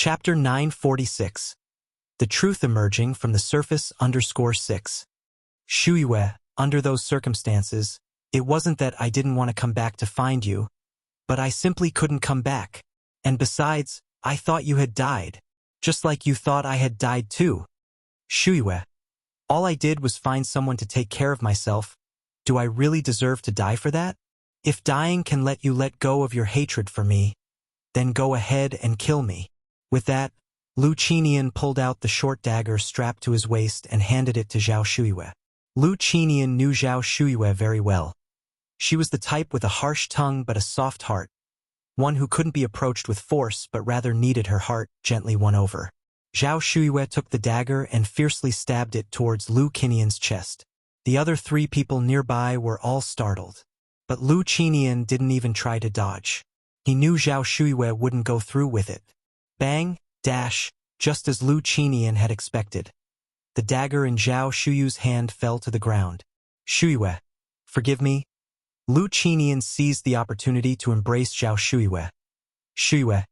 Chapter 946. The Truth Emerging from the Surface _6. Shuyue, under those circumstances, it wasn't that I didn't want to come back to find you, but I simply couldn't come back. And besides, I thought you had died, just like you thought I had died too. Shuyue, all I did was find someone to take care of myself. Do I really deserve to die for that? If dying can let you let go of your hatred for me, then go ahead and kill me. With that, Lu Qinian pulled out the short dagger strapped to his waist and handed it to Zhao Shuyue. Lu Qinian knew Zhao Shuyue very well. She was the type with a harsh tongue but a soft heart, one who couldn't be approached with force but rather needed her heart gently won over. Zhao Shuyue took the dagger and fiercely stabbed it towards Lu Qinian's chest. The other three people nearby were all startled. But Lu Qinian didn't even try to dodge. He knew Zhao Shuyue wouldn't go through with it. Bang, dash, just as Lu Qinian had expected. The dagger in Zhao Shuyue's hand fell to the ground. Shuyue, forgive me. Lu Qinian seized the opportunity to embrace Zhao Shuyue. Shuyue,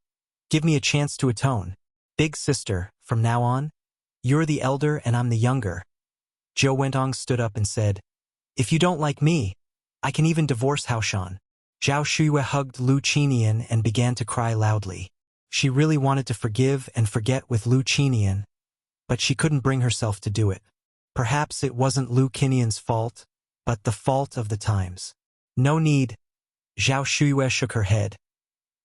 give me a chance to atone. Big sister, from now on, you're the elder and I'm the younger. Zhou Wentong stood up and said, if you don't like me, I can even divorce Haoshan. Zhao Shuyue hugged Lu Qinian and began to cry loudly. She really wanted to forgive and forget with Lu Qinian, but she couldn't bring herself to do it. Perhaps it wasn't Lu Qinian's fault, but the fault of the times. No need. Zhao Shuyue shook her head.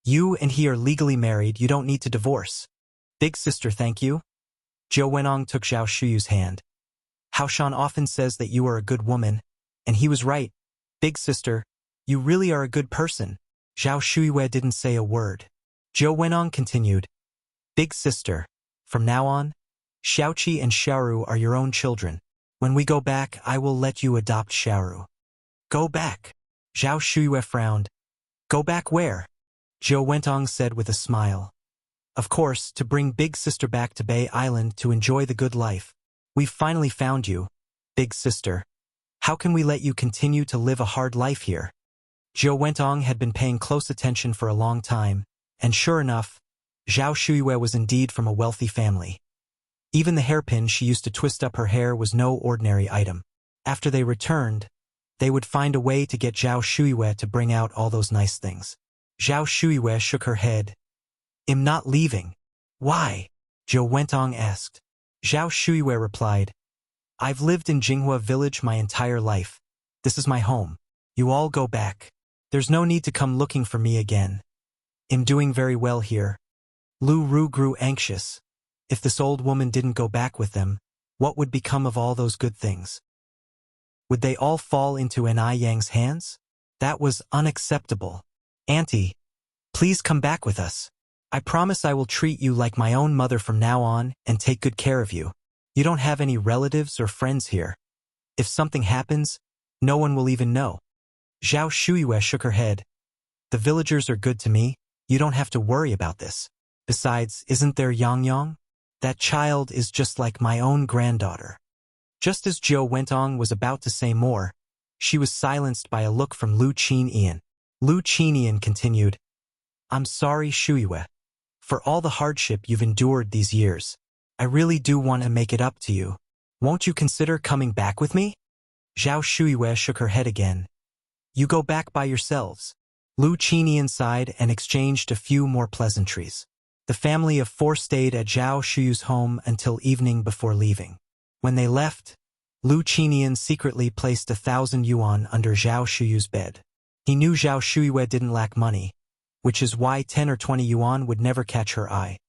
You and he are legally married, you don't need to divorce. Big sister, thank you. Zhou Wenong took Zhao Shuyue's hand. Haoshan often says that you are a good woman, and he was right. Big sister, you really are a good person. Zhao Shuyue didn't say a word. Zhou Wenong continued. Big sister, from now on, Xiaoqi and Xiaoru are your own children. When we go back, I will let you adopt Xiaoru. Go back. Zhao Shuyue frowned. Go back where? Zhou Wentong said with a smile. Of course, to bring big sister back to Bay Island to enjoy the good life. We've finally found you, big sister. How can we let you continue to live a hard life here? Zhou Wentong had been paying close attention for a long time, and sure enough, Zhao Shuyue was indeed from a wealthy family. Even the hairpin she used to twist up her hair was no ordinary item. After they returned, they would find a way to get Zhao Shuyue to bring out all those nice things. Zhao Shuyue shook her head. I'm not leaving. Why? Zhou Wentong asked. Zhao Shuyue replied. I've lived in Jinghua village my entire life. This is my home. You all go back. There's no need to come looking for me again. I'm doing very well here. Lu Ru grew anxious. If this old woman didn't go back with them, what would become of all those good things? Would they all fall into An Yang's hands? That was unacceptable. Auntie, please come back with us. I promise I will treat you like my own mother from now on and take good care of you. You don't have any relatives or friends here. If something happens, no one will even know. Zhao Shuyue shook her head. The villagers are good to me. You don't have to worry about this. Besides, isn't there Yang Yang? That child is just like my own granddaughter. Just as Zhou Wentong was about to say more, she was silenced by a look from Lu Qinian. Lu Qinian continued, I'm sorry, Shuyue, for all the hardship you've endured these years. I really do want to make it up to you. Won't you consider coming back with me? Zhao Shuyue shook her head again. You go back by yourselves. Lu Qinian sighed and exchanged a few more pleasantries. The family of four stayed at Zhao Shuyue's home until evening before leaving. When they left, Lu Qinian secretly placed 1,000 yuan under Zhao Shuyue's bed. He knew Zhao Shuyue didn't lack money, which is why 10 or 20 yuan would never catch her eye.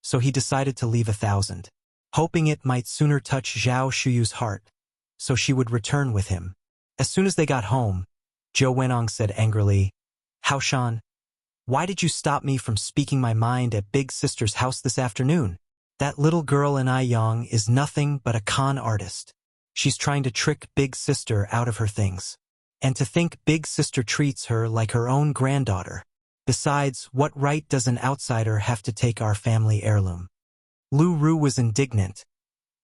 So he decided to leave 1,000, hoping it might sooner touch Zhao Shuyue's heart, so she would return with him. As soon as they got home, Zhou Wenong said angrily, Haoshan, why did you stop me from speaking my mind at Big Sister's house this afternoon? That little girl An Yang is nothing but a con artist. She's trying to trick Big Sister out of her things. And to think Big Sister treats her like her own granddaughter. Besides, what right does an outsider have to take our family heirloom? Lu Ru was indignant.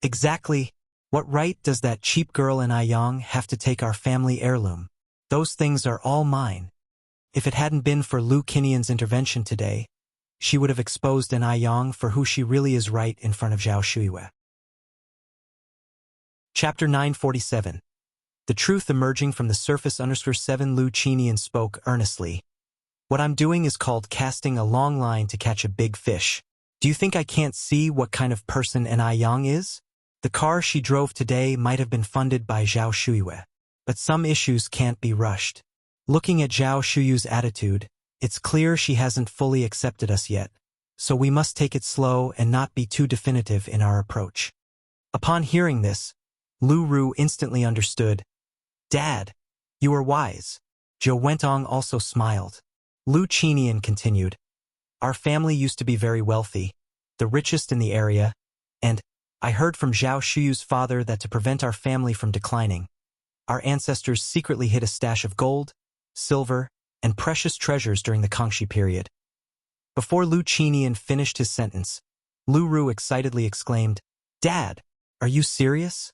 Exactly, what right does that cheap girl An Yang have to take our family heirloom? Those things are all mine. If it hadn't been for Lu Qinian's intervention today, she would have exposed An Yang for who she really is right in front of Zhao Shuiyue. Chapter 947. The truth emerging from the surface. 7 Lu Qinian spoke earnestly. What I'm doing is called casting a long line to catch a big fish. Do you think I can't see what kind of person An Yang is? The car she drove today might have been funded by Zhao Shuiyue. But some issues can't be rushed. Looking at Zhao Shuyu's attitude, it's clear she hasn't fully accepted us yet. So we must take it slow and not be too definitive in our approach. Upon hearing this, Lu Ru instantly understood. Dad, you are wise. Zhou Wentong also smiled. Lu Qinian continued. Our family used to be very wealthy, the richest in the area, and I heard from Zhao Shuyu's father that to prevent our family from declining, our ancestors secretly hid a stash of gold, silver, and precious treasures during the Kangxi period. Before Lu Qinian finished his sentence, Lu Ru excitedly exclaimed, Dad, are you serious?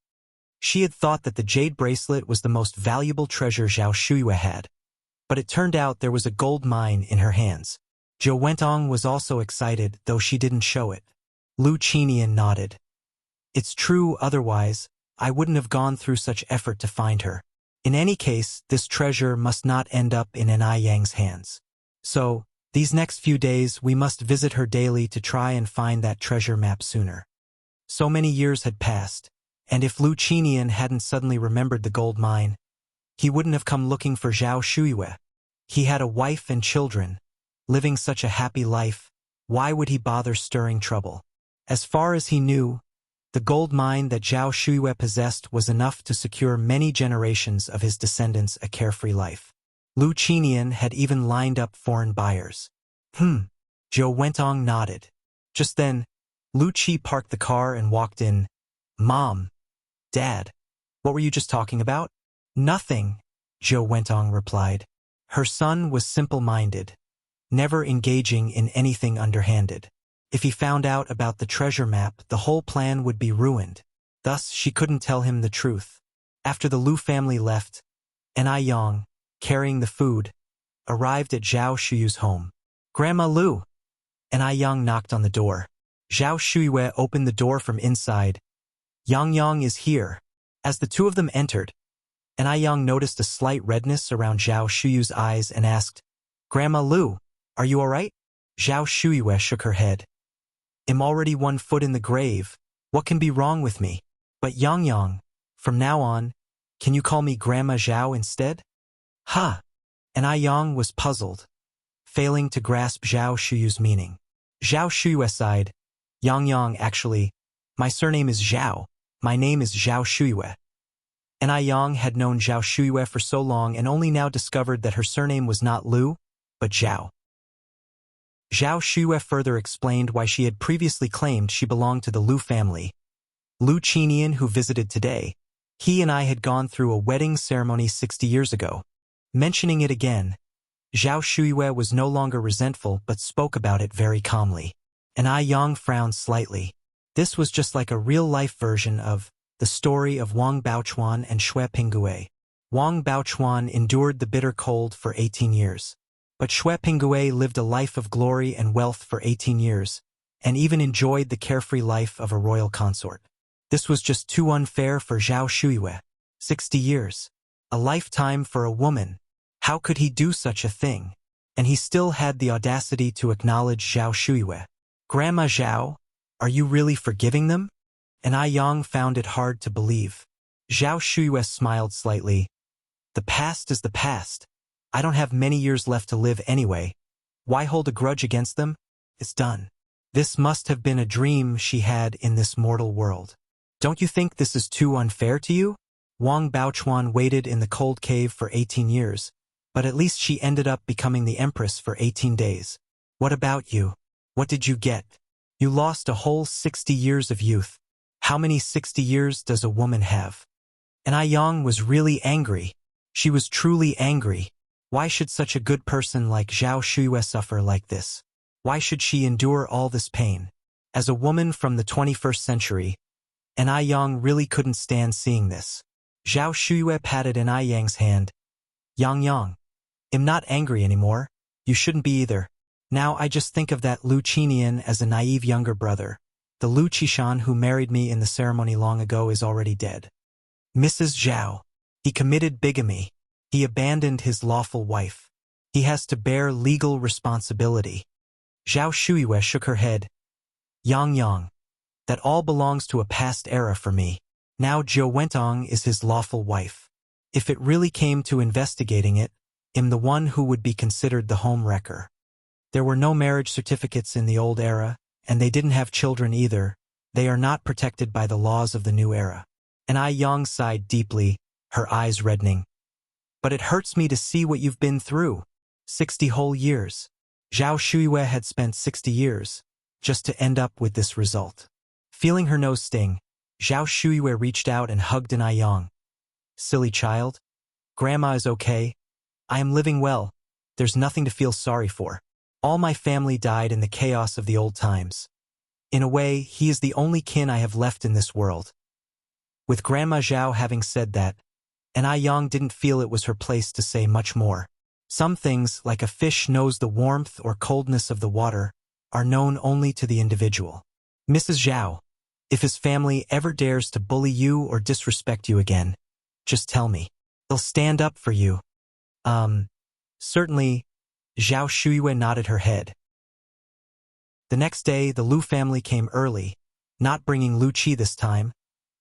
She had thought that the jade bracelet was the most valuable treasure Zhao Shuiyue had, but it turned out there was a gold mine in her hands. Zhou Wentong was also excited, though she didn't show it. Lu Qinian nodded. It's true, otherwise, I wouldn't have gone through such effort to find her. In any case, this treasure must not end up in An Yang's hands. So, these next few days we must visit her daily to try and find that treasure map sooner. So many years had passed, and if Lu Qinian hadn't suddenly remembered the gold mine, he wouldn't have come looking for Zhao Shuiyue. He had a wife and children. Living such a happy life, why would he bother stirring trouble? As far as he knew, the gold mine that Zhao Shuiyue possessed was enough to secure many generations of his descendants a carefree life. Lu Qinian had even lined up foreign buyers. Zhou Wentong nodded. Just then, Lu Qi parked the car and walked in. Mom, Dad, what were you just talking about? Nothing, Zhou Wentong replied. Her son was simple-minded, never engaging in anything underhanded. If he found out about the treasure map, the whole plan would be ruined. Thus, she couldn't tell him the truth. After the Lu family left, An Yang, carrying the food, arrived at Zhao Shuyu's home. Grandma Lu! An Yang knocked on the door. Zhao Shuiyue opened the door from inside. Yang is here. As the two of them entered, An Yang noticed a slight redness around Zhao Shuyu's eyes and asked, Grandma Lu, are you all right? Zhao Shuiyue shook her head. I'm already 1 foot in the grave. What can be wrong with me? But Yang, from now on, can you call me Grandma Zhao instead? Ha! An Yang was puzzled, failing to grasp Zhao Shuyu's meaning. Zhao Shuiyue sighed. Yang, actually, my surname is Zhao. My name is Zhao Shuiyue. An Yang had known Zhao Shuiyue for so long and only now discovered that her surname was not Lu, but Zhao. Zhao Shuiyue further explained why she had previously claimed she belonged to the Lu family. Lu Qinian, who visited today, he and I had gone through a wedding ceremony 60 years ago. Mentioning it again, Zhao Shuiyue was no longer resentful but spoke about it very calmly. An Yang frowned slightly. This was just like a real-life version of the story of Wang Baochuan and Xue Pingue. Wang Baochuan endured the bitter cold for 18 years. But Xue Pingue lived a life of glory and wealth for 18 years, and even enjoyed the carefree life of a royal consort. This was just too unfair for Zhao Shuiyue. 60 years. A lifetime for a woman. How could he do such a thing? And he still had the audacity to acknowledge Zhao Shuiyue. Grandma Zhao, are you really forgiving them? An Yang found it hard to believe. Zhao Shuiyue smiled slightly. The past is the past. I don't have many years left to live anyway. Why hold a grudge against them? It's done. This must have been a dream she had in this mortal world. Don't you think this is too unfair to you? Wang Baochuan waited in the cold cave for 18 years, but at least she ended up becoming the empress for 18 days. What about you? What did you get? You lost a whole 60 years of youth. How many 60 years does a woman have? An Yang was really angry. She was truly angry. Why should such a good person like Zhao Shuiyue suffer like this? Why should she endure all this pain? As a woman from the 21st century, An Yang really couldn't stand seeing this. Zhao Shuiyue patted An Yang's hand. Yang, I'm not angry anymore. You shouldn't be either. Now I just think of that Lu Qinian as a naive younger brother. The Lu Qishan who married me in the ceremony long ago is already dead. Mrs. Zhao. He committed bigamy. He abandoned his lawful wife. He has to bear legal responsibility. Zhao Shuiyue shook her head. Yang, that all belongs to a past era for me. Now Zhou Wentong is his lawful wife. If it really came to investigating it, I'm the one who would be considered the home wrecker. There were no marriage certificates in the old era, and they didn't have children either. They are not protected by the laws of the new era. And Yang sighed deeply, her eyes reddening. But it hurts me to see what you've been through. 60 whole years. Zhao Shuiyue had spent 60 years, just to end up with this result. Feeling her nose sting, Zhao Shuiyue reached out and hugged Yang. Silly child. Grandma is okay. I am living well. There's nothing to feel sorry for. All my family died in the chaos of the old times. In a way, he is the only kin I have left in this world. With Grandma Zhao having said that, Yang didn't feel it was her place to say much more. Some things, like a fish knows the warmth or coldness of the water, are known only to the individual. Mrs. Zhao, if his family ever dares to bully you or disrespect you again, just tell me. They'll stand up for you. Certainly, Zhao Shuiyue nodded her head. The next day, the Lu family came early, not bringing Lu Qi this time,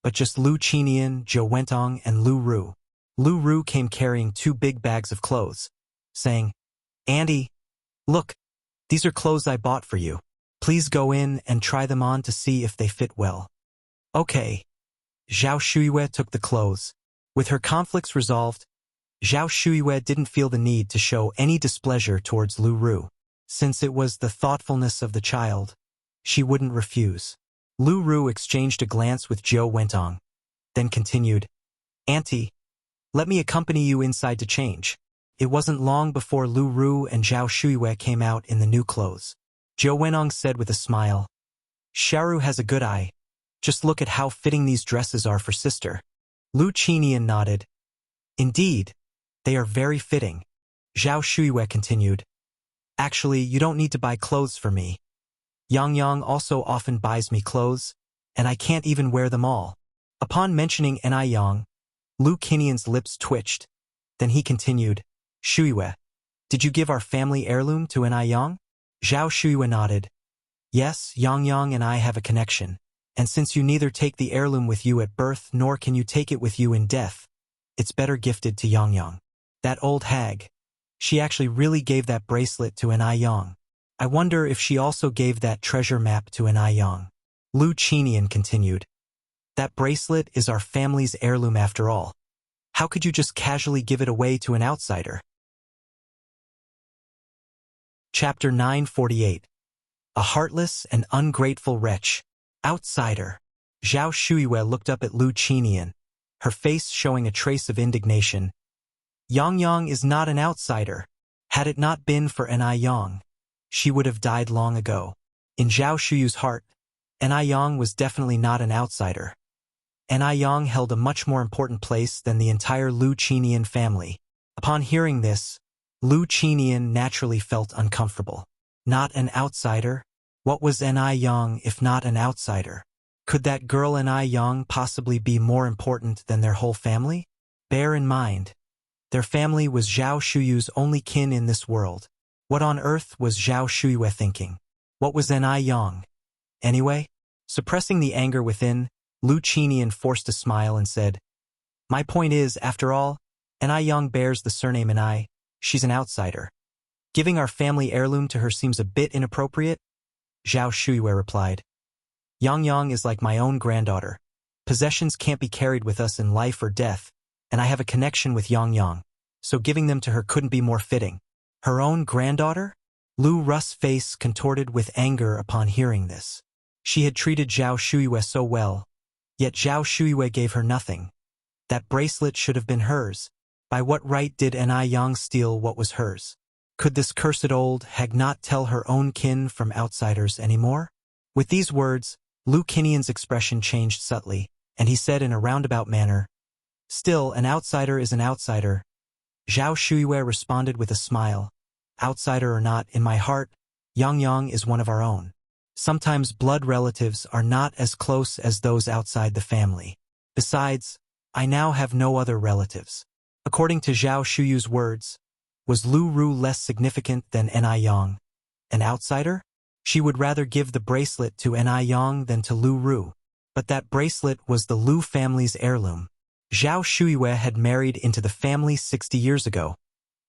but just Lu Qinian, Zhou Wentong, and Lu Ru. Lu Ru came carrying 2 big bags of clothes, saying, Auntie, look, these are clothes I bought for you. Please go in and try them on to see if they fit well. Okay. Zhao Shuiyue took the clothes. With her conflicts resolved, Zhao Shuiyue didn't feel the need to show any displeasure towards Lu Ru. Since it was the thoughtfulness of the child, she wouldn't refuse. Lu Ru exchanged a glance with Zhou Wentong, then continued, Auntie, let me accompany you inside to change. It wasn't long before Lu Ru and Zhao Shuiyue came out in the new clothes. Zhou Wentong said with a smile, Xiaoru has a good eye. Just look at how fitting these dresses are for sister. Lu Qinian nodded. Indeed, they are very fitting. Zhao Shuiyue continued. Actually, you don't need to buy clothes for me. Yang also often buys me clothes, and I can't even wear them all. Upon mentioning Yang, Lu Qinian's lips twitched. Then he continued, Shuiyue, did you give our family heirloom to Yang? Zhao Shuiyue nodded. Yes, Yang and I have a connection, and since you neither take the heirloom with you at birth nor can you take it with you in death, it's better gifted to Yang. That old hag. She actually really gave that bracelet to Yang. I wonder if she also gave that treasure map to Yang. Lu Qinian continued. That bracelet is our family's heirloom after all. How could you just casually give it away to an outsider? Chapter 948. A heartless and ungrateful wretch. Outsider. Zhao Shuiyue looked up at Lu Qinian, her face showing a trace of indignation. Yang is not an outsider. Had it not been for Yang, she would have died long ago. In Zhao Shuyu's heart, Yang was definitely not an outsider. Yang held a much more important place than the entire Lu Qinian family. Upon hearing this, Lu Qinian naturally felt uncomfortable. Not an outsider? What was Yang if not an outsider? Could that girl Yang possibly be more important than their whole family? Bear in mind, their family was Zhao Shuyu's only kin in this world. What on earth was Zhao Shuiyue thinking? What was Yang? Anyway, suppressing the anger within, Lu Qinian forced a smile and said, My point is, after all, Yang bears the surname Anai. She's an outsider. Giving our family heirloom to her seems a bit inappropriate, Zhao Shuiyue replied. Yang is like my own granddaughter. Possessions can't be carried with us in life or death, and I have a connection with Yang, so giving them to her couldn't be more fitting. Her own granddaughter? Lu Ru's face contorted with anger upon hearing this. She had treated Zhao Shuiyue so well, yet Zhao Shuiyue gave her nothing. That bracelet should have been hers. By what right did Yang steal what was hers? Could this cursed old hag not tell her own kin from outsiders anymore? With these words, Lu Qinian's expression changed subtly, and he said in a roundabout manner, Still, an outsider is an outsider. Zhao Shuiyue responded with a smile. Outsider or not, in my heart, Yang Yang is one of our own. Sometimes blood relatives are not as close as those outside the family. Besides, I now have no other relatives. According to Zhao Shuyu's words, was Lu Ru less significant than Ni Yang? An outsider? She would rather give the bracelet to Ni Yang than to Lu Ru. But that bracelet was the Lu family's heirloom. Zhao Shuyue had married into the family 60 years ago.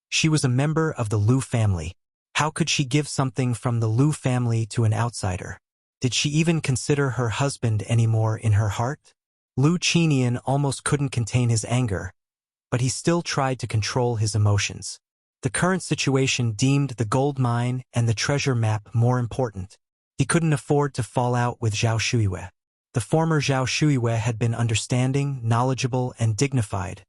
She was a member of the Lu family. How could she give something from the Lu family to an outsider? Did she even consider her husband anymore in her heart? Lu Qinian almost couldn't contain his anger, but he still tried to control his emotions. The current situation deemed the gold mine and the treasure map more important. He couldn't afford to fall out with Zhao Shuyue. The former Zhao Shuyue had been understanding, knowledgeable, and dignified.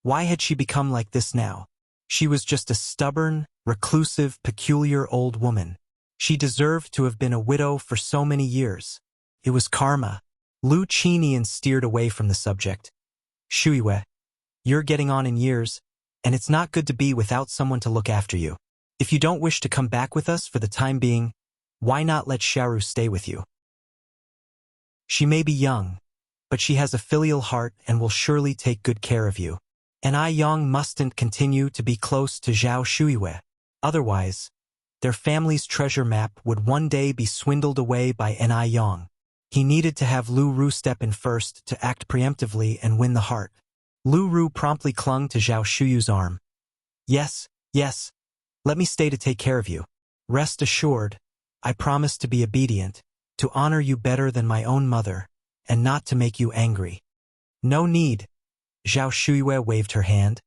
Why had she become like this now? She was just a stubborn, reclusive, peculiar old woman. She deserved to have been a widow for so many years. It was karma. Lu Qinian steered away from the subject. Shuyue, you're getting on in years, and it's not good to be without someone to look after you. If you don't wish to come back with us for the time being, why not let Xiaoru stay with you? She may be young, but she has a filial heart and will surely take good care of you. Ni Yang mustn't continue to be close to Zhao Shuyue. Otherwise, their family's treasure map would one day be swindled away by Ni Yang. He needed to have Lu Ru step in first to act preemptively and win the heart. Lu Ru promptly clung to Zhao Shuyu's arm. Yes, yes, let me stay to take care of you. Rest assured, I promise to be obedient, to honor you better than my own mother, and not to make you angry. No need. Zhao Shuyue waved her hand.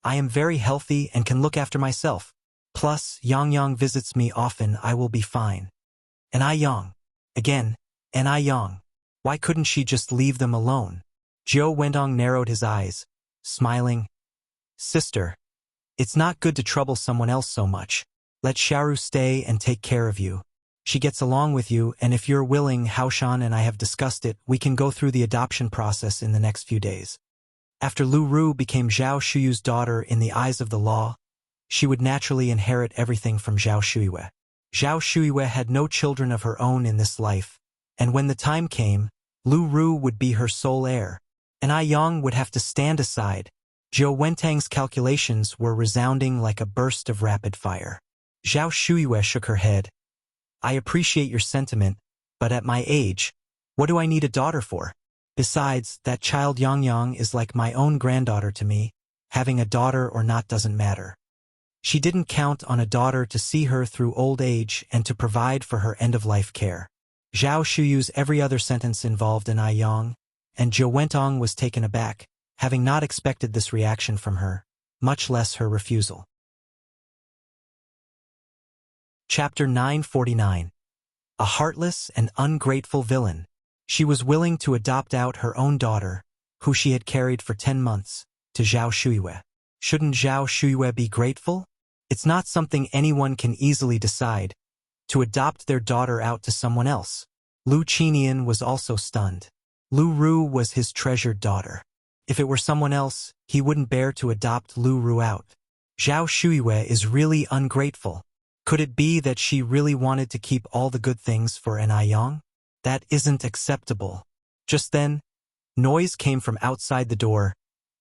I am very healthy and can look after myself. Plus, Yang Yang visits me often. I will be fine. Ni Yang. Again, Ni Yang. Why couldn't she just leave them alone? Zhou Wentong narrowed his eyes, smiling. Sister, it's not good to trouble someone else so much. Let Xiaoru stay and take care of you. She gets along with you, and if you're willing, Haoshan and I have discussed it, we can go through the adoption process in the next few days. After Lu Ru became Zhao Shuyu's daughter in the eyes of the law, she would naturally inherit everything from Zhao Shuyue. Zhao Shuyue had no children of her own in this life, and when the time came, Lu Ru would be her sole heir. Ni Yang would have to stand aside. Zhou Wentang's calculations were resounding like a burst of rapid fire. Zhao Shuyue shook her head. I appreciate your sentiment, but at my age, what do I need a daughter for? Besides, that child Yang Yang is like my own granddaughter to me. Having a daughter or not doesn't matter. She didn't count on a daughter to see her through old age and to provide for her end-of-life care. Zhao Shuyu's every other sentence involved Ni Yang, and Zhou Wentong was taken aback, having not expected this reaction from her, much less her refusal. Chapter 949. A heartless and ungrateful villain. She was willing to adopt out her own daughter, who she had carried for 10 months, to Zhao Shuyue. Shouldn't Zhao Shuyue be grateful? It's not something anyone can easily decide, to adopt their daughter out to someone else. Lu Qinian was also stunned. Lu Ru was his treasured daughter. If it were someone else, he wouldn't bear to adopt Lu Ru out. Zhao Shuyue is really ungrateful. Could it be that she really wanted to keep all the good things for Ni Yang? That isn't acceptable. Just then, noise came from outside the door.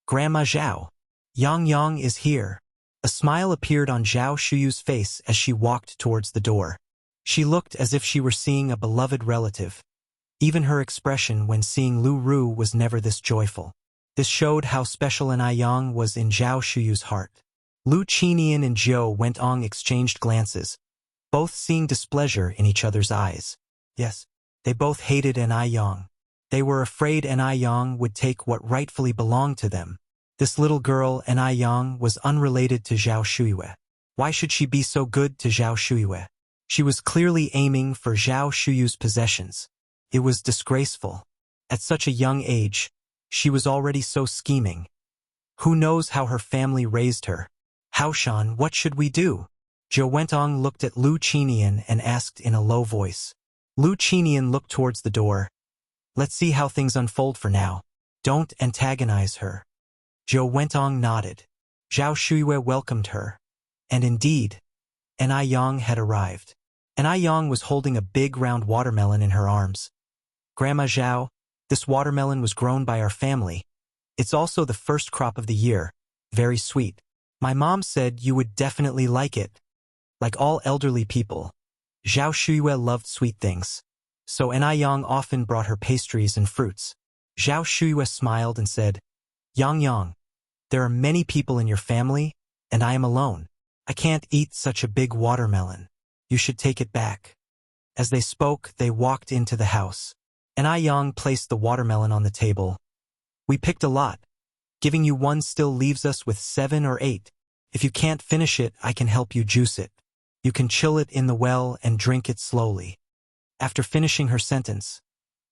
Grandma Zhao. Yang Yang is here. A smile appeared on Zhao Shuyu's face as she walked towards the door. She looked as if she were seeing a beloved relative. Even her expression when seeing Lu Ru was never this joyful. This showed how special Ni Yang was in Zhao Shuyu's heart. Lu Qinian and Zhou Wentong exchanged glances, both seeing displeasure in each other's eyes. Yes, they both hated Ni Yang. They were afraid Ni Yang would take what rightfully belonged to them. This little girl, Ni Yang, was unrelated to Zhao Shuyue. Why should she be so good to Zhao Shuyue? She was clearly aiming for Zhao Shuyu's possessions. It was disgraceful. At such a young age, she was already so scheming. Who knows how her family raised her? Haoshan, what should we do? Zhou Wentong looked at Lu Qinian and asked in a low voice. Lu Qinian looked towards the door. Let's see how things unfold for now. Don't antagonize her. Zhou Wentong nodded. Zhao Shuyue welcomed her. And indeed, Ni Yang had arrived. and Ai Yang was holding a big round watermelon in her arms. Grandma Zhao, this watermelon was grown by our family. It's also the first crop of the year. Very sweet. My mom said you would definitely like it. Like all elderly people, Zhao Shuyue loved sweet things. So Ai Yang often brought her pastries and fruits. Zhao Shuyue smiled and said, Yang Yang, there are many people in your family, and I am alone. I can't eat such a big watermelon. You should take it back. As they spoke, they walked into the house. Ai Yang placed the watermelon on the table. We picked a lot. Giving you one still leaves us with 7 or 8. If you can't finish it, I can help you juice it. You can chill it in the well and drink it slowly. After finishing her sentence,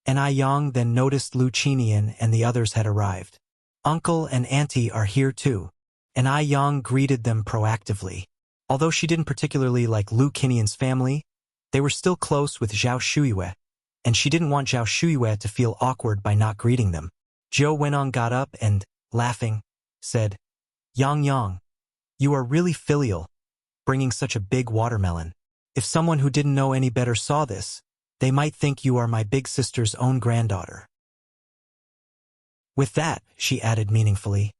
Ai Yang then noticed Lu Qinian and the others had arrived. Uncle and Auntie are here too. Ai Yang greeted them proactively. Although she didn't particularly like Lu Qinian's family, they were still close with Zhao Shuyue, and she didn't want Zhao Shuyue to feel awkward by not greeting them. Zhou Wenong got up and, laughing, said, Yang Yang, you are really filial, bringing such a big watermelon. If someone who didn't know any better saw this, they might think you are my big sister's own granddaughter. With that, she added meaningfully,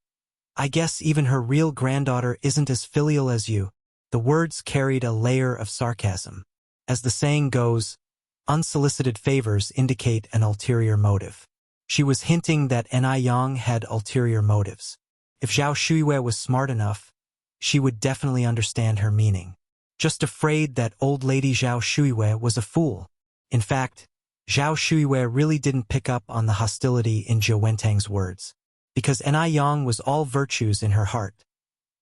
I guess even her real granddaughter isn't as filial as you. The words carried a layer of sarcasm. As the saying goes, unsolicited favors indicate an ulterior motive. She was hinting that Ai Yang had ulterior motives. If Zhao Shuyue was smart enough, she would definitely understand her meaning. Just afraid that old lady Zhao Shuyue was a fool. In fact, Zhao Shuyue really didn't pick up on the hostility in Zhou Wentang's words, because Ai Yang was all virtues in her heart.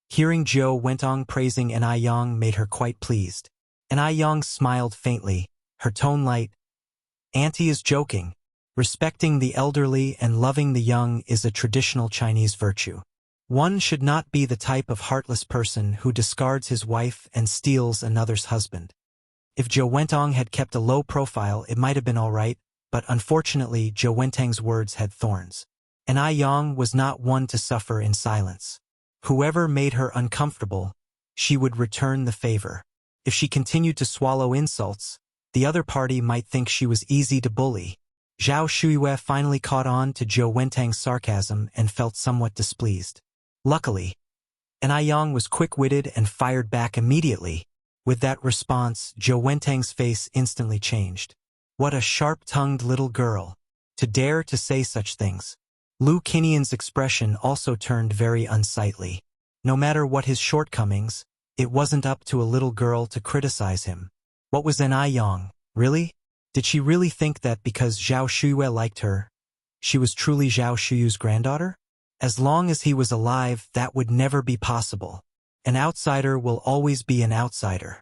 Hearing Zhou Wentang praising Ai Yang made her quite pleased. Ai Yang smiled faintly, her tone light. Auntie is joking. Respecting the elderly and loving the young is a traditional Chinese virtue. One should not be the type of heartless person who discards his wife and steals another's husband. If Zhou Wentang had kept a low profile, it might have been all right, but unfortunately Zhou Wentang's words had thorns. Ai Yang was not one to suffer in silence. Whoever made her uncomfortable, she would return the favor. If she continued to swallow insults, the other party might think she was easy to bully. Zhao Shuyue finally caught on to Zhou Wentang's sarcasm and felt somewhat displeased. Luckily, Ai Yang was quick-witted and fired back immediately. With that response, Zhou Wentang's face instantly changed. What a sharp-tongued little girl, to dare to say such things. Lu Qinian's expression also turned very unsightly. No matter what his shortcomings, it wasn't up to a little girl to criticize him. What was Ai Yang, really? Did she really think that because Zhao Shuyue liked her, she was truly Zhao Shuyue's granddaughter? As long as he was alive, that would never be possible. An outsider will always be an outsider.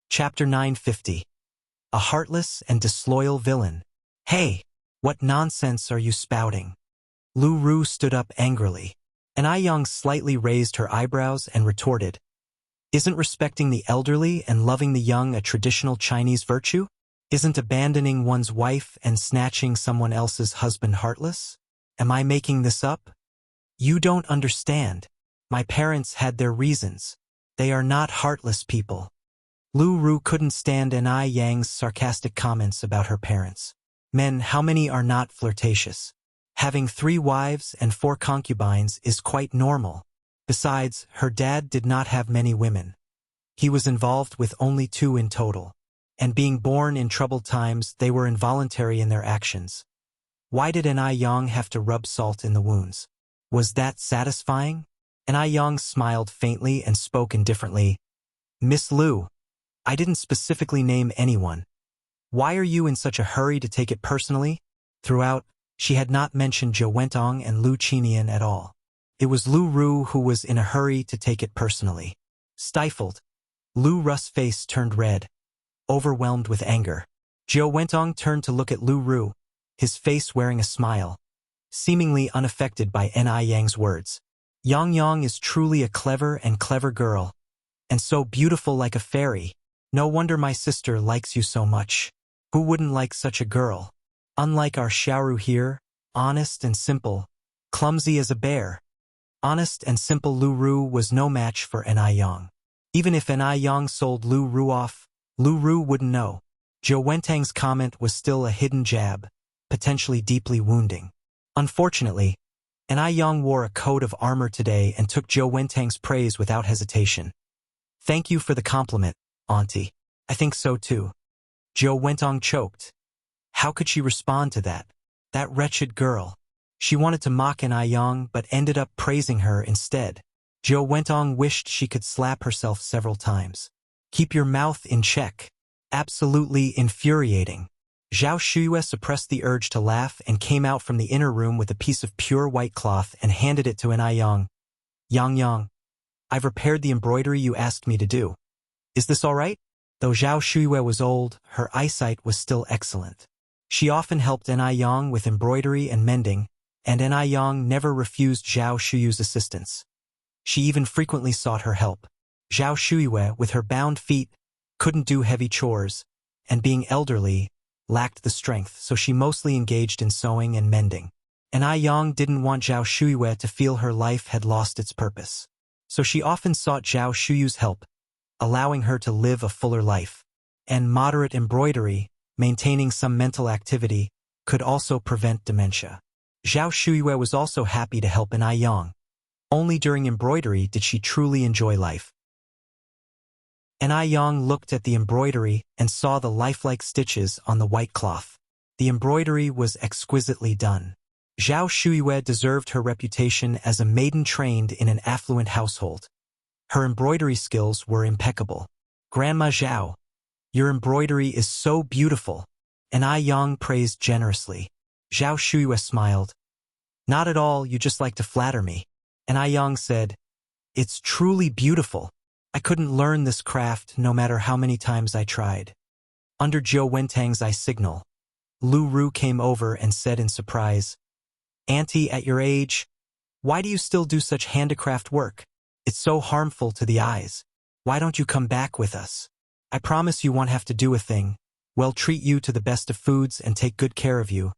Chapter 950. A heartless and disloyal villain. Hey, what nonsense are you spouting? Lu Ru stood up angrily. Ai Yang slightly raised her eyebrows and retorted, Isn't respecting the elderly and loving the young a traditional Chinese virtue? Isn't abandoning one's wife and snatching someone else's husband heartless? Am I making this up? You don't understand. My parents had their reasons. They are not heartless people. Lu Ru couldn't stand Ai Yang's sarcastic comments about her parents. Men, how many are not flirtatious? Having 3 wives and 4 concubines is quite normal. Besides, her dad did not have many women. He was involved with only 2 in total. And being born in troubled times, they were involuntary in their actions. Why did Ai Yang have to rub salt in the wounds? Was that satisfying? Ai Yang smiled faintly and spoke indifferently. Miss Lu, I didn't specifically name anyone. Why are you in such a hurry to take it personally? Throughout, she had not mentioned Zhou Wentang and Lu Qinian at all. It was Lu Ru who was in a hurry to take it personally. Stifled, Lu Ru's face turned red, overwhelmed with anger. Zhou Wentang turned to look at Lu Ru, his face wearing a smile, seemingly unaffected by Ai Yang's words. Yang Yang is truly a clever girl, and so beautiful like a fairy. No wonder my sister likes you so much. Who wouldn't like such a girl? Unlike our Xiaoru here, honest and simple, clumsy as a bear. Honest and simple Lu Ru was no match for Ai Yang. Even if An Yang sold Lu Ru off, Lu Ru wouldn't know. Zhou Wentang's comment was still a hidden jab, potentially deeply wounding. Unfortunately, An Yang wore a coat of armor today and took Zhou Wentang's praise without hesitation. Thank you for the compliment, Auntie. I think so too. Zhou Wentang choked. How could she respond to that? That wretched girl. She wanted to mock An Yang but ended up praising her instead. Zhou Wentang wished she could slap herself several times. Keep your mouth in check. Absolutely infuriating. Zhao Shuyue suppressed the urge to laugh and came out from the inner room with a piece of pure white cloth and handed it to An Yang. Yang, I've repaired the embroidery you asked me to do. Is this all right? Though Zhao Shuyue was old, her eyesight was still excellent. She often helped An Yang with embroidery and mending, and An Yang never refused Zhao Shuyue's assistance. She even frequently sought her help. Zhao Shuyue, with her bound feet, couldn't do heavy chores, and being elderly, lacked the strength, so she mostly engaged in sewing and mending. An Yang didn't want Zhao Shuyue to feel her life had lost its purpose. So she often sought Zhao Shuyue's help, allowing her to live a fuller life. And moderate embroidery, maintaining some mental activity, could also prevent dementia. Zhao Shuyue was also happy to help An Yang. Only during embroidery did she truly enjoy life. An Yang looked at the embroidery and saw the lifelike stitches on the white cloth. The embroidery was exquisitely done. Zhao Shuyue deserved her reputation as a maiden trained in an affluent household. Her embroidery skills were impeccable. Grandma Zhao, your embroidery is so beautiful. An Yang praised generously. Zhao Shuyue smiled. Not at all, you just like to flatter me. An Yang said, it's truly beautiful. I couldn't learn this craft no matter how many times I tried. Under Zhou Wentang's eye signal, Lu Ru came over and said in surprise, Auntie, at your age, why do you still do such handicraft work? It's so harmful to the eyes. Why don't you come back with us? I promise you won't have to do a thing. We'll treat you to the best of foods and take good care of you,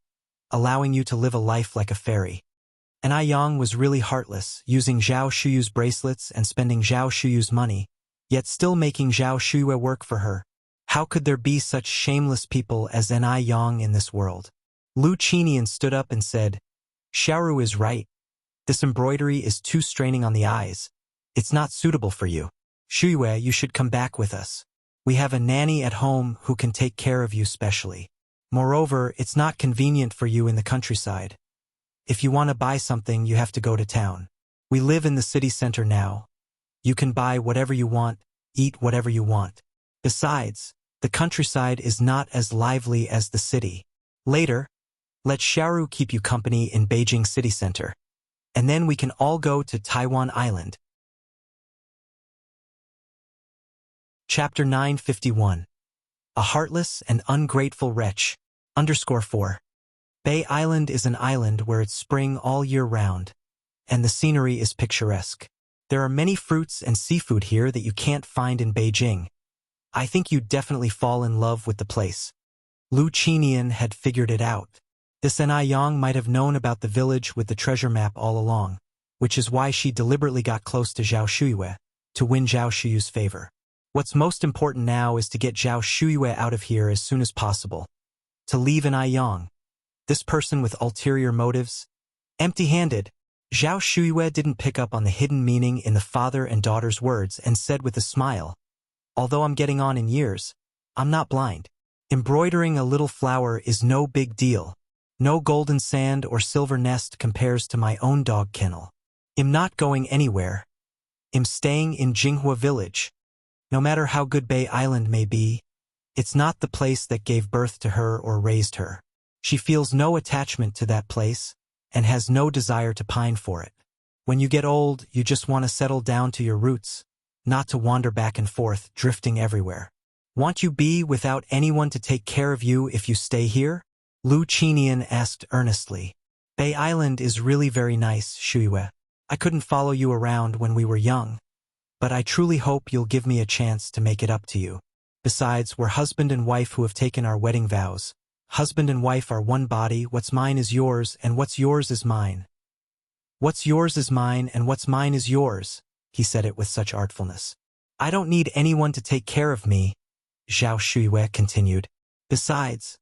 allowing you to live a life like a fairy. An Yang was really heartless, using Zhao Shuyue's bracelets and spending Zhao Shuyue's money, yet still making Zhao Shuyue work for her. How could there be such shameless people as An Yang in this world? Lu Qinian stood up and said, Xiaoru is right. This embroidery is too straining on the eyes. It's not suitable for you. Shuyue, you should come back with us. We have a nanny at home who can take care of you specially. Moreover, it's not convenient for you in the countryside. If you want to buy something, you have to go to town. We live in the city center now. You can buy whatever you want, eat whatever you want. Besides, the countryside is not as lively as the city. Later, let Xiaoru keep you company in Beijing city center. And then we can all go to Taiwan Island. Chapter 951. A Heartless and Ungrateful Wretch. _4. Bay Island is an island where it's spring all year round, and the scenery is picturesque. There are many fruits and seafood here that you can't find in Beijing. I think you'd definitely fall in love with the place. Lu Qinian had figured it out. This An Yang might have known about the village with the treasure map all along, which is why she deliberately got close to Zhao Shuyue, to win Zhao Shuyue's favor. What's most important now is to get Zhao Shuyue out of here as soon as possible. To leave An Yang. This person with ulterior motives? Empty-handed. Zhao Shuyue didn't pick up on the hidden meaning in the father and daughter's words and said with a smile, although I'm getting on in years, I'm not blind. Embroidering a little flower is no big deal. No golden sand or silver nest compares to my own dog kennel. I'm not going anywhere. I'm staying in Jinghua village. No matter how good Bay Island may be, it's not the place that gave birth to her or raised her. She feels no attachment to that place and has no desire to pine for it. When you get old, you just want to settle down to your roots, not to wander back and forth, drifting everywhere. Won't you be without anyone to take care of you if you stay here? Lu Qinian asked earnestly. Bay Island is really very nice, Shuyue. I couldn't follow you around when we were young, but I truly hope you'll give me a chance to make it up to you. Besides, we're husband and wife who have taken our wedding vows. Husband and wife are one body, what's mine is yours, and what's yours is mine. What's yours is mine, and what's mine is yours, he said it with such artfulness. I don't need anyone to take care of me, Zhao Shuyue continued. Besides,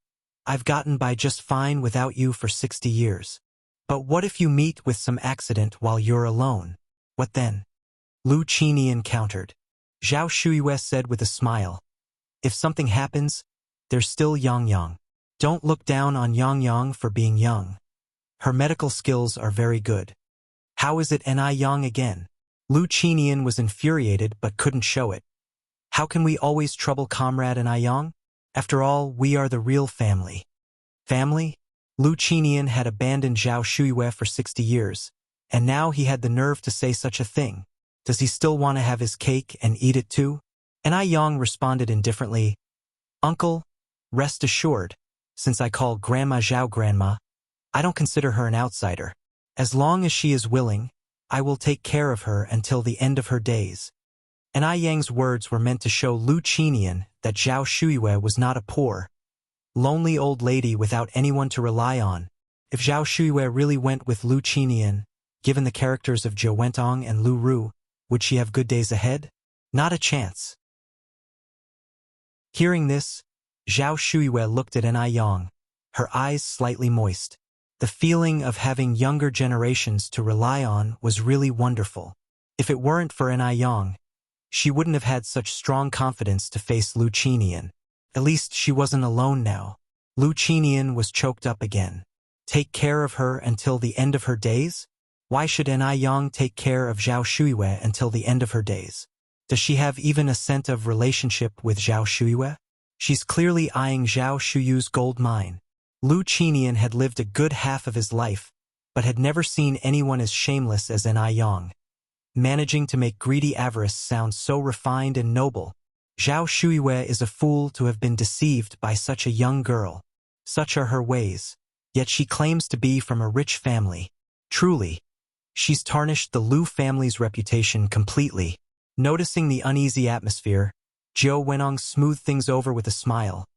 I've gotten by just fine without you for 60 years. But what if you meet with some accident while you're alone? What then? Lu Qinian countered. Zhao Shuyue said with a smile. If something happens, there's still Yang Yang. Don't look down on Yang Yang for being young. Her medical skills are very good. How is it Ni Yang again? Lu Qinian was infuriated but couldn't show it. How can we always trouble comrade Ni Yang? After all, we are the real family. Family? Lu Qinian had abandoned Zhao Shuyue for 60 years, and now he had the nerve to say such a thing. Does he still want to have his cake and eat it too? Ni Yang responded indifferently. Uncle, rest assured, since I call Grandma Zhao Grandma, I don't consider her an outsider. As long as she is willing, I will take care of her until the end of her days. Ni Yang's words were meant to show Lu Qinian that Zhao Shuyue was not a poor, lonely old lady without anyone to rely on. If Zhao Shuyue really went with Lu Qinian, given the characters of Zhou Wentong and Lu Ru, would she have good days ahead? Not a chance. Hearing this, Zhao Shuyue looked at Ni Yang, her eyes slightly moist. The feeling of having younger generations to rely on was really wonderful. If it weren't for Ni Yang, she wouldn't have had such strong confidence to face Lu Qinian. At least she wasn't alone now. Lu Qinian was choked up again. Take care of her until the end of her days? Why should Ni Yang take care of Zhao Shuyue until the end of her days? Does she have even a scent of relationship with Zhao Shuyue? She's clearly eyeing Zhao Shuyue's gold mine. Lu Qinian had lived a good half of his life, but had never seen anyone as shameless as Ni Yang. Managing to make greedy avarice sound so refined and noble. Zhao Shuyue is a fool to have been deceived by such a young girl. Such are her ways, yet she claims to be from a rich family. Truly, she's tarnished the Lu family's reputation completely. Noticing the uneasy atmosphere, Zhou Wenong smoothed things over with a smile.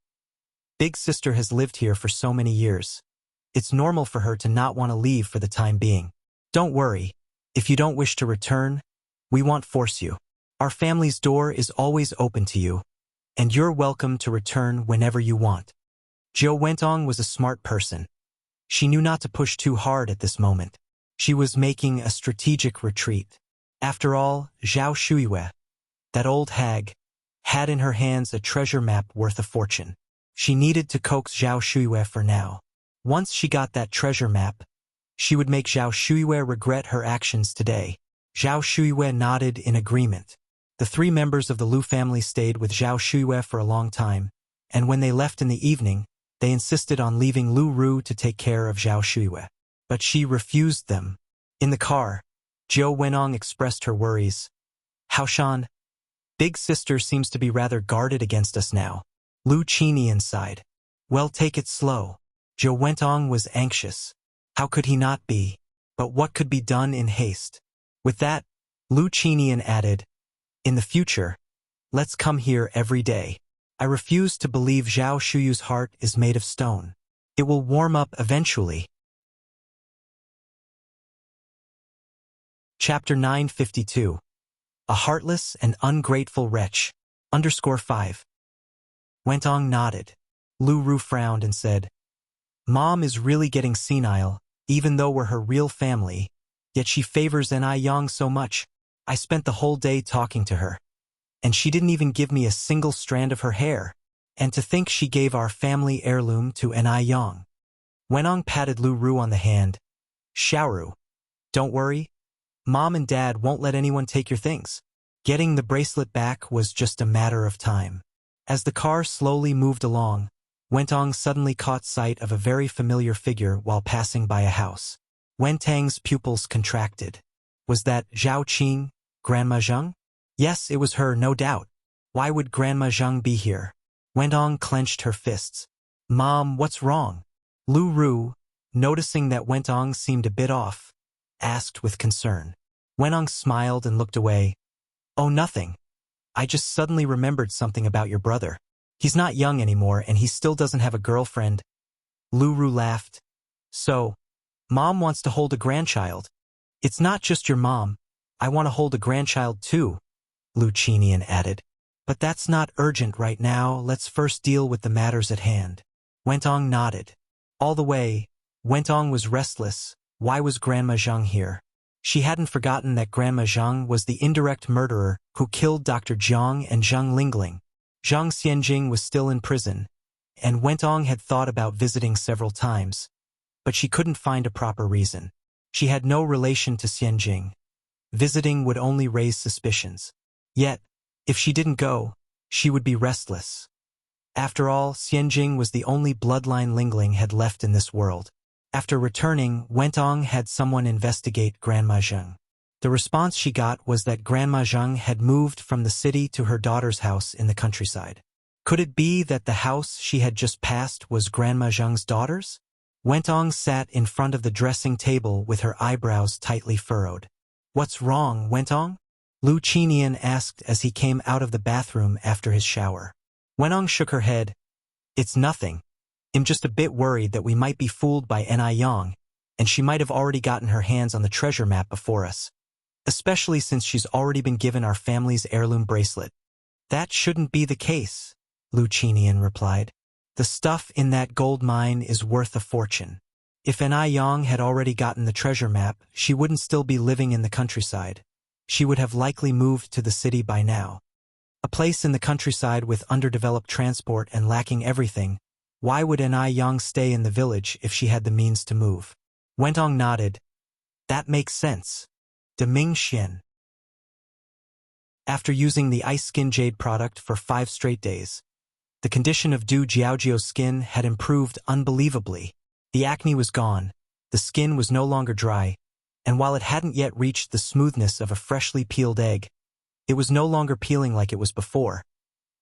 Big sister has lived here for so many years. It's normal for her to not want to leave for the time being. Don't worry. If you don't wish to return, we won't force you. Our family's door is always open to you, and you're welcome to return whenever you want. Zhou Wentong was a smart person. She knew not to push too hard at this moment. She was making a strategic retreat. After all, Zhao Shuyue, that old hag, had in her hands a treasure map worth a fortune. She needed to coax Zhao Shuyue for now. Once she got that treasure map, she would make Zhao Shuyue regret her actions today. Zhao Shuyue nodded in agreement. The three members of the Lu family stayed with Zhao Shuyue for a long time, and when they left in the evening, they insisted on leaving Lu Ru to take care of Zhao Shuyue. But she refused them. In the car, Zhou Wenong expressed her worries. Haoshan, big sister seems to be rather guarded against us now. Lu Qinian sighed. Well, take it slow. Zhou Wentong was anxious. How could he not be? But what could be done in haste? With that, Lu Qinian added, in the future, let's come here every day. I refuse to believe Zhao Shuyu's heart is made of stone. It will warm up eventually. Chapter 952. A Heartless and Ungrateful Wretch. _5. Wentong nodded. Lu Ru frowned and said, Mom is really getting senile, even though we're her real family, yet she favors Ni Yang so much. I spent the whole day talking to her, and she didn't even give me a single strand of her hair. And to think she gave our family heirloom to Ni Yang. Wenong patted Lu Ru on the hand. Xiaoru, don't worry. Mom and Dad won't let anyone take your things. Getting the bracelet back was just a matter of time. As the car slowly moved along, Wentong suddenly caught sight of a very familiar figure while passing by a house. Wentang's pupils contracted. Was that Zhao Qing, Grandma Zheng? Yes, it was her, no doubt. Why would Grandma Zheng be here? Wentong clenched her fists. Mom, what's wrong? Lu Ru, noticing that Wentong seemed a bit off, asked with concern. Wentong smiled and looked away. Oh, nothing. I just suddenly remembered something about your brother. He's not young anymore and he still doesn't have a girlfriend. Lu Ru laughed. So, Mom wants to hold a grandchild. It's not just your mom. I want to hold a grandchild too. Lucinian added. But that's not urgent right now, let's first deal with the matters at hand. Wentong nodded. All the way, Wentong was restless. Why was Grandma Zhang here? She hadn't forgotten that Grandma Zhang was the indirect murderer who killed Dr. Jiang and Zhang Lingling. Zhang Xianjing was still in prison, and Wentong had thought about visiting several times, but she couldn't find a proper reason. She had no relation to Xianjing. Visiting would only raise suspicions. Yet, if she didn't go, she would be restless. After all, Xianjing was the only bloodline Lingling had left in this world. After returning, Wentong had someone investigate Grandma Zhang. The response she got was that Grandma Zhang had moved from the city to her daughter's house in the countryside. Could it be that the house she had just passed was Grandma Zhang's daughter's? Wentong sat in front of the dressing table with her eyebrows tightly furrowed. What's wrong, Wentong? Lucinian asked as he came out of the bathroom after his shower. Wentong shook her head. It's nothing. I'm just a bit worried that we might be fooled by Ni Yang, and she might have already gotten her hands on the treasure map before us. Especially since she's already been given our family's heirloom bracelet. That shouldn't be the case, Lucinian replied. The stuff in that gold mine is worth a fortune. If Ni Yang had already gotten the treasure map, she wouldn't still be living in the countryside. She would have likely moved to the city by now. A place in the countryside with underdeveloped transport and lacking everything. Why would Ni Yang stay in the village if she had the means to move? Wentong nodded. That makes sense. Deming Xian. After using the Ice Skin Jade product for 5 straight days, the condition of Du Jiaojiao's skin had improved unbelievably. The acne was gone, the skin was no longer dry, and while it hadn't yet reached the smoothness of a freshly peeled egg, it was no longer peeling like it was before,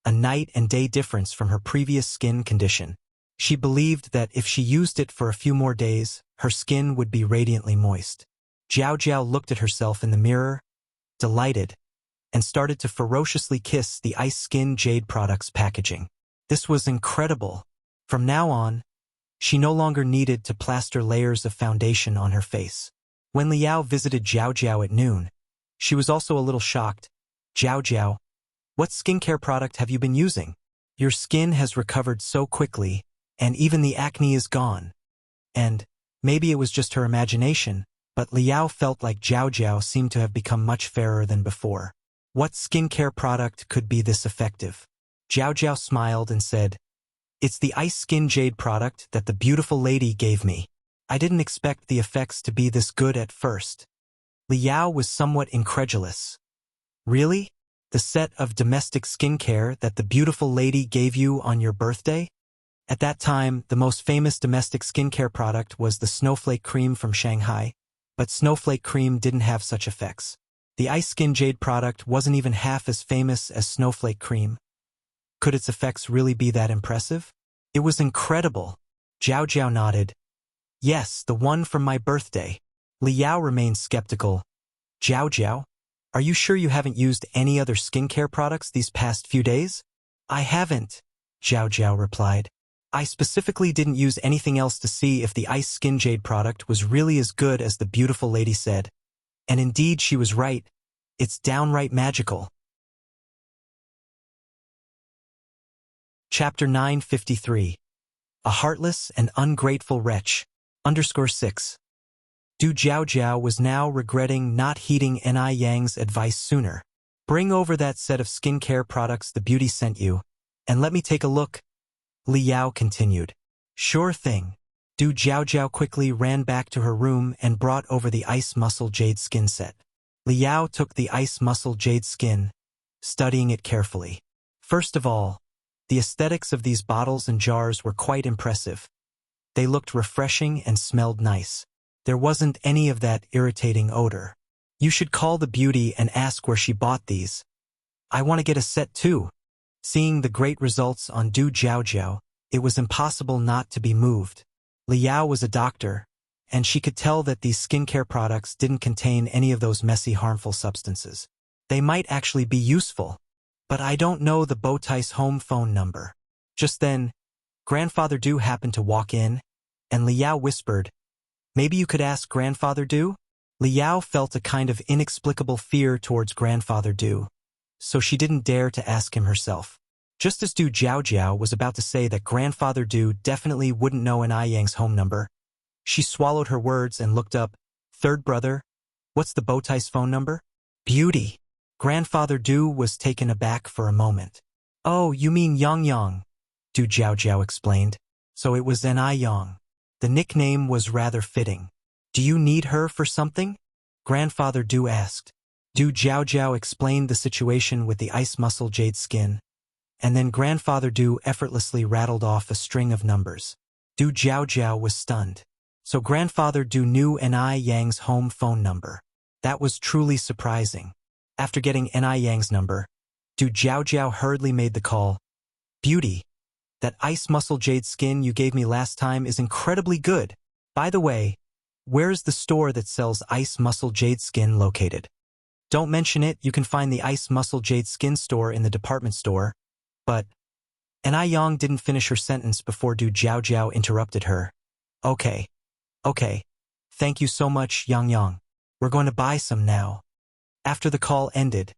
a night and day difference from her previous skin condition. She believed that if she used it for a few more days, her skin would be radiantly moist. Jiao Jiao looked at herself in the mirror, delighted, and started to ferociously kiss the Ice Skin Jade product's packaging. This was incredible. From now on, she no longer needed to plaster layers of foundation on her face. When Liao visited Jiao Jiao at noon, she was also a little shocked. Jiao Jiao, what skincare product have you been using? Your skin has recovered so quickly, and even the acne is gone. And maybe it was just her imagination, but Liao felt like Jiao Jiao seemed to have become much fairer than before. What skincare product could be this effective? Jiao Jiao smiled and said, It's the Ice Skin Jade product that the beautiful lady gave me. I didn't expect the effects to be this good at first. Liao was somewhat incredulous. Really? The set of domestic skincare that the beautiful lady gave you on your birthday? At that time, the most famous domestic skincare product was the Snowflake Cream from Shanghai, but Snowflake Cream didn't have such effects. The Ice Skin Jade product wasn't even half as famous as Snowflake Cream. Could its effects really be that impressive? It was incredible. Jiao Jiao nodded. Yes, the one from my birthday. Liao remained skeptical. Jiao Jiao, are you sure you haven't used any other skincare products these past few days? I haven't, Jiao Jiao replied. I specifically didn't use anything else to see if the Ice Skin Jade product was really as good as the beautiful lady said. And indeed she was right. It's downright magical. Chapter 953. A Heartless and Ungrateful Wretch. _6. Du Jiao Jiao was now regretting not heeding Ni Yang's advice sooner. Bring over that set of skincare products the beauty sent you, and let me take a look. Liao continued. Sure thing. Du Jiao Jiao quickly ran back to her room and brought over the Ice Muscle Jade skin set. Liao took the Ice Muscle Jade skin, studying it carefully. First of all, the aesthetics of these bottles and jars were quite impressive. They looked refreshing and smelled nice. There wasn't any of that irritating odor. You should call the beauty and ask where she bought these. I want to get a set too. Seeing the great results on Du Jiao Jiao, it was impossible not to be moved. Liao was a doctor, and she could tell that these skincare products didn't contain any of those messy, harmful substances. They might actually be useful, but I don't know the Bowtie's home phone number. Just then, Grandfather Du happened to walk in, and Liao whispered, Maybe you could ask Grandfather Du? Liao felt a kind of inexplicable fear towards Grandfather Du. so she didn't dare to ask him herself. Just as Du Jiaojiao was about to say that Grandfather Du definitely wouldn't know an Yang's home number, she swallowed her words and looked up. Third brother, what's the bowtie's phone number? Beauty. Grandfather Du was taken aback for a moment. Oh, you mean Yang Yang, Du Jiaojiao explained. So it was N.I. Yang. The nickname was rather fitting. Do you need her for something? Grandfather Du asked. Du Jiaojiao explained the situation with the ice muscle jade skin, and then Grandfather Du effortlessly rattled off a string of numbers. Du Jiaojiao was stunned. So Grandfather Du knew N.I. Yang's home phone number. That was truly surprising. After getting N.I. Yang's number, Du Jiaojiao hurriedly made the call. Beauty, that ice muscle jade skin you gave me last time is incredibly good. By the way, where's the store that sells ice muscle jade skin located? Don't mention it, you can find the ice muscle jade skin store in the department store. But N.I. Yang didn't finish her sentence before Du Jiaojiao interrupted her. Okay. Thank you so much, Yang Yang. We're going to buy some now. After the call ended,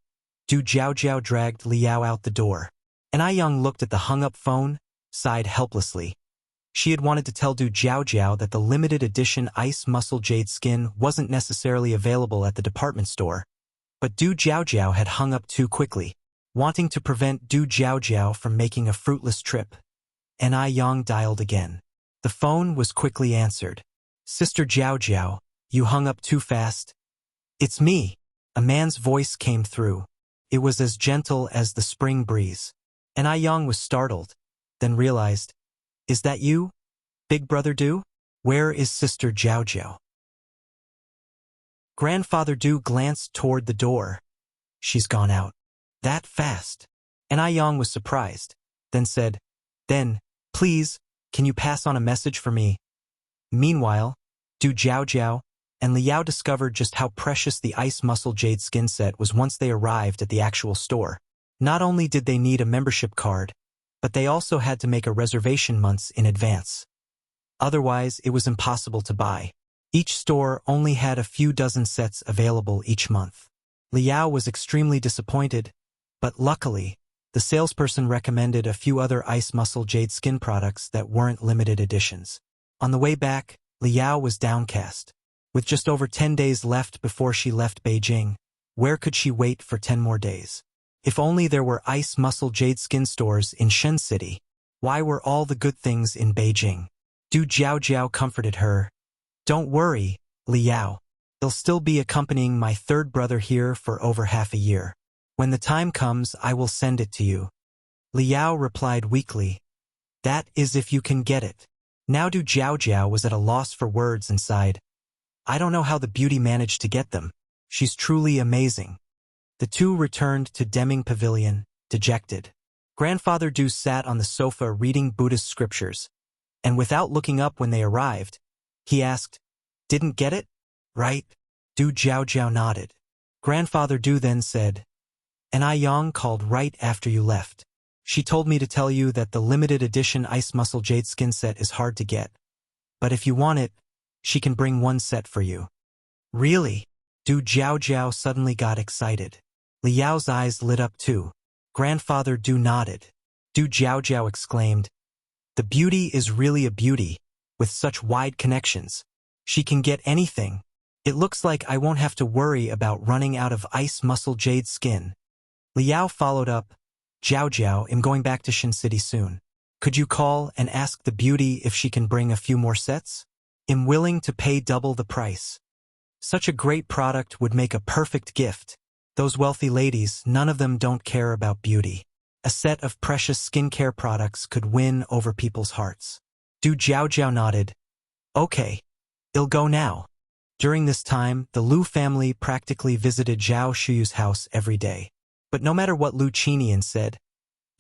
Du Jiaojiao dragged Liao out the door. N.I. Yang looked at the hung-up phone, sighed helplessly. She had wanted to tell Du Jiaojiao that the limited edition ice muscle jade skin wasn't necessarily available at the department store, but Du Jiaojiao had hung up too quickly. Wanting to prevent Du Jiaojiao from making a fruitless trip, N.I. Yang dialed again. The phone was quickly answered. Sister Jiaojiao, you hung up too fast. It's me. A man's voice came through. It was as gentle as the spring breeze. N.I. Yang was startled, then realized, is that you, Big Brother Du? Where is Sister Jiaojiao? Grandfather Du glanced toward the door. She's gone out. That fast? N.I. Yang was surprised, then said, please, can you pass on a message for me? Meanwhile, Du Jiaojiao and Liao discovered just how precious the ice muscle jade skin set was once they arrived at the actual store. Not only did they need a membership card, but they also had to make a reservation months in advance. Otherwise, it was impossible to buy. Each store only had a few dozen sets available each month. Liao was extremely disappointed, but luckily, the salesperson recommended a few other ice muscle jade skin products that weren't limited editions. On the way back, Liao was downcast. With just over 10 days left before she left Beijing, where could she wait for 10 more days? If only there were ice muscle jade skin stores in Shen City. Why were all the good things in Beijing? Du Jiaojiao comforted her. Don't worry, Liao. They'll still be accompanying my third brother here for over half a year. When the time comes, I will send it to you. Liao replied weakly. That is if you can get it. Now Du Jiaojiao was at a loss for words and sighed. I don't know how the beauty managed to get them. She's truly amazing. The two returned to Deming Pavilion, dejected. Grandfather Du sat on the sofa reading Buddhist scriptures, and without looking up when they arrived, he asked, Didn't get it? Right? Du Jiaojiao nodded. Grandfather Du then said, N.I. Yang called right after you left. She told me to tell you that the limited edition ice muscle jade skin set is hard to get. But if you want it, she can bring one set for you. Really? Du Jiaojiao suddenly got excited. Liao's eyes lit up too. Grandfather Du nodded. Du Jiaojiao exclaimed, The beauty is really a beauty, with such wide connections. She can get anything. It looks like I won't have to worry about running out of ice muscle jade skin. Liao followed up, Jiaojiao, I'm going back to Shen City soon. Could you call and ask the beauty if she can bring a few more sets? I'm willing to pay double the price. Such a great product would make a perfect gift. Those wealthy ladies, none of them don't care about beauty. A set of precious skincare products could win over people's hearts. Du Jiaojiao nodded. Okay. I'll go now. During this time, the Lu family practically visited Zhao Shuyu's house every day. But no matter what Lu Qinian said,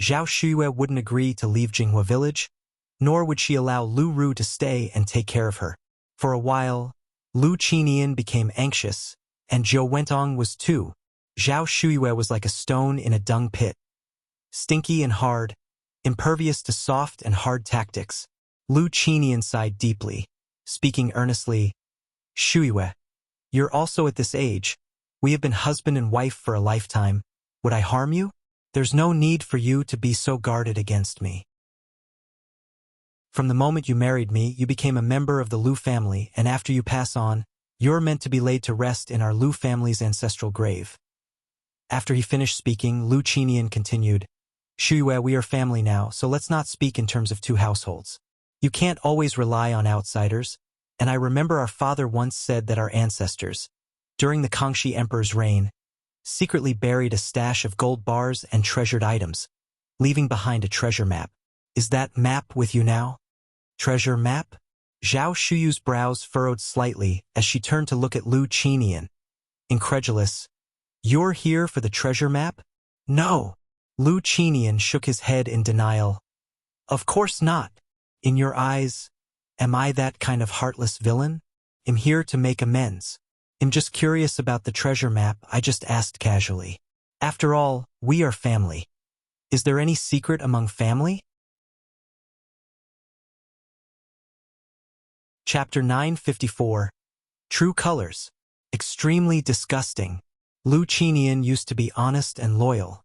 Zhao Shuyue wouldn't agree to leave Jinghua village, nor would she allow Lu Ru to stay and take care of her. For a while, Lu Qinian became anxious, and Zhou Wentong was too. Zhao Shuyue was like a stone in a dung pit. Stinky and hard, impervious to soft and hard tactics. Lu Qinian sighed deeply, speaking earnestly, Shuyue, you're also at this age. We have been husband and wife for a lifetime. Would I harm you? There's no need for you to be so guarded against me. From the moment you married me, you became a member of the Lu family, and after you pass on, you're meant to be laid to rest in our Lu family's ancestral grave. After he finished speaking, Lu Qinian continued, Shuyue, we are family now, so let's not speak in terms of two households. You can't always rely on outsiders, and I remember our father once said that our ancestors, during the Kangxi Emperor's reign, secretly buried a stash of gold bars and treasured items, leaving behind a treasure map. Is that map with you now? Treasure map? Zhao Shuyu's brows furrowed slightly as she turned to look at Lu Qinian. Incredulous. You're here for the treasure map? No. Lu Qinian shook his head in denial. Of course not. In your eyes, am I that kind of heartless villain? I'm here to make amends. I'm just curious about the treasure map, I just asked casually. After all, we are family. Is there any secret among family? Chapter 954. True Colors. Extremely disgusting. Lu Qinian used to be honest and loyal.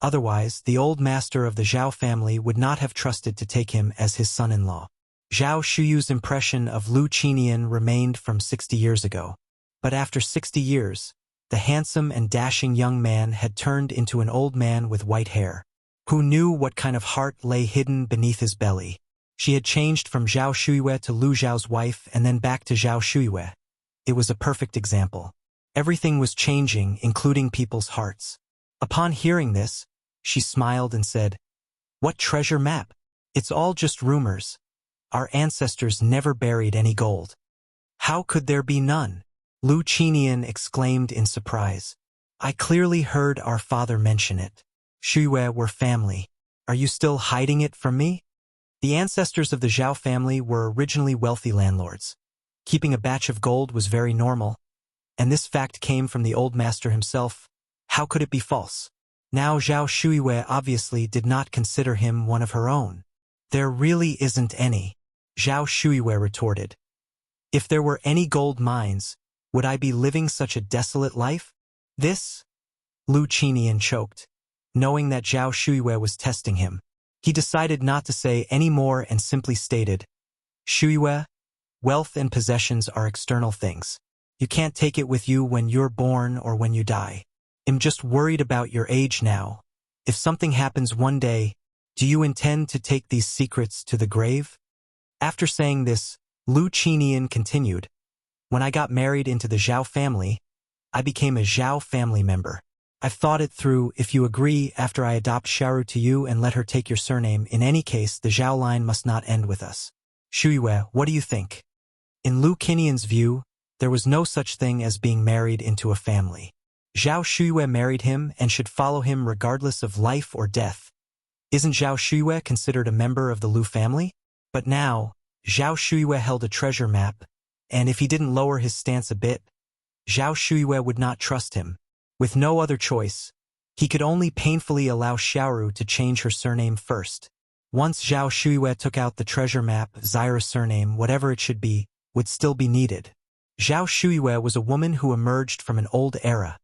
Otherwise, the old master of the Zhao family would not have trusted to take him as his son-in-law. Zhao Shuyu's impression of Lu Qinian remained from 60 years ago. But after 60 years, the handsome and dashing young man had turned into an old man with white hair, who knew what kind of heart lay hidden beneath his belly. She had changed from Zhao Shuyue to Lu Zhao's wife and then back to Zhao Shuyue. It was a perfect example. Everything was changing, including people's hearts. Upon hearing this, she smiled and said, What treasure map? It's all just rumors. Our ancestors never buried any gold. How could there be none? Lu Qinian exclaimed in surprise. I clearly heard our father mention it. Shuyue were family. Are you still hiding it from me? The ancestors of the Zhao family were originally wealthy landlords. Keeping a batch of gold was very normal, and this fact came from the old master himself. How could it be false? Now Zhao Shuyue obviously did not consider him one of her own. There really isn't any, Zhao Shuyue retorted. If there were any gold mines, would I be living such a desolate life? This? Lu Qinian choked. Knowing that Zhao Shuyue was testing him, he decided not to say any more and simply stated, Shuyue, wealth and possessions are external things. You can't take it with you when you're born or when you die. I'm just worried about your age now. If something happens one day, do you intend to take these secrets to the grave? After saying this, Lu Qinian continued, When I got married into the Zhao family, I became a Zhao family member. I've thought it through. If you agree, after I adopt Xiaoru to you and let her take your surname, in any case, the Zhao line must not end with us. Shuyue, what do you think? In Lu Qinian's view, there was no such thing as being married into a family. Zhao Shuyue married him and should follow him regardless of life or death. Isn't Zhao Shuyue considered a member of the Lu family? But now, Zhao Shuyue held a treasure map, and if he didn't lower his stance a bit, Zhao Shuyue would not trust him. With no other choice, he could only painfully allow Xiaoru to change her surname first. Once Zhao Shuyue took out the treasure map, Zaira's surname, whatever it should be, would still be needed. Zhao Shuyue was a woman who emerged from an old era.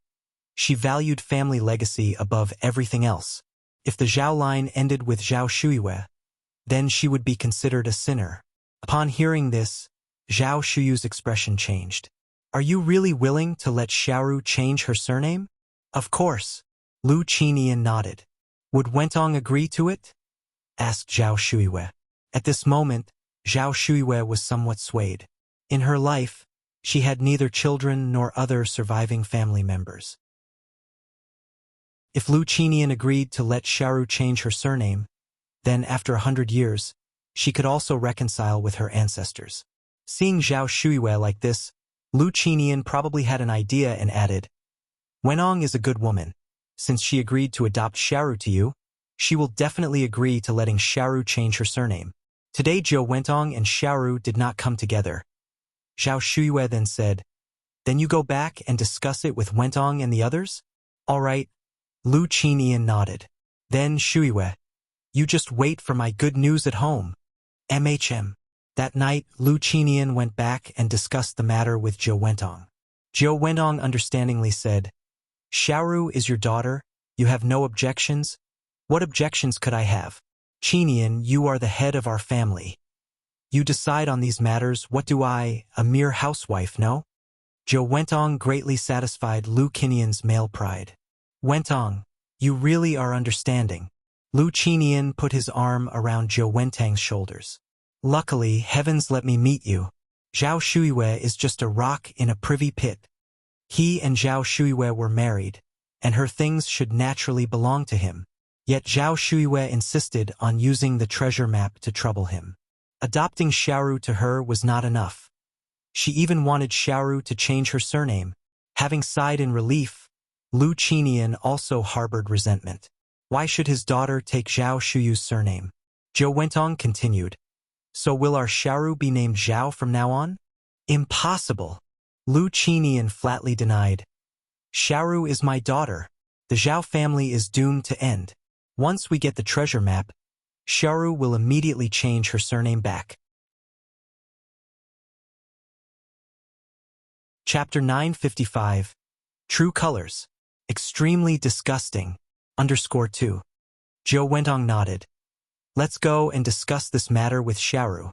She valued family legacy above everything else. If the Zhao line ended with Zhao Shuyue, then she would be considered a sinner. Upon hearing this, Zhao Shuyu's expression changed. Are you really willing to let Xiaoru change her surname? Of course. Lu Qinian nodded. Would Wentong agree to it? Asked Zhao Shuyue. At this moment, Zhao Shuyue was somewhat swayed. In her life, she had neither children nor other surviving family members. If Lu Qinian agreed to let Xiaoru change her surname, then after 100 years, she could also reconcile with her ancestors. Seeing Zhao Shuyue like this, Lu Qinian probably had an idea and added, Wenong is a good woman. Since she agreed to adopt Xiaoru to you, she will definitely agree to letting Xiaoru change her surname. Today Zhou Wentong and Xiaoru did not come together. Zhao Shuyue then said, Then you go back and discuss it with Wentong and the others? All right. Lu Qinian nodded. Then Shuyue, you just wait for my good news at home. MHM. That night, Lu Qinian went back and discussed the matter with Zhou Wentong. Zhou Wentong understandingly said, Xiaoru is your daughter, You have no objections? What objections could I have? Qinian, you are the head of our family. You decide on these matters. What do I, a mere housewife, know? Zhou Wentong greatly satisfied Lu Qinian's male pride. Wentong, you really are understanding. Lu Qinian put his arm around Zhou Wentang's shoulders. Luckily, heavens let me meet you. Zhao Shuiwei is just a rock in a privy pit. He and Zhao Shuiwei were married, and her things should naturally belong to him. Yet Zhao Shuiwei insisted on using the treasure map to trouble him. Adopting Xiaoru to her was not enough. She even wanted Xiaoru to change her surname. Having sighed in relief, Lu Qinian also harbored resentment. Why should his daughter take Zhao Shuyu's surname? Zhou Wentong continued. So will our Xiaoru be named Zhao from now on? Impossible. Lu Qinian flatly denied. Xiaoru is my daughter. The Zhao family is doomed to end. Once we get the treasure map, Xiaoru will immediately change her surname back. Chapter 955. True Colors. Extremely disgusting. _2. Zhou Wentong nodded. Let's go and discuss this matter with Xiaoru.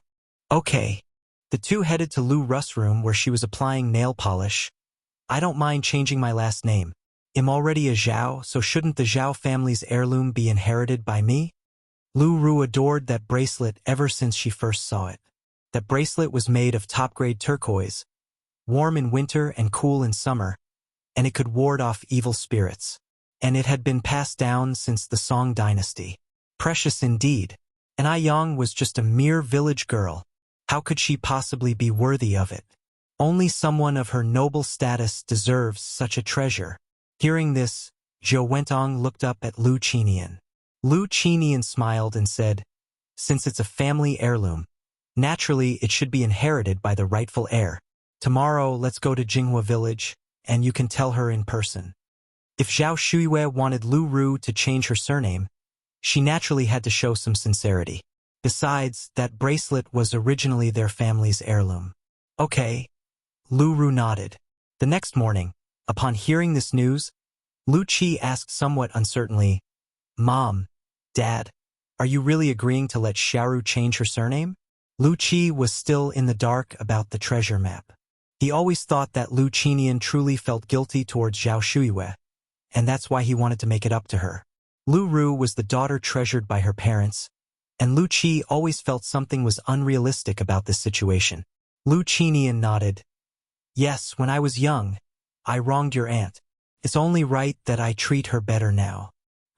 Okay. The two headed to Lu Ru's room where she was applying nail polish. I don't mind changing my last name. I'm already a Zhao, so shouldn't the Zhao family's heirloom be inherited by me? Lu Ru adored that bracelet ever since she first saw it. That bracelet was made of top-grade turquoise, warm in winter and cool in summer, and it could ward off evil spirits. And it had been passed down since the Song dynasty. Precious indeed. And Ai Yang was just a mere village girl. How could she possibly be worthy of it? Only someone of her noble status deserves such a treasure. Hearing this, Zhou Wentong looked up at Lu Qinian. Lu Qinian smiled and said, since it's a family heirloom, naturally it should be inherited by the rightful heir. Tomorrow let's go to Jinghua village, and you can tell her in person. If Zhao Shuiwei wanted Lu Ru to change her surname, she naturally had to show some sincerity. Besides, that bracelet was originally their family's heirloom. Okay. Lu Ru nodded. The next morning, upon hearing this news, Lu Qi asked somewhat uncertainly, Mom, Dad, are you really agreeing to let Xiaoru change her surname? Lu Qi was still in the dark about the treasure map. He always thought that Lu Qinian truly felt guilty towards Zhao Shuiwei, and that's why he wanted to make it up to her. Lu Ru was the daughter treasured by her parents, and Lu Qi always felt something was unrealistic about this situation. Lu Qinian nodded. Yes, when I was young, I wronged your aunt. It's only right that I treat her better now.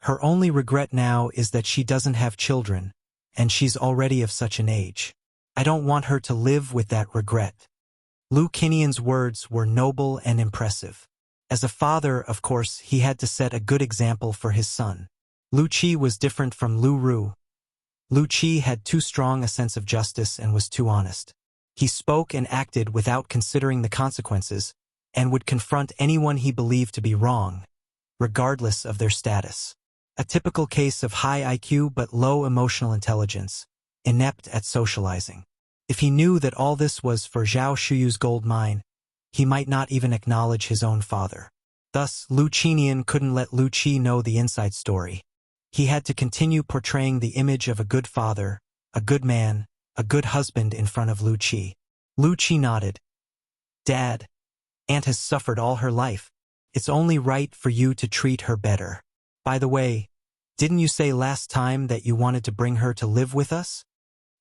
Her only regret now is that she doesn't have children, and she's already of such an age. I don't want her to live with that regret. Lu Qinian's words were noble and impressive. As a father, of course, he had to set a good example for his son. Lu Qi was different from Lu Ru. Lu Qi had too strong a sense of justice and was too honest. He spoke and acted without considering the consequences, and would confront anyone he believed to be wrong, regardless of their status. A typical case of high IQ but low emotional intelligence, inept at socializing. If he knew that all this was for Zhao Shuyu's gold mine, he might not even acknowledge his own father. Thus, Lu Qinian couldn't let Lu Qi know the inside story. He had to continue portraying the image of a good father, a good man, a good husband in front of Lu Qi. Lu Qi nodded. Dad, Aunt has suffered all her life. It's only right for you to treat her better. By the way, didn't you say last time that you wanted to bring her to live with us?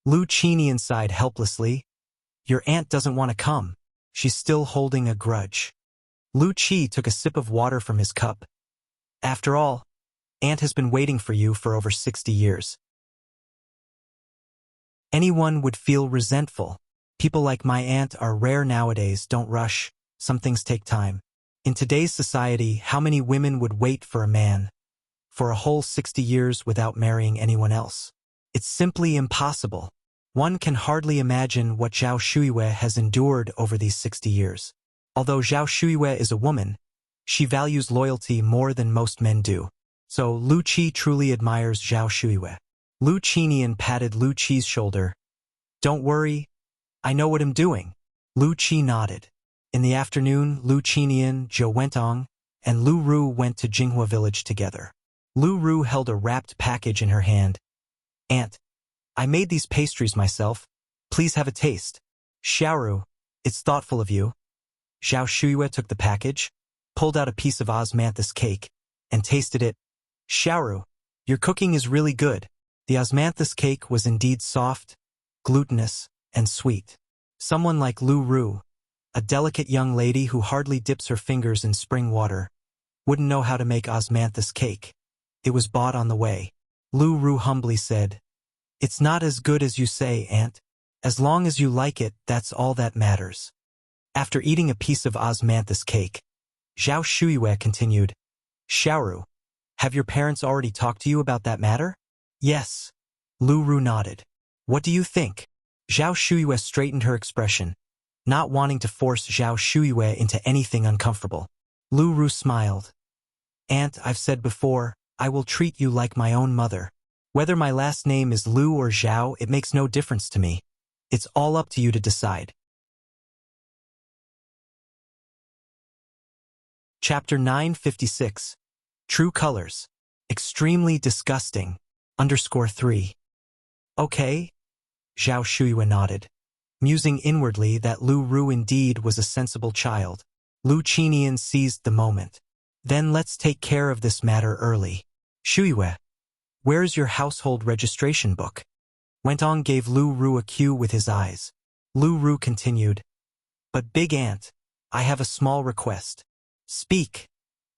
Lu Qinian sighed helplessly. Your aunt doesn't want to come. She's still holding a grudge. Lu Qi took a sip of water from his cup. After all, Aunt has been waiting for you for over 60 years. Anyone would feel resentful. People like my aunt are rare nowadays. Don't rush. Some things take time. In today's society, how many women would wait for a man for a whole 60 years without marrying anyone else? It's simply impossible. One can hardly imagine what Zhao Shuiwei has endured over these 60 years. Although Zhao Shuiwei is a woman, she values loyalty more than most men do. So Lu Qi truly admires Zhao Shuiwei. Lu Qinian patted Lu Qi's shoulder. Don't worry, I know what I'm doing. Lu Qi nodded. In the afternoon, Lu Qinian, Zhou Wentong, and Lu Ru went to Jinghua village together. Lu Ru held a wrapped package in her hand. "Aunt, I made these pastries myself. Please have a taste." "Xiaoru, it's thoughtful of you." Zhao Shuyue took the package, pulled out a piece of osmanthus cake, and tasted it. "Xiaoru, your cooking is really good." The osmanthus cake was indeed soft, glutinous, and sweet. Someone like Lu Ru, a delicate young lady who hardly dips her fingers in spring water, wouldn't know how to make osmanthus cake. It was bought on the way. Lu Ru humbly said, "It's not as good as you say, Aunt. As long as you like it, that's all that matters." After eating a piece of osmanthus cake, Zhao Shuyue continued, "Xiaoru, have your parents already talked to you about that matter?" "Yes." Lu Ru nodded. "What do you think?" Zhao Shuyue straightened her expression, not wanting to force Zhao Shuyue into anything uncomfortable. Lu Ru smiled. "Aunt, I've said before, I will treat you like my own mother. Whether my last name is Lu or Zhao, it makes no difference to me. It's all up to you to decide." Chapter 956. True Colors. Extremely disgusting. _3. Okay. Zhao Shuyue nodded, musing inwardly that Lu Ru indeed was a sensible child. Lu Qinian seized the moment. "Then let's take care of this matter early. Shuyue, where's your household registration book?" Wentong gave Lu Ru a cue with his eyes. Lu Ru continued, "But Big Aunt, I have a small request." "Speak."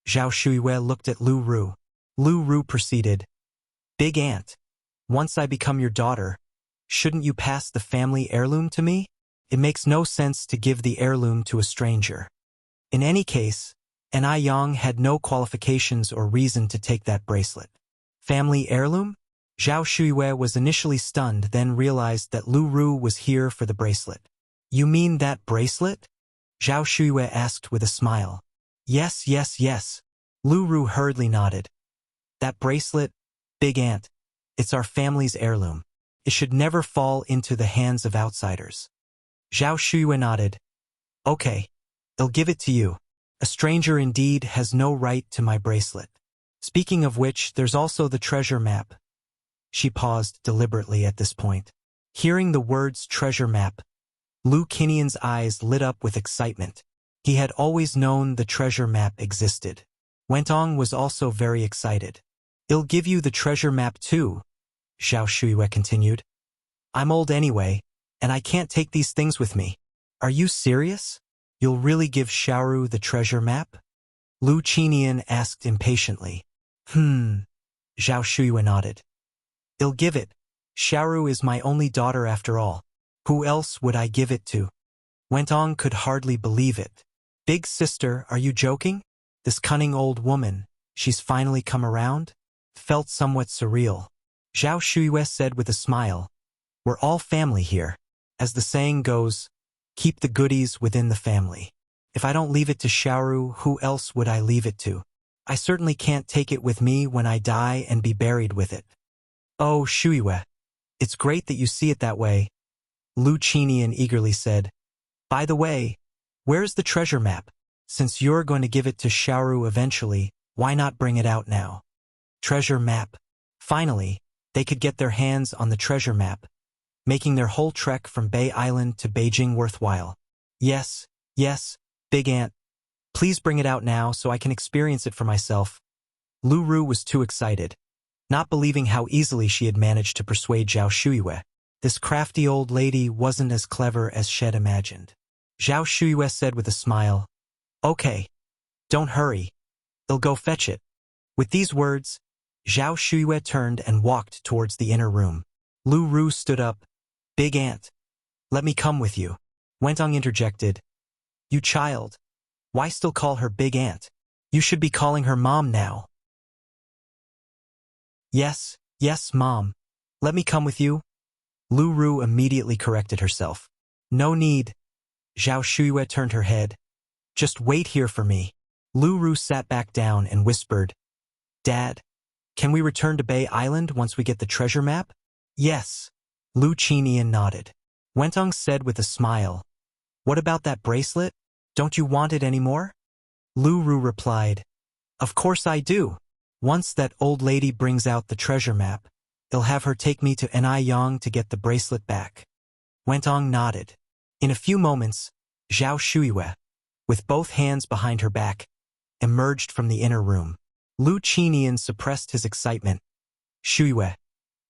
Zhao Shuyue looked at Lu Ru. Lu Ru proceeded, "Big Aunt, once I become your daughter, shouldn't you pass the family heirloom to me? It makes no sense to give the heirloom to a stranger. In any case, and I Yang had no qualifications or reason to take that bracelet." "Family heirloom?" Zhao Shuyue was initially stunned, then realized that Lu Ru was here for the bracelet. "You mean that bracelet?" Zhao Shuyue asked with a smile. "Yes, yes, yes." Lu Ru hurriedly nodded. "That bracelet, Big Aunt, it's our family's heirloom. It should never fall into the hands of outsiders." Zhao Shuyue nodded. "Okay, I'll give it to you. A stranger indeed has no right to my bracelet. Speaking of which, there's also the treasure map." She paused deliberately at this point. Hearing the words treasure map, Lu Qinian's eyes lit up with excitement. He had always known the treasure map existed. Wentong was also very excited. "I'll give you the treasure map too," Zhao Shuyue continued. "I'm old anyway, and I can't take these things with me." "Are you serious? You'll really give Xiaoru the treasure map?" Lu Qinian asked impatiently. Zhao Shuyue nodded. "I'll give it. Xiaoru is my only daughter after all. Who else would I give it to?" Wentong could hardly believe it. "Big sister, are you joking? This cunning old woman, she's finally come around?" Felt somewhat surreal. Zhao Shuyue said with a smile, "We're all family here. As the saying goes, keep the goodies within the family. If I don't leave it to Xiaoru, who else would I leave it to? I certainly can't take it with me when I die and be buried with it." "Oh, Shuyue, it's great that you see it that way," Lu Qinian eagerly said. "By the way, where's the treasure map? Since you're going to give it to Xiaoru eventually, why not bring it out now?" Treasure map. Finally, they could get their hands on the treasure map, making their whole trek from Bay Island to Beijing worthwhile. "Yes, yes, Big Aunt. Please bring it out now so I can experience it for myself." Lu Ru was too excited, not believing how easily she had managed to persuade Zhao Shuyue. This crafty old lady wasn't as clever as she'd imagined. Zhao Shuyue said with a smile, "Okay, don't hurry. I'll go fetch it." With these words, Zhao Shuyue turned and walked towards the inner room. Lu Ru stood up. "Big Aunt, let me come with you." Wentong interjected, "You child, why still call her Big Aunt? You should be calling her Mom now." "Yes, yes, Mom. Let me come with you." Lu Ru immediately corrected herself. "No need." Zhao Shuyue turned her head. "Just wait here for me." Lu Ru sat back down and whispered, "Dad, can we return to Bay Island once we get the treasure map?" "Yes." Lu Qinian nodded. Wentong said with a smile, "What about that bracelet? Don't you want it anymore?" Lu Ru replied, Of course I do. Once that old lady brings out the treasure map, they'll have her take me to Niyang to get the bracelet back. Wentong nodded. In a few moments, Zhao Shuiwe, with both hands behind her back, emerged from the inner room. Lu Qinian suppressed his excitement. Shuiwe,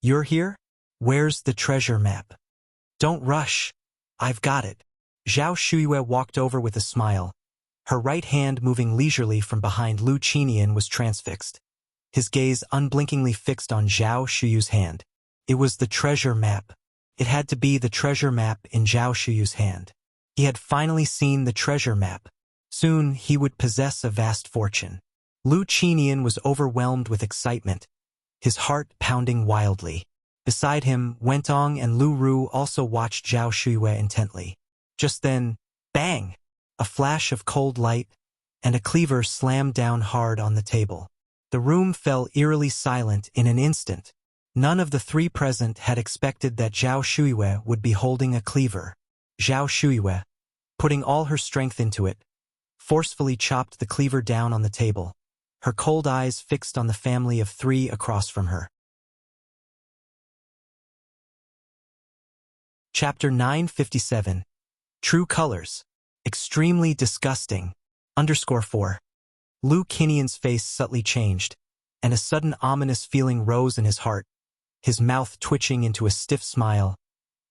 you're here? Where's the treasure map? Don't rush. I've got it. Zhao Shuiwe walked over with a smile. Her right hand moving leisurely from behind Lu Qinian was transfixed. His gaze unblinkingly fixed on Zhao Shuyu's hand. It was the treasure map. It had to be the treasure map in Zhao Shuyu's hand. He had finally seen the treasure map. Soon he would possess a vast fortune. Lu Qinian was overwhelmed with excitement, his heart pounding wildly. Beside him, Wentong and Lu Ru also watched Zhao Shuiwe intently. Just then, bang! A flash of cold light, and a cleaver slammed down hard on the table. The room fell eerily silent in an instant. None of the three present had expected that Zhao Shuiwe would be holding a cleaver. Zhao Shuiwe, putting all her strength into it, forcefully chopped the cleaver down on the table, her cold eyes fixed on the family of three across from her. Chapter 957. True Colors. Extremely disgusting. _4. Lu Qinian's face subtly changed, and a sudden ominous feeling rose in his heart, his mouth twitching into a stiff smile.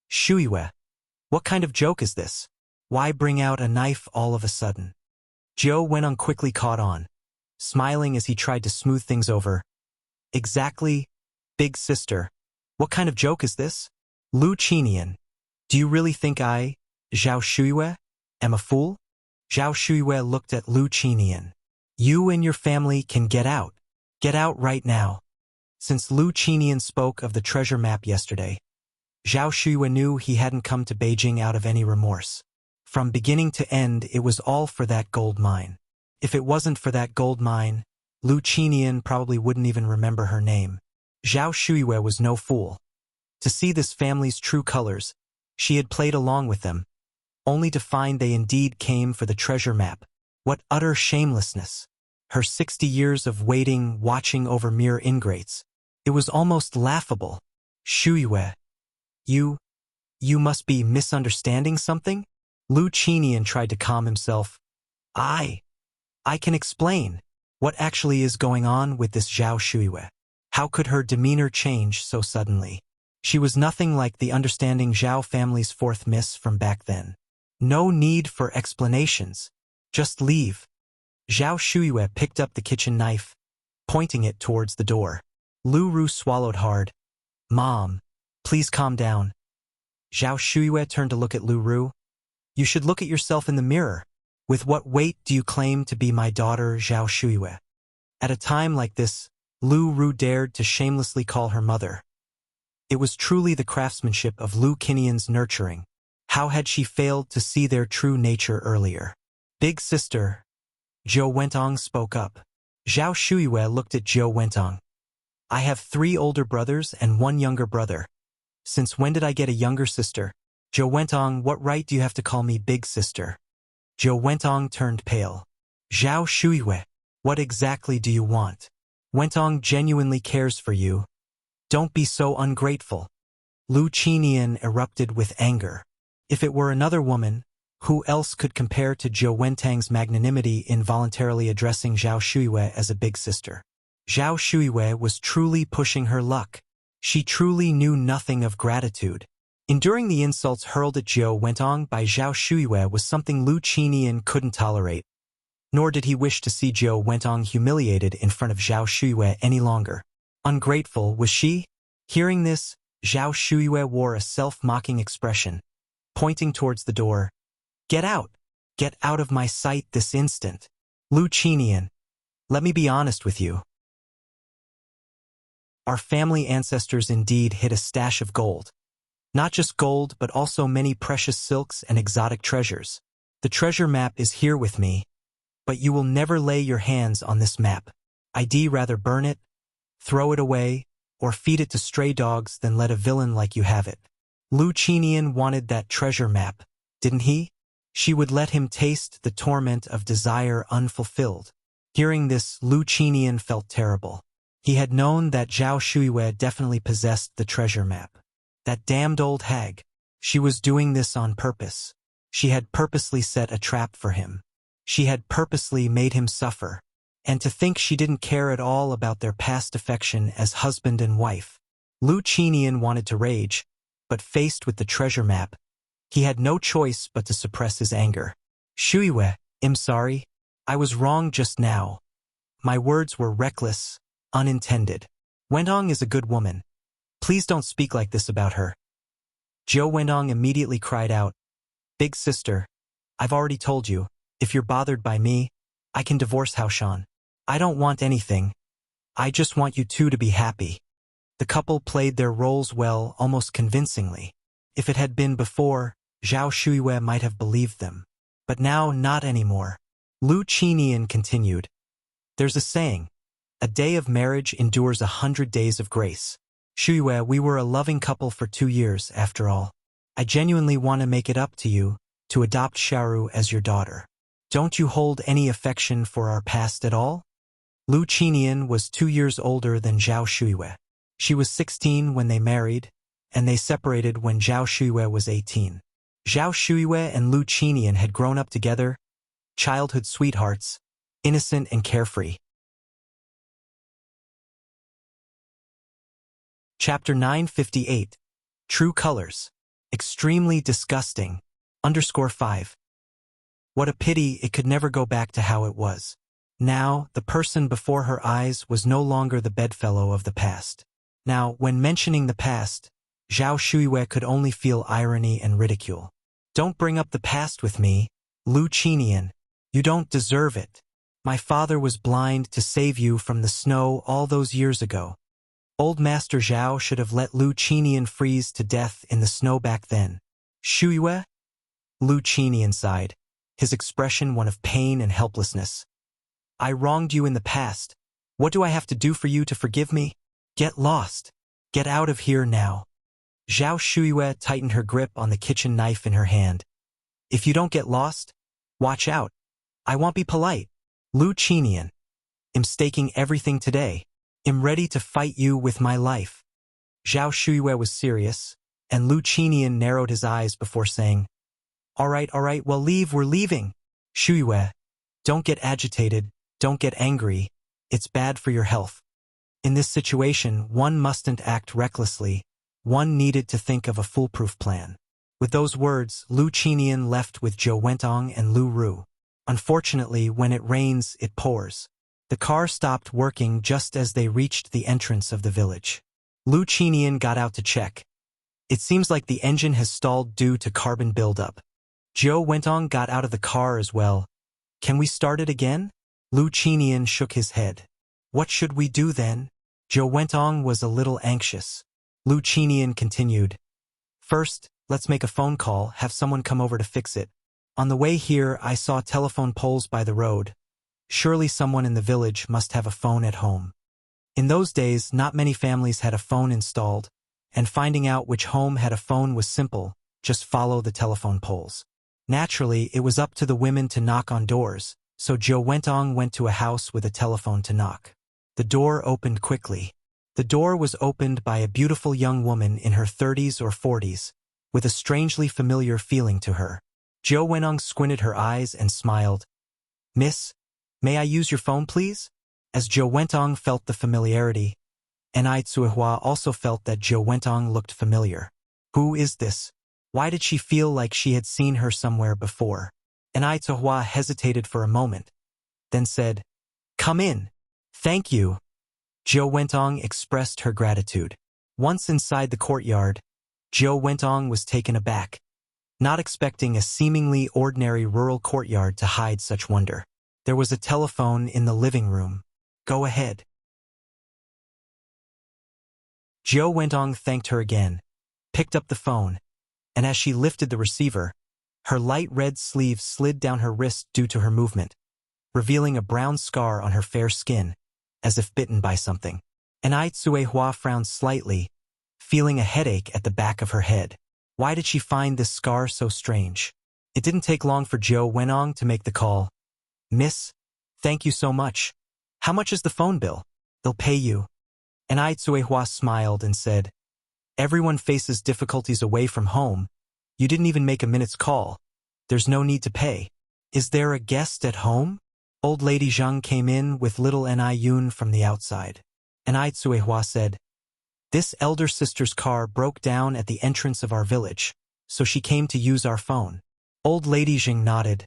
Shuiwe, what kind of joke is this? Why bring out a knife all of a sudden? Zhou Wentong quickly caught on, smiling as he tried to smooth things over. Exactly, big sister. What kind of joke is this? Lu Qinian, do you really think I, Zhao Shuiwe, am a fool? Zhao Shuiwe looked at Lu Qinian. You and your family can get out. Get out right now. Since Lu Qinian spoke of the treasure map yesterday, Zhao Shuiwe knew he hadn't come to Beijing out of any remorse. From beginning to end, it was all for that gold mine. If it wasn't for that gold mine, Lu Qinian probably wouldn't even remember her name. Zhao Shuiwe was no fool. To see this family's true colors, she had played along with them, only to find they indeed came for the treasure map. What utter shamelessness! Her 60 years of waiting, watching over mere ingrates. It was almost laughable. Shuiwe, you must be misunderstanding something? Lu Qinian tried to calm himself. I can explain. What actually is going on with this Zhao Shuiwe? How could her demeanor change so suddenly? She was nothing like the understanding Zhao family's fourth miss from back then. No need for explanations. Just leave. Zhao Shuiwe picked up the kitchen knife, pointing it towards the door. Lu Ru swallowed hard. Mom, please calm down. Zhao Shuiwe turned to look at Lu Ru. You should look at yourself in the mirror. With what weight do you claim to be my daughter, Zhao Shuiwe? At a time like this, Lu Ru dared to shamelessly call her mother. It was truly the craftsmanship of Lu Qinian's nurturing. How had she failed to see their true nature earlier? Big sister, Zhou Wentong spoke up. Zhao Shuiwe looked at Zhou Wentong. I have 3 older brothers and 1 younger brother. Since when did I get a younger sister? Zhou Wentong, what right do you have to call me big sister? Zhou Wentong turned pale. Zhao Shuiwe, what exactly do you want? Wentong genuinely cares for you. Don't be so ungrateful. Lu Qinian erupted with anger. If it were another woman, who else could compare to Zhou Wentong's magnanimity in voluntarily addressing Zhao Shuiwe as a big sister? Zhao Shuiwe was truly pushing her luck. She truly knew nothing of gratitude. Enduring the insults hurled at Zhou Wentong by Zhao Shuiwe was something Lu Qinian couldn't tolerate. Nor did he wish to see Zhou Wentong humiliated in front of Zhao Shuiwe any longer. Ungrateful, was she? Hearing this, Zhao Shuiwe wore a self-mocking expression, pointing towards the door. Get out! Get out of my sight this instant. Lu Qinian, let me be honest with you. Our family ancestors indeed hid a stash of gold. Not just gold, but also many precious silks and exotic treasures. The treasure map is here with me, but you will never lay your hands on this map. I'd rather burn it, throw it away, or feed it to stray dogs than let a villain like you have it. Lu Qinian wanted that treasure map, didn't he? She would let him taste the torment of desire unfulfilled. Hearing this, Lu Qinian felt terrible. He had known that Zhao Shuiwei definitely possessed the treasure map. That damned old hag. She was doing this on purpose. She had purposely set a trap for him. She had purposely made him suffer. And to think she didn't care at all about their past affection as husband and wife. Lu Qinian wanted to rage, but faced with the treasure map, he had no choice but to suppress his anger. Shuiwei, I'm sorry. I was wrong just now. My words were reckless, unintended. Wentong is a good woman. Please don't speak like this about her. Zhou Wentong immediately cried out, Big sister, I've already told you, if you're bothered by me, I can divorce Haoshan. I don't want anything. I just want you two to be happy. The couple played their roles well, almost convincingly. If it had been before, Zhao Shuiwei might have believed them. But now, not anymore. Lu Qinian continued, There's a saying, a day of marriage endures 100 days of grace. Shuiwei, we were a loving couple for 2 years, after all. I genuinely want to make it up to you, to adopt Xiaoru as your daughter. Don't you hold any affection for our past at all? Lu Qinian was 2 years older than Zhao Shuiwei. She was 16 when they married, and they separated when Zhao Shuiwei was 18. Zhao Shuiwei and Lu Qinian had grown up together, childhood sweethearts, innocent and carefree. Chapter 958. True Colors. Extremely disgusting. _5. What a pity it could never go back to how it was. Now, the person before her eyes was no longer the bedfellow of the past. Now, when mentioning the past, Zhao Shuiwei could only feel irony and ridicule. Don't bring up the past with me, Lu Qinian. You don't deserve it. My father was blind to save you from the snow all those years ago. Old Master Zhao should have let Lu Qinian freeze to death in the snow back then. Shuiwei? Lu Qinian sighed, his expression one of pain and helplessness. I wronged you in the past. What do I have to do for you to forgive me? Get lost. Get out of here now. Zhao Shuiwei tightened her grip on the kitchen knife in her hand. If you don't get lost, watch out. I won't be polite. Lu Qinian. I'm staking everything today. I'm ready to fight you with my life. Zhao Shuiwei was serious, and Lu Qinian narrowed his eyes before saying, all right, well we're leaving. Shuiwei, don't get agitated, don't get angry. It's bad for your health. In this situation, one mustn't act recklessly. One needed to think of a foolproof plan. With those words, Lu Qinian left with Zhou Wentong and Lu Ru. Unfortunately, when it rains, it pours. The car stopped working just as they reached the entrance of the village. Lu Qinian got out to check. It seems like the engine has stalled due to carbon buildup. Zhou Wentong got out of the car as well. Can we start it again? Lu Qinian shook his head. What should we do then? Zhou Wentong was a little anxious. Lu Qinian continued. First, let's make a phone call, have someone come over to fix it. On the way here, I saw telephone poles by the road. Surely someone in the village must have a phone at home. In those days, not many families had a phone installed, and finding out which home had a phone was simple, just follow the telephone poles. Naturally, it was up to the women to knock on doors, so Zhou Wentong went to a house with a telephone to knock. The door opened quickly. The door was opened by a beautiful young woman in her 30s or 40s, with a strangely familiar feeling to her. Zhou Wentong squinted her eyes and smiled. Miss, may I use your phone, please? As Zhou Wentong felt the familiarity, and Ai Tsuehua also felt that Zhou Wentong looked familiar. Who is this? Why did she feel like she had seen her somewhere before? And Ai Tsuehua hesitated for a moment, then said, Come in. Thank you. Zhou Wentong expressed her gratitude. Once inside the courtyard, Zhou Wentong was taken aback, not expecting a seemingly ordinary rural courtyard to hide such wonder. There was a telephone in the living room. Go ahead. Zhou Wentong thanked her again, picked up the phone, and as she lifted the receiver, her light red sleeve slid down her wrist due to her movement, revealing a brown scar on her fair skin, as if bitten by something. And Ai Tsuehua frowned slightly, feeling a headache at the back of her head. Why did she find this scar so strange? It didn't take long for Zhou Wentong to make the call. Miss, Thank you so much. How much is the phone bill? They'll pay you. And Ai Tsuehua smiled and said, everyone faces difficulties away from home. You didn't even make a minute's call. There's no need to pay. Is there a guest at home? Old Lady Zhang came in with little Ni Yun from the outside. And Ai Tsuehua said, this elder sister's car broke down at the entrance of our village, so she came to use our phone. Old Lady Zhang nodded.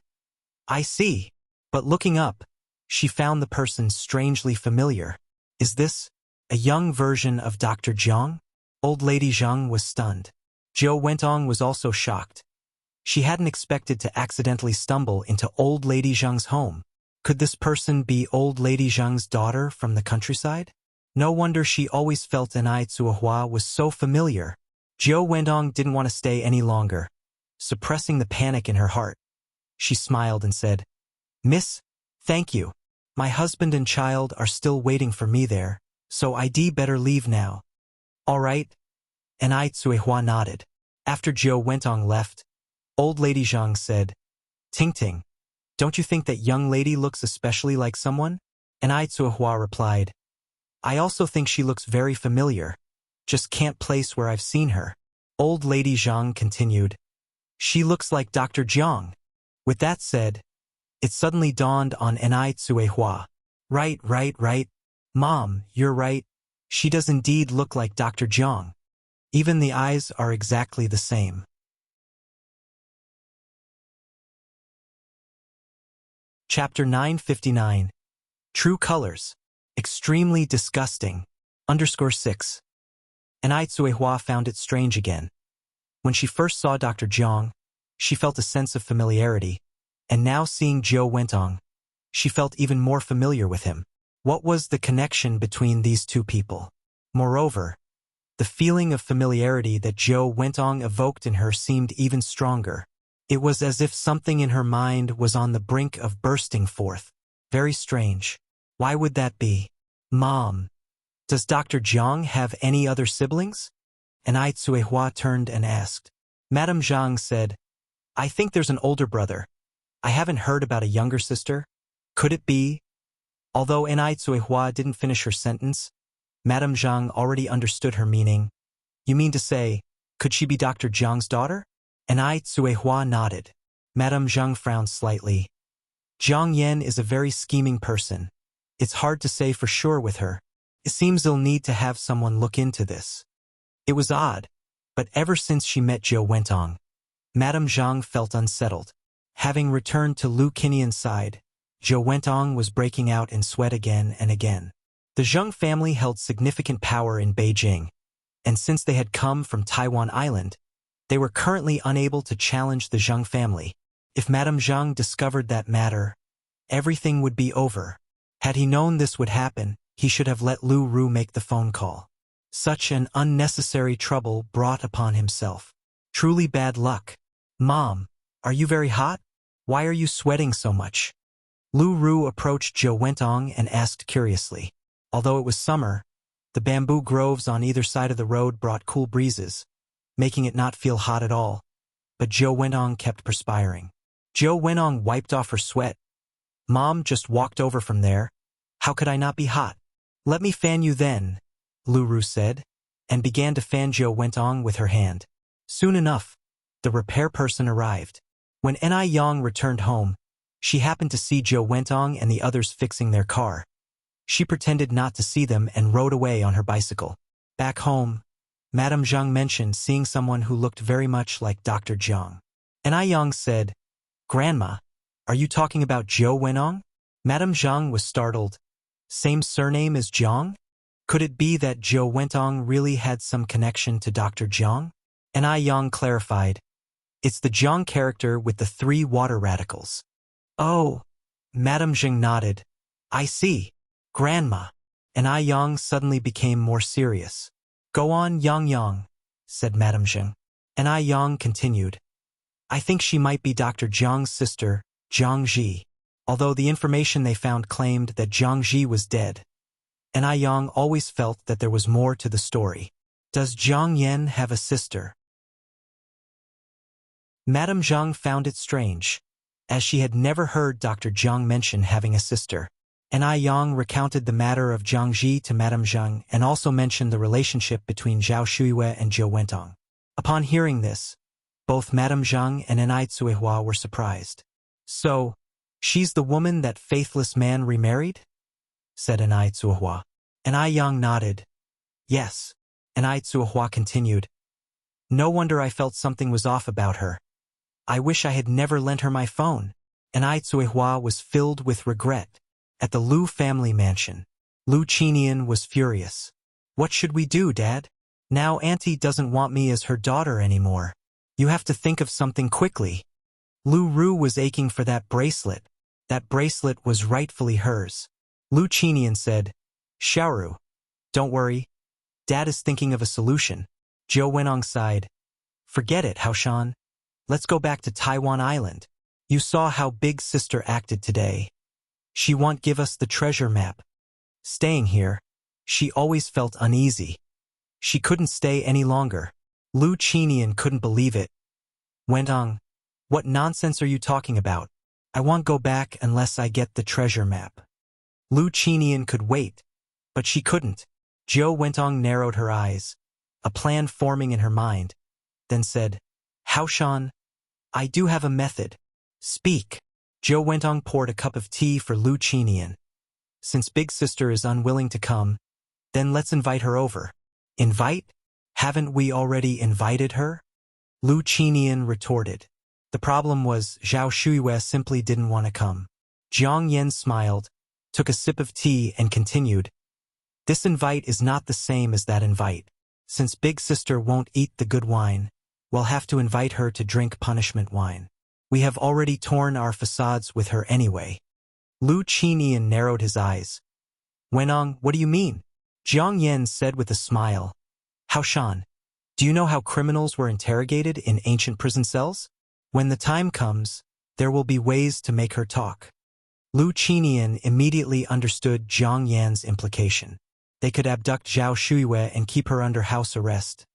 I see. But looking up, she found the person strangely familiar. Is this a young version of Dr. Jiang? Old Lady Zhang was stunned. Zhou Wentong was also shocked. She hadn't expected to accidentally stumble into Old Lady Zhang's home. Could this person be Old Lady Zhang's daughter from the countryside? No wonder she always felt Ai Tsuehua was so familiar. Zhou Wentong didn't want to stay any longer. Suppressing the panic in her heart, she smiled and said, Miss, thank you. My husband and child are still waiting for me there, so I'd better leave now. All right. And Ai Tsuehua nodded. After Zhou Wentong left, Old Lady Zhang said, Ting Ting, don't you think that young lady looks especially like someone? And Ai Tsuehua replied, I also think she looks very familiar, just can't place where I've seen her. Old Lady Zhang continued, she looks like Dr. Jiang. With that said, it suddenly dawned on Ai Tsuehua. Right. Mom, you're right. She does indeed look like Dr. Jiang. Even the eyes are exactly the same. Chapter 959. True Colors. Extremely Disgusting. _6. Ai Tsuehua found it strange again. When she first saw Dr. Jiang, she felt a sense of familiarity, and now seeing Zhou Wentong, she felt even more familiar with him. What was the connection between these two people? Moreover, the feeling of familiarity that Zhou Wentong evoked in her seemed even stronger. It was as if something in her mind was on the brink of bursting forth. Very strange. Why would that be? Mom, does Dr. Jiang have any other siblings? And Ai Tsuehua turned and asked. Madame Zhang said, I think there's an older brother. I haven't heard about a younger sister. Could it be? Although Ai Tsuehua didn't finish her sentence, Madame Zhang already understood her meaning. You mean to say, could she be Dr. Jiang's daughter? And Ai Tsuehua nodded. Madame Zhang frowned slightly. Jiang Yan is a very scheming person. It's hard to say for sure with her. It seems they'll need to have someone look into this. It was odd, but ever since she met Zhou Wentong, Madame Zhang felt unsettled. Having returned to Lu Qinian's side, Zhou Wentong was breaking out in sweat again and again. The Zheng family held significant power in Beijing, and since they had come from Taiwan Island, they were currently unable to challenge the Zheng family. If Madame Zhang discovered that matter, everything would be over. Had he known this would happen, he should have let Lu Ru make the phone call. Such an unnecessary trouble brought upon himself. Truly bad luck. Mom, are you very hot? Why are you sweating so much? Lu Ru approached Zhou Wentong and asked curiously. Although it was summer, the bamboo groves on either side of the road brought cool breezes, making it not feel hot at all. But Zhou Wentong kept perspiring. Zhou Wentong wiped off her sweat. Mom just walked over from there. How could I not be hot? Let me fan you then, Lu Ru said, and began to fan Zhou Wentong with her hand. Soon enough, the repair person arrived. When Ni Yang returned home, she happened to see Zhou Wentong and the others fixing their car. She pretended not to see them and rode away on her bicycle. Back home, Madame Zhang mentioned seeing someone who looked very much like Dr. Jiang. Ni Yang said, Grandma, are you talking about Zhou Wentong? Madame Zhang was startled. Same surname as Jiang? Could it be that Zhou Wentong really had some connection to Dr. Jiang? Ni Yang clarified. It's the Jiang character with the 3 water radicals. Oh, Madame Zhang nodded. I see. Grandma. Ni Yang suddenly became more serious. Go on, Yang, said Madame Zhang. Ni Yang continued. I think she might be Dr. Jiang's sister, Jiang Ji. Although the information they found claimed that Jiang Ji was dead, Ni Yang always felt that there was more to the story. Does Jiang Yan have a sister? Madame Zhang found it strange. as she had never heard Dr. Jiang mention having a sister. And Ai Yang recounted the matter of Jiang Ji to Madame Zheng and also mentioned the relationship between Zhao Shuiwei and Zhou Wentong. Upon hearing this, both Madame Zheng and Ai Cuihua were surprised. "So, she's the woman that faithless man remarried?" said Ai Cuihua. And Ai Yang nodded. "Yes." And Ai Cuihua continued, "No wonder I felt something was off about her. I wish I had never lent her my phone." And Ai Cuihua was filled with regret. At the Lu family mansion, Lu Qinian was furious. "What should we do, Dad? Now Auntie doesn't want me as her daughter anymore. You have to think of something quickly." Lu Ru was aching for that bracelet. That bracelet was rightfully hers. Lu Qinian said, "Xiaoru, don't worry. Dad is thinking of a solution." Zhou Wenong sighed. "Forget it, Haoshan. Let's go back to Taiwan Island. You saw how Big Sister acted today. She won't give us the treasure map. Staying here, she always felt uneasy. She couldn't stay any longer." Lu Qinian couldn't believe it. "Wentong, what nonsense are you talking about? I won't go back unless I get the treasure map." Lu Qinian could wait, but she couldn't. Zhou Wentong narrowed her eyes, a plan forming in her mind, then said, "Haoshan, I do have a method. Speak." Zhou Wentong poured a cup of tea for Lu Qinian. "Since Big Sister is unwilling to come, then let's invite her over." "Invite? Haven't we already invited her?" Lu Qinian retorted. The problem was Zhao Shuiwei simply didn't want to come. Jiang Yen smiled, took a sip of tea and continued, "This invite is not the same as that invite. Since Big Sister won't eat the good wine, we'll have to invite her to drink punishment wine. We have already torn our facades with her anyway." Lu Qinian narrowed his eyes. "Wenong, what do you mean?" Jiang Yen said with a smile. "Haoshan, do you know how criminals were interrogated in ancient prison cells? When the time comes, there will be ways to make her talk." Lu Qinian immediately understood Jiang Yan's implication. They could abduct Zhao Shuiwei and keep her under house arrest.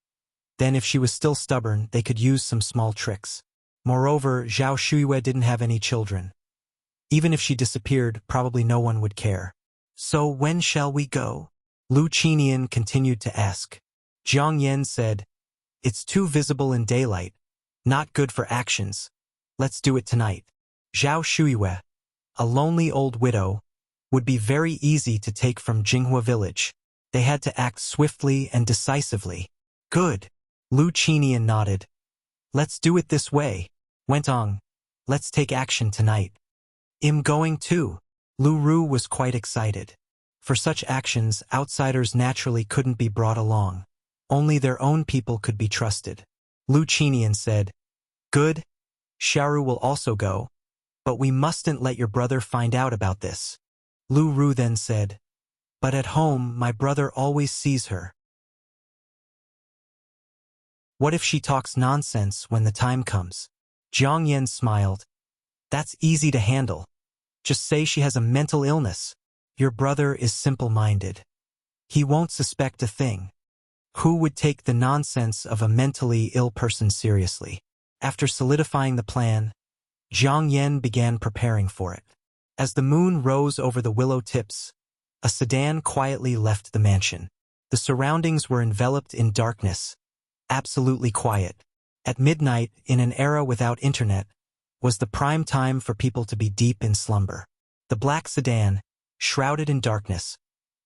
Then if she was still stubborn, they could use some small tricks. Moreover, Zhao Shuiwei didn't have any children. Even if she disappeared, probably no one would care. "So when shall we go?" Lu Qinian continued to ask. Jiang Yen said, "It's too visible in daylight. Not good for actions. Let's do it tonight." Zhao Shuiwei, a lonely old widow, would be very easy to take from Jinghua village. They had to act swiftly and decisively. "Good." Lu Qinian nodded. "Let's do it this way. Wentong, let's take action tonight." "I'm going too." Lu Ru was quite excited. For such actions, outsiders naturally couldn't be brought along. Only their own people could be trusted. Lu Qinian said, "Good. Xiaoru will also go. But we mustn't let your brother find out about this." Lu Ru then said, "But at home, my brother always sees her. What if she talks nonsense when the time comes?" Jiang Yen smiled. "That's easy to handle. Just say she has a mental illness. Your brother is simple-minded. He won't suspect a thing. Who would take the nonsense of a mentally ill person seriously?" After solidifying the plan, Jiang Yen began preparing for it. As the moon rose over the willow tips, a sedan quietly left the mansion. The surroundings were enveloped in darkness, absolutely quiet. At midnight, in an era without internet, was the prime time for people to be deep in slumber. The black sedan, shrouded in darkness,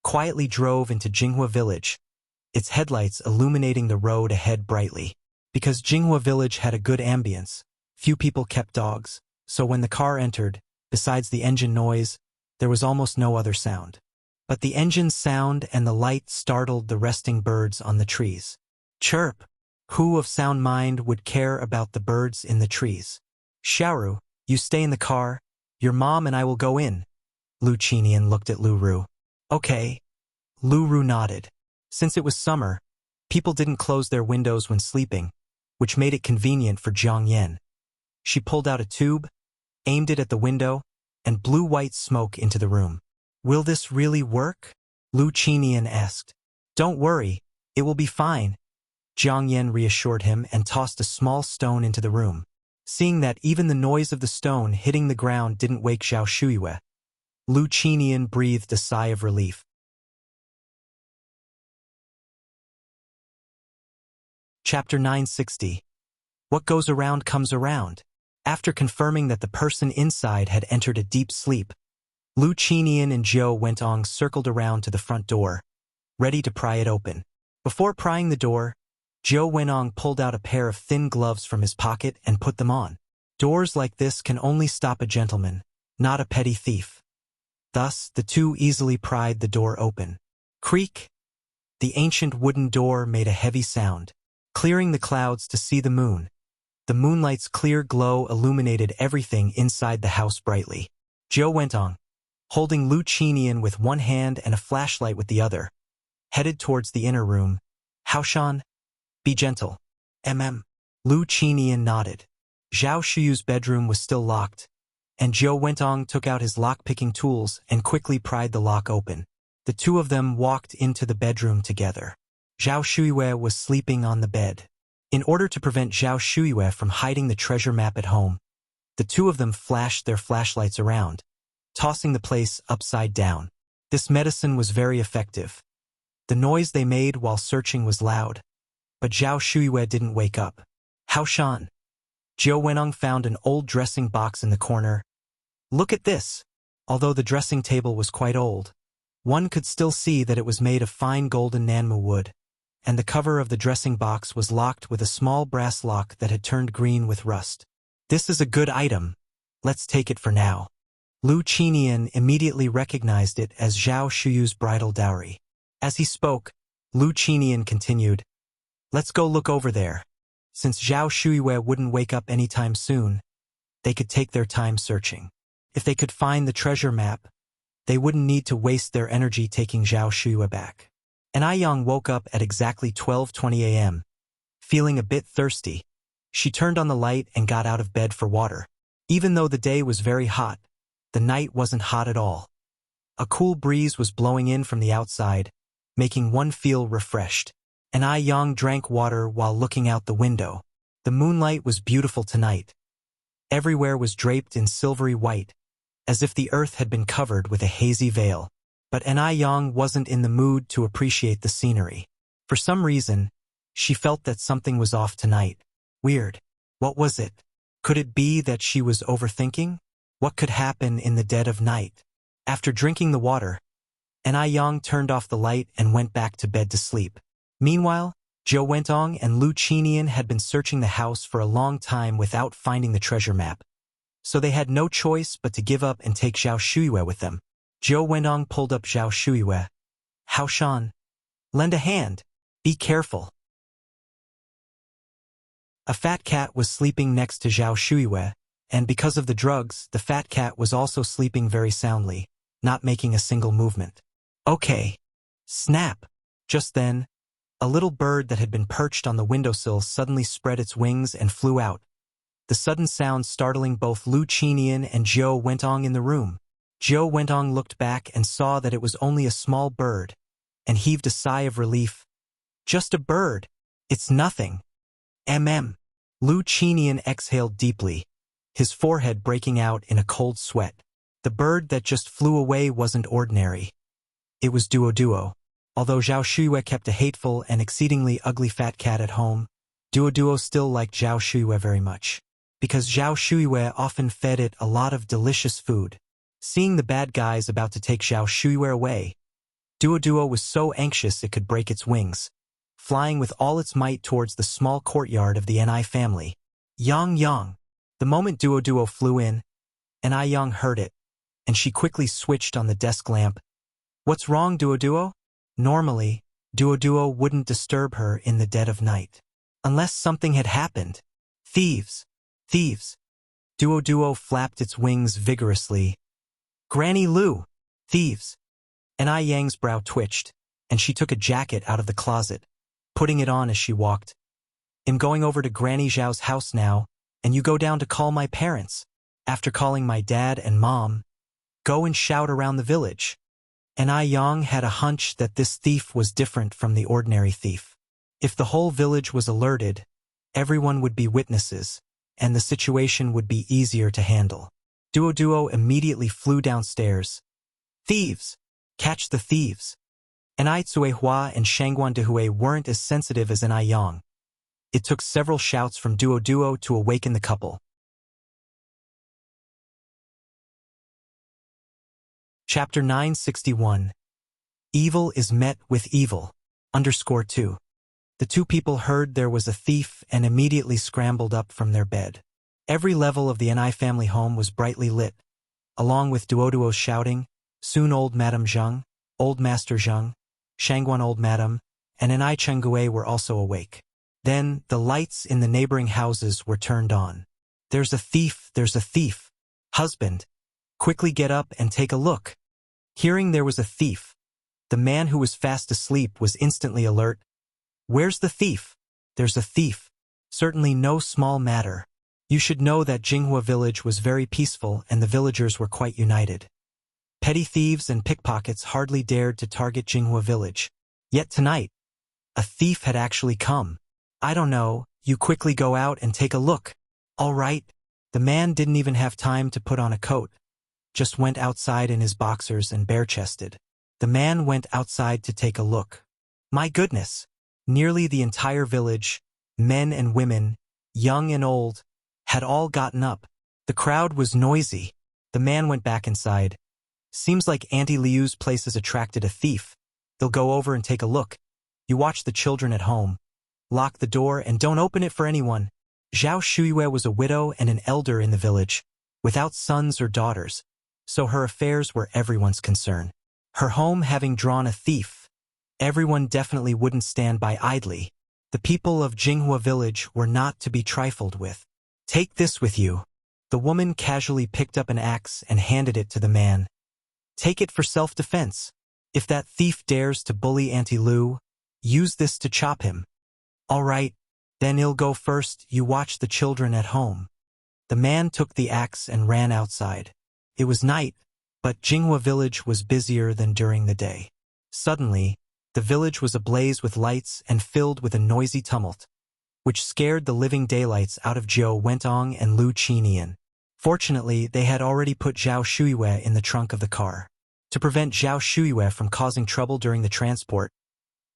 quietly drove into Jinghua village, its headlights illuminating the road ahead brightly. Because Jinghua village had a good ambience, few people kept dogs, so when the car entered, besides the engine noise, there was almost no other sound. But the engine's sound and the light startled the resting birds on the trees. Chirp! Who of sound mind would care about the birds in the trees? "Xiaoru, you stay in the car. Your mom and I will go in." Lu Qinian looked at Lu Ru. "Okay." Lu Ru nodded. Since it was summer, people didn't close their windows when sleeping, which made it convenient for Jiang Yen. She pulled out a tube, aimed it at the window, and blew white smoke into the room. "Will this really work?" Lu Qinian asked. "Don't worry, it will be fine." Jiang Yen reassured him and tossed a small stone into the room. Seeing that even the noise of the stone hitting the ground didn't wake Zhao Shuiwei, Lu Qinian breathed a sigh of relief. Chapter 960. What goes around comes around. After confirming that the person inside had entered a deep sleep, Lu Qinian and Zhou Wentong circled around to the front door, ready to pry it open. Before prying the door, Zhou Wentong pulled out a pair of thin gloves from his pocket and put them on. Doors like this can only stop a gentleman, not a petty thief. Thus, the two easily pried the door open. Creak! The ancient wooden door made a heavy sound, clearing the clouds to see the moon. The moonlight's clear glow illuminated everything inside the house brightly. Zhou Wentong, holding Lu Qinian with one hand and a flashlight with the other, headed towards the inner room. Haoshan, be gentle. Lu Qinian nodded. Zhao Shuyu's bedroom was still locked, and Zhou Wentong took out his lock-picking tools and quickly pried the lock open. The two of them walked into the bedroom together. Zhao Shuiwei was sleeping on the bed. In order to prevent Zhao Shuiwei from hiding the treasure map at home, the two of them flashed their flashlights around, tossing the place upside down. This medicine was very effective. The noise they made while searching was loud, but Zhao Shuiwei didn't wake up. Haoshan. Zhou Wentong found an old dressing box in the corner. Look at this! Although the dressing table was quite old, one could still see that it was made of fine golden nanmu wood, and the cover of the dressing box was locked with a small brass lock that had turned green with rust. This is a good item. Let's take it for now. Lu Qinian immediately recognized it as Zhao Shuyu's bridal dowry. As he spoke, Lu Qinian continued, let's go look over there. Since Zhao Shuiwei wouldn't wake up anytime soon, they could take their time searching. If they could find the treasure map, they wouldn't need to waste their energy taking Zhao Shuiwei back. And Aiyang woke up at exactly 12:20 a.m., feeling a bit thirsty. She turned on the light and got out of bed for water. Even though the day was very hot, the night wasn't hot at all. A cool breeze was blowing in from the outside, making one feel refreshed. And Aiyang drank water while looking out the window. The moonlight was beautiful tonight. Everywhere was draped in silvery white, as if the earth had been covered with a hazy veil. But Aiyang wasn't in the mood to appreciate the scenery. For some reason, she felt that something was off tonight. Weird. What was it? Could it be that she was overthinking? What could happen in the dead of night? After drinking the water, Aiyang turned off the light and went back to bed to sleep. Meanwhile, Zhou Wentong and Lu Qinian had been searching the house for a long time without finding the treasure map, so they had no choice but to give up and take Zhao Shuiwei with them. Zhou Wentong pulled up Zhao Shuiwei. Haoshan, lend a hand. Be careful. A fat cat was sleeping next to Zhao Shuiwei, and because of the drugs, the fat cat was also sleeping very soundly, not making a single movement. Okay. Snap. Just then, a little bird that had been perched on the windowsill suddenly spread its wings and flew out. The sudden sound startling both Lu Qinian and Zhou Wentong in the room. Zhou Wentong looked back and saw that it was only a small bird, and heaved a sigh of relief. Just a bird. It's nothing. Lu Qinian exhaled deeply, his forehead breaking out in a cold sweat. The bird that just flew away wasn't ordinary. It was Duo. Although Zhao Shuiwei kept a hateful and exceedingly ugly fat cat at home, Duo still liked Zhao Shuiwei very much, because Zhao Shuiwei often fed it a lot of delicious food. Seeing the bad guys about to take Zhao Shuiwei away, Duo was so anxious it could break its wings, flying with all its might towards the small courtyard of the Ni family. Yang. The moment Duo flew in, Aiyang heard it, and she quickly switched on the desk lamp. What's wrong, Duo? Normally, Duo wouldn't disturb her in the dead of night. Unless something had happened. Thieves. Duo flapped its wings vigorously. Granny Lu. Thieves. Aiyang's brow twitched, and she took a jacket out of the closet, putting it on as she walked. I'm going over to Granny Zhao's house now, and you go down to call my parents. After calling my dad and mom, go and shout around the village. Aiyang had a hunch that this thief was different from the ordinary thief. If the whole village was alerted, everyone would be witnesses, and the situation would be easier to handle. Duo immediately flew downstairs. Thieves! Catch the thieves! Enai Tsuehua and Shangguan Dehui weren't as sensitive as Enai Yang. It took several shouts from Duo to awaken the couple. Chapter 961. Evil is met with evil. _2. The two people heard there was a thief and immediately scrambled up from their bed. Every level of the Enai family home was brightly lit. Along with Duo's shouting, soon old Madame Zheng, old Master Zheng, Shangguan old Madam, and Enai Chengui were also awake. Then, the lights in the neighboring houses were turned on. There's a thief, there's a thief. Husband, quickly get up and take a look. Hearing there was a thief, the man who was fast asleep was instantly alert. Where's the thief? There's a thief. Certainly no small matter. You should know that Jinghua village was very peaceful and the villagers were quite united. Petty thieves and pickpockets hardly dared to target Jinghua village. Yet tonight, a thief had actually come. I don't know, you quickly go out and take a look. All right. The man didn't even have time to put on a coat. Just went outside in his boxers and bare-chested. The man went outside to take a look. My goodness! Nearly the entire village, men and women, young and old, had all gotten up. The crowd was noisy. The man went back inside. Seems like Auntie Liu's place has attracted a thief. They'll go over and take a look. You watch the children at home. Lock the door and don't open it for anyone. Zhao Shuiyue was a widow and an elder in the village, without sons or daughters, so her affairs were everyone's concern. Her home having drawn a thief, everyone definitely wouldn't stand by idly. The people of Jinghua village were not to be trifled with. Take this with you. The woman casually picked up an axe and handed it to the man. Take it for self-defense. If that thief dares to bully Auntie Liu, use this to chop him. All right, then he'll go first. You watch the children at home. The man took the axe and ran outside. It was night, but Jinghua village was busier than during the day. Suddenly, the village was ablaze with lights and filled with a noisy tumult, which scared the living daylights out of Zhou Wentong and Lu Qinian. Fortunately, they had already put Zhao Shuiyue in the trunk of the car. To prevent Zhao Shuiyue from causing trouble during the transport,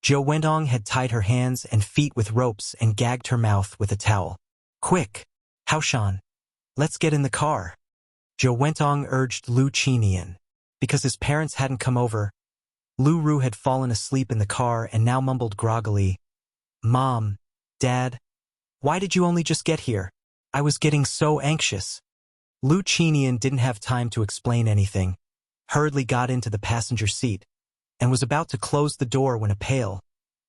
Zhou Wentong had tied her hands and feet with ropes and gagged her mouth with a towel. Quick, Haoshan, let's get in the car. Zhou Wentong urged Lu Qinian. Because his parents hadn't come over, Lu Ru had fallen asleep in the car and now mumbled groggily, Mom, Dad, why did you only just get here? I was getting so anxious. Lu Qinian didn't have time to explain anything, hurriedly got into the passenger seat, and was about to close the door when a pale,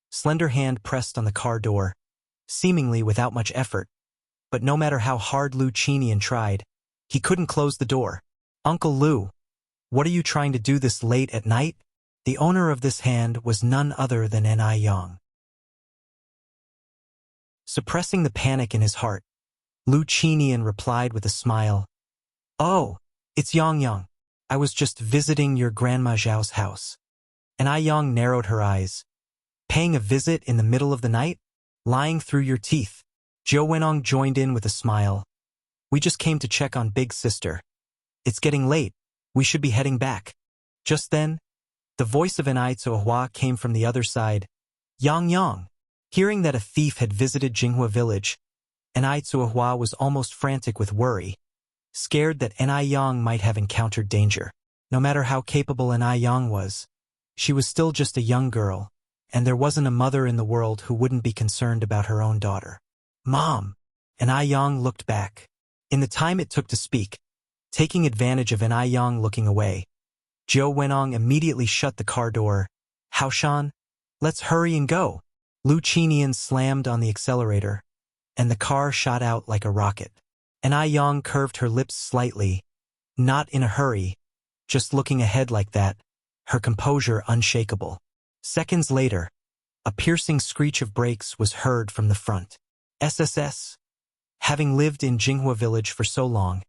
slender hand pressed on the car door, seemingly without much effort. But no matter how hard Lu Qinian tried, he couldn't close the door. Uncle Lu, what are you trying to do this late at night? The owner of this hand was none other than Enai Yang. Suppressing the panic in his heart, Lu Qinian replied with a smile, Oh, it's Yang. I was just visiting your Grandma Zhao's house. Enai Yang narrowed her eyes. Paying a visit in the middle of the night? Lying through your teeth. Zhou Wenong joined in with a smile. We just came to check on Big Sister. It's getting late. We should be heading back. Just then, the voice of Enai Tsuehua came from the other side. Yang. Hearing that a thief had visited Jinghua village, Enai Tsuehua was almost frantic with worry, scared that Enai Yang might have encountered danger. No matter how capable Enai Yang was, she was still just a young girl, and there wasn't a mother in the world who wouldn't be concerned about her own daughter. Mom! Enai Yang looked back. In the time it took to speak, taking advantage of Enai Yang looking away, Zhou Wenong immediately shut the car door. Haoshan, let's hurry and go. Lu Qinian slammed on the accelerator, and the car shot out like a rocket. Enai Yang curved her lips slightly, not in a hurry, just looking ahead like that, her composure unshakable. Seconds later, a piercing screech of brakes was heard from the front. SSS. Having lived in Jinghua village for so long,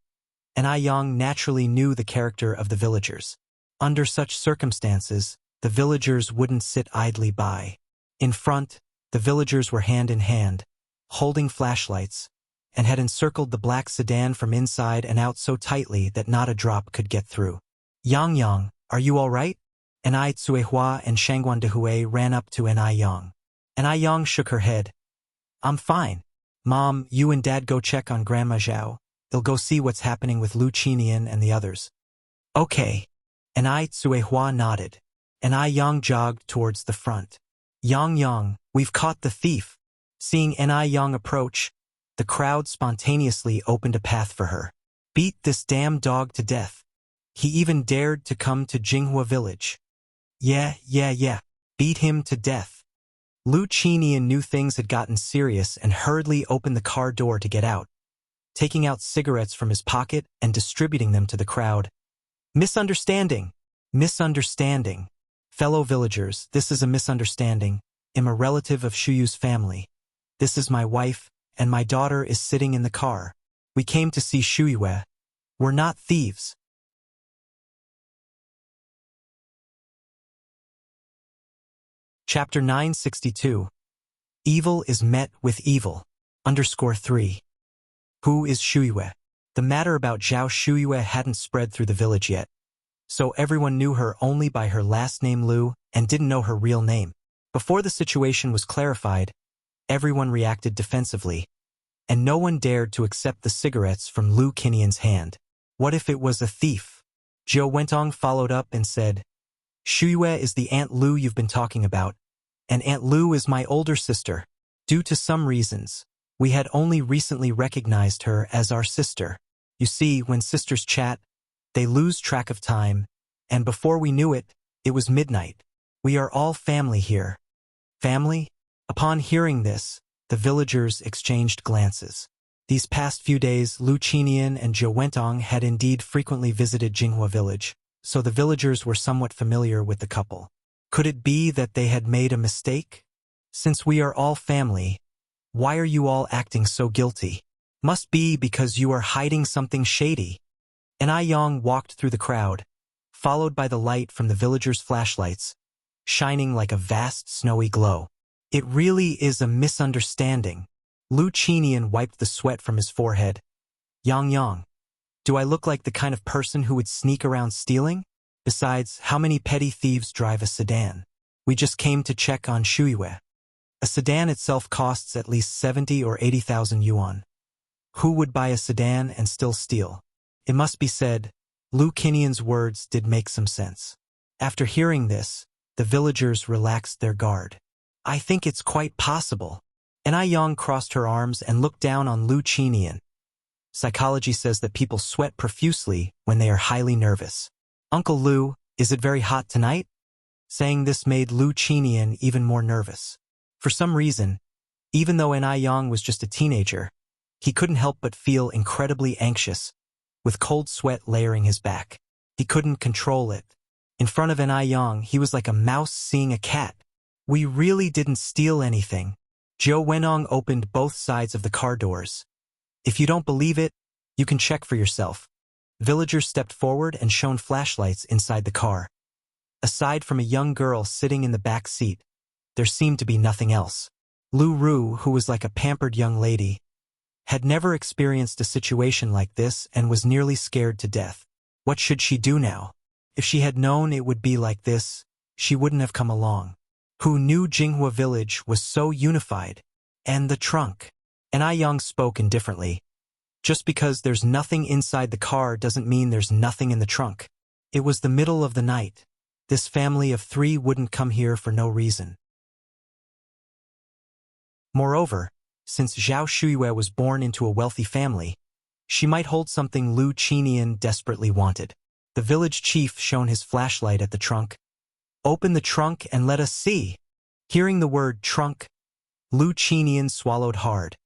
Enai Yang naturally knew the character of the villagers. Under such circumstances, the villagers wouldn't sit idly by. In front, the villagers were hand in hand, holding flashlights, and had encircled the black sedan from inside and out so tightly that not a drop could get through. Yang Yang, are you all right? Nai Tsuehua and Shangguan Dehui ran up to Nai Yang. Nai Yang shook her head. I'm fine. Mom, you and Dad go check on Grandma Zhao. They'll go see what's happening with Lu Qinian and the others. Okay. Nai Tsuehua nodded. Nai Yang jogged towards the front. Yang Yang, we've caught the thief. Seeing Nai Yang approach, the crowd spontaneously opened a path for her. Beat this damn dog to death. He even dared to come to Jinghua village. Yeah. Beat him to death. Lu Qinian knew things had gotten serious and hurriedly opened the car door to get out, taking out cigarettes from his pocket and distributing them to the crowd. Misunderstanding. Fellow villagers, this is a misunderstanding. I'm a relative of Shuyu's family. This is my wife, and my daughter is sitting in the car. We came to see Shuyue. We're not thieves. Chapter 962. Evil is met with evil. _3. Who is Shuyue? The matter about Zhao Shuyue hadn't spread through the village yet, so everyone knew her only by her last name Lu and didn't know her real name. Before the situation was clarified, everyone reacted defensively, and no one dared to accept the cigarettes from Lu Qinian's hand. What if it was a thief? Zhou Wentong followed up and said, Shuyue is the Aunt Lu you've been talking about, and Aunt Lu is my older sister. Due to some reasons, we had only recently recognized her as our sister. You see, when sisters chat, they lose track of time, and before we knew it, it was midnight. We are all family here. Family? Upon hearing this, the villagers exchanged glances. These past few days, Lu Qinian and Zhou Wentong had indeed frequently visited Jinghua village, so the villagers were somewhat familiar with the couple. Could it be that they had made a mistake? Since we are all family, why are you all acting so guilty? Must be because you are hiding something shady. Nai Yang walked through the crowd, followed by the light from the villagers' flashlights, shining like a vast snowy glow. It really is a misunderstanding. Lu Qinian wiped the sweat from his forehead. Yang Yang, do I look like the kind of person who would sneak around stealing? Besides, how many petty thieves drive a sedan? We just came to check on Shuyue. A sedan itself costs at least 70 or 80,000 yuan. Who would buy a sedan and still steal? It must be said, Lu Qinian's words did make some sense. After hearing this, the villagers relaxed their guard. I think it's quite possible. Nai Yang crossed her arms and looked down on Lu Qinian. Psychology says that people sweat profusely when they are highly nervous. Uncle Lu, is it very hot tonight? Saying this made Lu Qinian even more nervous. For some reason, even though Nai Yang was just a teenager, he couldn't help but feel incredibly anxious, with cold sweat layering his back. He couldn't control it. In front of Nai Yang, he was like a mouse seeing a cat. We really didn't steal anything. Zhou Wentong opened both sides of the car doors. If you don't believe it, you can check for yourself. Villagers stepped forward and shone flashlights inside the car. Aside from a young girl sitting in the back seat, there seemed to be nothing else. Lu Ru, who was like a pampered young lady, had never experienced a situation like this and was nearly scared to death. What should she do now? If she had known it would be like this, she wouldn't have come along. Who knew Jinghua village was so unified? And the trunk. Nai Yang spoke indifferently. Just because there's nothing inside the car doesn't mean there's nothing in the trunk. It was the middle of the night. This family of 3 wouldn't come here for no reason. Moreover, since Zhao Shuyue was born into a wealthy family, she might hold something Lu Qinian desperately wanted. The village chief shone his flashlight at the trunk. Open the trunk and let us see. Hearing the word trunk, Lu Qinian swallowed hard,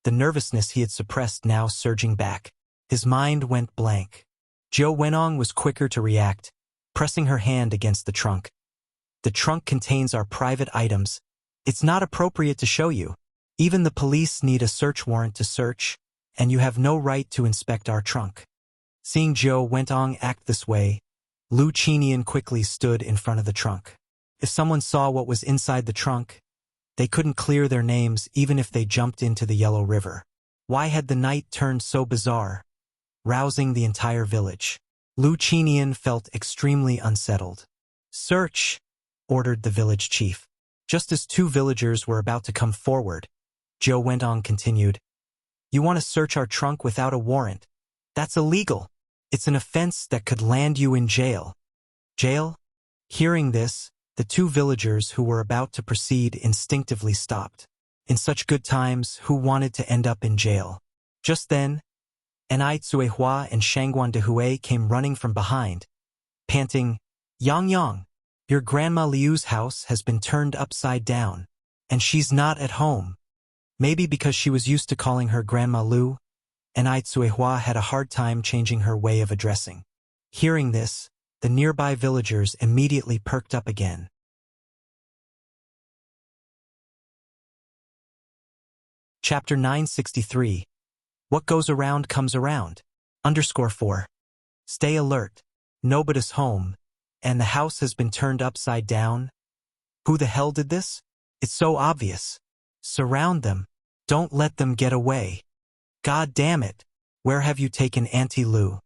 the nervousness he had suppressed now surging back. His mind went blank. Zhou Wentong was quicker to react, pressing her hand against the trunk. The trunk contains our private items. It's not appropriate to show you. Even the police need a search warrant to search, and you have no right to inspect our trunk. Seeing Zhou Wentong act this way, Lu Qinian quickly stood in front of the trunk. If someone saw what was inside the trunk, they couldn't clear their names even if they jumped into the Yellow River. Why had the night turned so bizarre, rousing the entire village? Lu Qinian felt extremely unsettled. "Search," ordered the village chief. Just as two villagers were about to come forward, Zhou Wentong continued, "You want to search our trunk without a warrant? That's illegal. It's an offense that could land you in jail." Jail? Hearing this, the two villagers who were about to proceed instinctively stopped. In such good times, who wanted to end up in jail? Just then, Anai Tsuehua and Shangguan Dehui came running from behind, panting, Yang, your Grandma Liu's house has been turned upside down, and she's not at home." Maybe because she was used to calling her Grandma Liu, Anai Tsuehua had a hard time changing her way of addressing. Hearing this, the nearby villagers immediately perked up again. Chapter 963. What goes around comes around. _4. Stay alert. Nobody's home, and the house has been turned upside down. Who the hell did this? It's so obvious. Surround them. Don't let them get away. God damn it. Where have you taken Auntie Lu?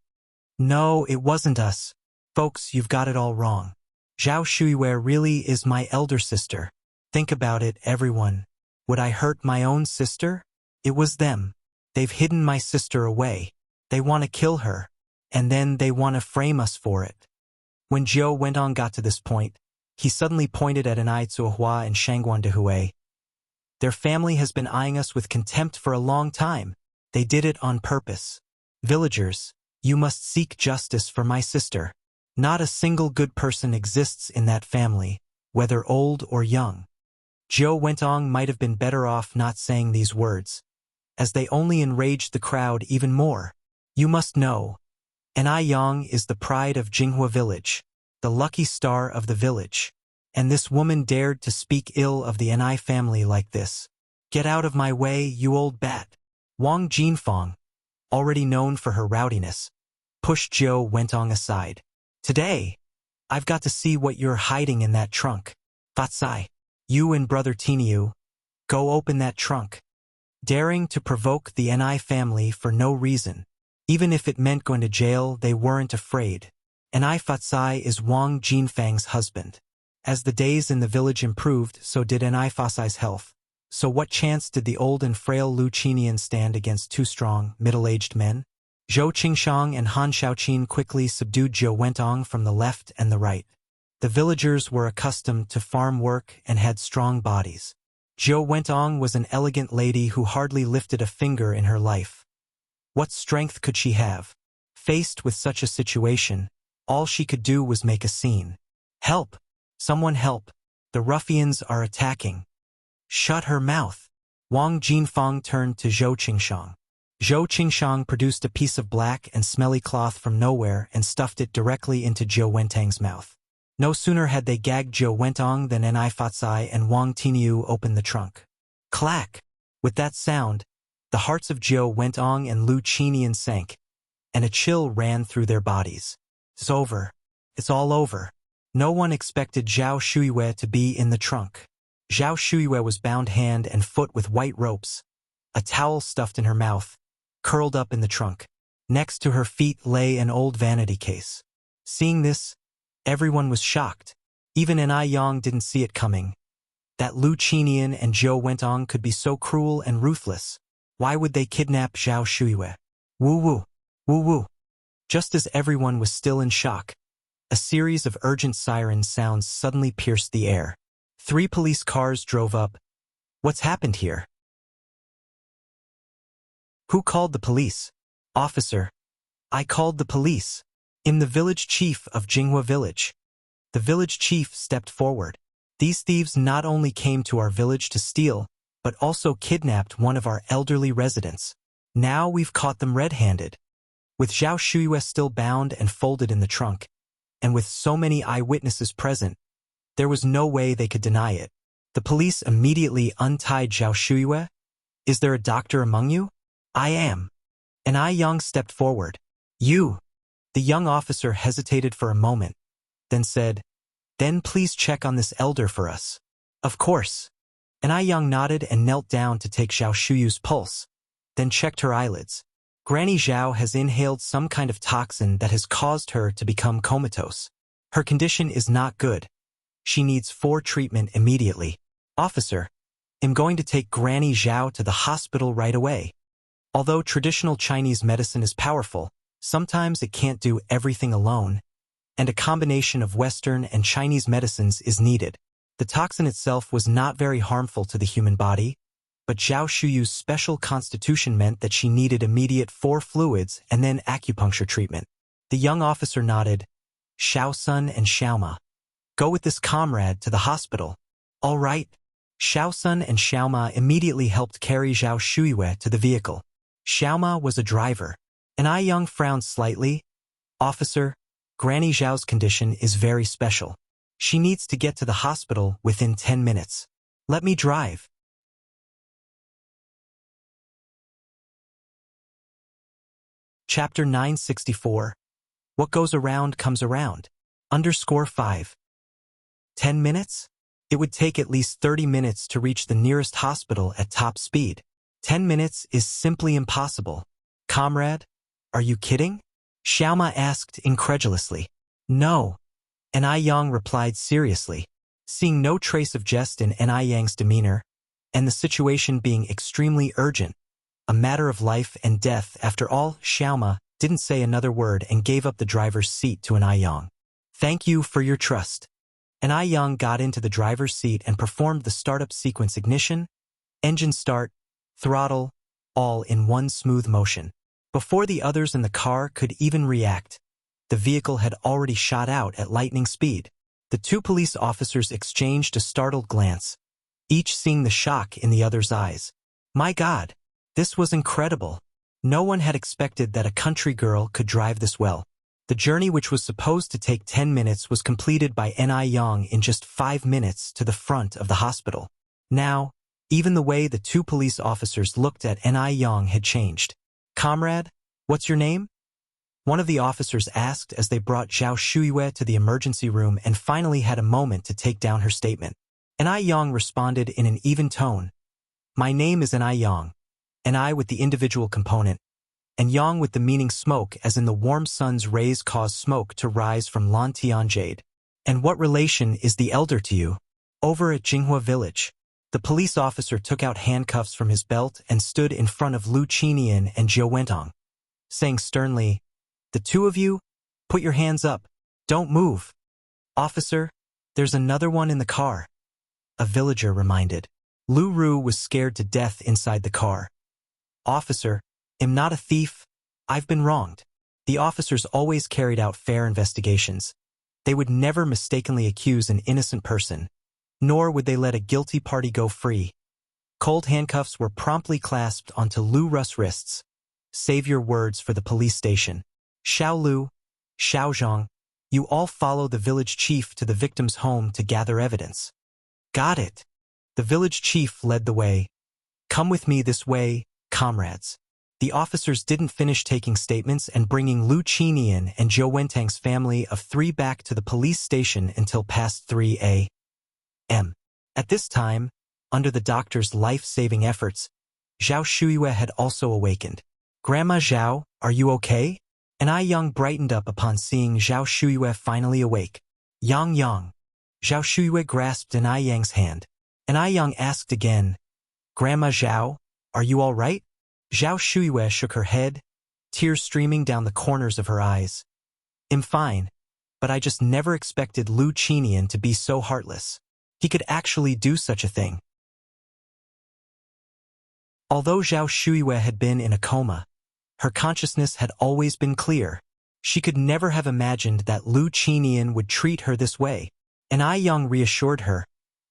No, it wasn't us. Folks, you've got it all wrong. Zhao Shuiwei really is my elder sister. Think about it, everyone. Would I hurt my own sister? It was them. They've hidden my sister away. They want to kill her, and then they want to frame us for it. When Zhou Wentong got to this point, he suddenly pointed at Anai Tsuehua and Shangguan Dehui. Their family has been eyeing us with contempt for a long time. They did it on purpose. Villagers, you must seek justice for my sister. Not a single good person exists in that family, whether old or young. Zhou Wentong might have been better off not saying these words, as they only enraged the crowd even more. You must know, Anai Yang is the pride of Jinghua village, the lucky star of the village, and this woman dared to speak ill of the Anai family like this. Get out of my way, you old bat. Wang Jinfang, already known for her rowdiness, pushed Zhou Wentong aside. Today, I've got to see what you're hiding in that trunk. Fatsai, you and Brother Tiniu, go open that trunk. Daring to provoke the Anai family for no reason. Even if it meant going to jail, they weren't afraid. Anai Fatsai is Wang Jinfang's husband. As the days in the village improved, so did Anai Fatsai's health. So what chance did the old and frail Lu Qinian stand against two strong, middle-aged men? Zhou Qingshang and Han Shaoqin quickly subdued Zhou Wentong from the left and the right. The villagers were accustomed to farm work and had strong bodies. Zhou Wentong was an elegant lady who hardly lifted a finger in her life. What strength could she have? Faced with such a situation, all she could do was make a scene. Help! Someone help! The ruffians are attacking. Shut her mouth! Wang Jinfang turned to Zhou Qingshang. Zhou Qingshang produced a piece of black and smelly cloth from nowhere and stuffed it directly into Zhou Wentong's mouth. No sooner had they gagged Zhou Wentong than Anai Fatsai and Wang Tiniu opened the trunk. Clack! With that sound, the hearts of Zhou Wentong and Lu Qinian sank, and a chill ran through their bodies. It's over. It's all over. No one expected Zhao Shuiwei to be in the trunk. Zhao Shuiwei was bound hand and foot with white ropes, a towel stuffed in her mouth, curled up in the trunk. Next to her feet lay an old vanity case. Seeing this, everyone was shocked. Even Anai Yang didn't see it coming. That Lu Qinian and Zhou Wentong could be so cruel and ruthless. Why would they kidnap Zhao Shuiwei? Woo-woo, woo-woo. Just as everyone was still in shock, a series of urgent siren sounds suddenly pierced the air. 3 police cars drove up. What's happened here? Who called the police? Officer. I called the police. I'm the village chief of Jinghua village. The village chief stepped forward. These thieves not only came to our village to steal, but also kidnapped one of our elderly residents. Now we've caught them red-handed. With Zhao Shuiwei still bound and folded in the trunk, and with so many eyewitnesses present, there was no way they could deny it. The police immediately untied Zhao Shuiwei. Is there a doctor among you? I am. Anai Yang stepped forward. You. The young officer hesitated for a moment, then said, Then please check on this elder for us. Of course. Anai Yang nodded and knelt down to take Zhao Shuyu's pulse. then checked her eyelids. Granny Zhao has inhaled some kind of toxin that has caused her to become comatose. Her condition is not good. She needs treatment immediately. Officer, I'm going to take Granny Zhao to the hospital right away. Although traditional Chinese medicine is powerful, sometimes it can't do everything alone, and a combination of Western and Chinese medicines is needed. The toxin itself was not very harmful to the human body, but Zhao Shuyu's special constitution meant that she needed immediate fluids and then acupuncture treatment. The young officer nodded. Xiao Sun and Xiaoma, go with this comrade to the hospital. All right. Xiao Sun and Xiaoma immediately helped carry Zhao Shuyue to the vehicle. Xiaoma was a driver. And I Young frowned slightly. Officer, Granny Zhao's condition is very special. She needs to get to the hospital within 10 minutes. Let me drive. Chapter 964. What goes around comes around. _5. 10 minutes? It would take at least 30 minutes to reach the nearest hospital at top speed. 10 minutes is simply impossible. Comrade, are you kidding? Xiaoma asked incredulously. No. And I Yang replied seriously. Seeing no trace of jest in I Yang's demeanor, and the situation being extremely urgent, a matter of life and death after all, Xiaoma didn't say another word and gave up the driver's seat to I Yang. Thank you for your trust. I Yang got into the driver's seat and performed the startup sequence: ignition, engine start, throttle, all in one smooth motion. Before the others in the car could even react, the vehicle had already shot out at lightning speed. The two police officers exchanged a startled glance, each seeing the shock in the other's eyes. My God, this was incredible. No one had expected that a country girl could drive this well. The journey, which was supposed to take 10 minutes, was completed by I Yang in just 5 minutes to the front of the hospital. Now, even the way the two police officers looked at I Yang had changed. Comrade, what's your name? One of the officers asked as they brought Zhao Shuyue to the emergency room and finally had a moment to take down her statement. I Yang responded in an even tone. My name is I Yang, and I with the individual component, and Yang with the meaning smoke, as in the warm sun's rays cause smoke to rise from Lan Tian Jade. And what relation is the elder to you? Over at Jinghua village. The police officer took out handcuffs from his belt and stood in front of Lu Qinian and Zhou Wentong, saying sternly, the two of you, put your hands up. Don't move. Officer, there's another one in the car. A villager reminded. Lu Ru was scared to death inside the car. Officer, I'm not a thief. I've been wronged. The officers always carried out fair investigations. They would never mistakenly accuse an innocent person, nor would they let a guilty party go free. Cold handcuffs were promptly clasped onto Lu Ru's wrists. Save your words for the police station. Xiao Lu, Xiao Zhang, you all follow the village chief to the victim's home to gather evidence. Got it. The village chief led the way. Come with me this way, comrades. The officers didn't finish taking statements and bringing Lu Qinian and Zhou Wentang's family of 3 back to the police station until past 3 a.m. At this time, under the doctor's life-saving efforts, Zhao Shuyue had also awakened. Grandma Zhao, are you okay? I Yang brightened up upon seeing Zhao Shuyue finally awake. Yang. Zhao Shuyue grasped I Yang's hand. I Yang asked again, Grandma Zhao, are you all right? Zhao Shuyue shook her head, tears streaming down the corners of her eyes. I'm fine, but I just never expected Lu Qinian to be so heartless. He could actually do such a thing. Although Zhao Shuyue had been in a coma, her consciousness had always been clear. She could never have imagined that Lu Qinian would treat her this way. I Yang reassured her,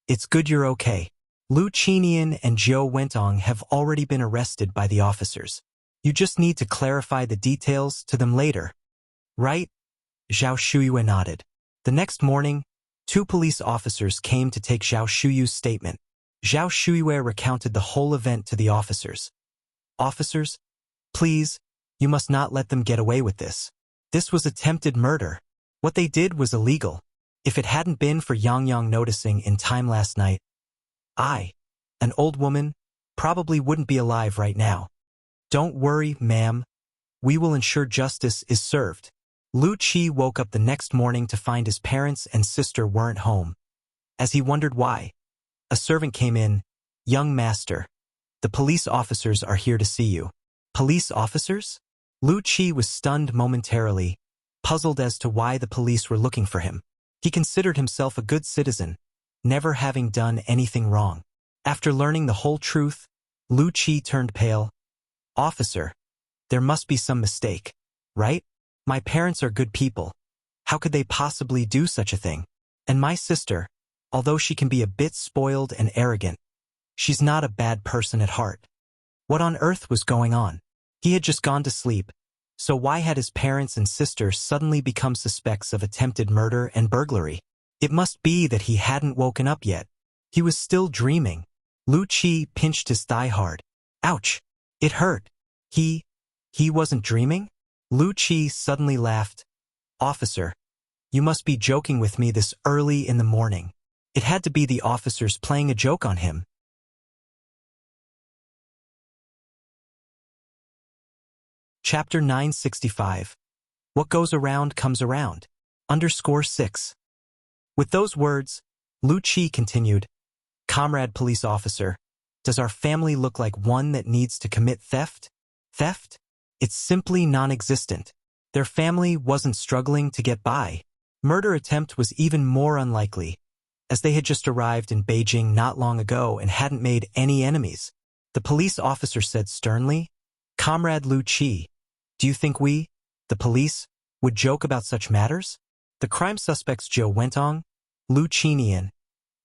it's good you're okay. Lu Qinian and Zhou Wentong have already been arrested by the officers. You just need to clarify the details to them later. Right? Zhao Shuyue nodded. The next morning, 2 police officers came to take Zhao Shuyue's statement. Zhao Shuyue recounted the whole event to the officers. Officers, please, you must not let them get away with this. This was attempted murder. What they did was illegal. If it hadn't been for Yang noticing in time last night, I, an old woman, probably wouldn't be alive right now. Don't worry, ma'am. We will ensure justice is served. Wuxia woke up the next morning to find his parents and sister weren't home. As he wondered why, a servant came in. Young master, the police officers are here to see you. Police officers? Wuxia was stunned momentarily, puzzled as to why the police were looking for him. He considered himself a good citizen, never having done anything wrong. After learning the whole truth, Wuxia turned pale. Officer, there must be some mistake, right? My parents are good people. How could they possibly do such a thing? And my sister, although she can be a bit spoiled and arrogant, she's not a bad person at heart. What on earth was going on? He had just gone to sleep, so why had his parents and sister suddenly become suspects of attempted murder and burglary? It must be that he hadn't woken up yet. He was still dreaming. Wuxia pinched his thigh hard. Ouch! It hurt. He wasn't dreaming? Wuxia suddenly laughed. Officer, you must be joking with me this early in the morning. It had to be the officers playing a joke on him. Chapter 965. What goes around comes around. _6. With those words, Wuxia continued, Comrade police officer, does our family look like one that needs to commit theft? Theft? It's simply non-existent. Their family wasn't struggling to get by. Murder attempt was even more unlikely, as they had just arrived in Beijing not long ago and hadn't made any enemies. The police officer said sternly, Comrade Wuxia, do you think we, the police, would joke about such matters? The crime suspects Zhou Wentong, Lu Qinian,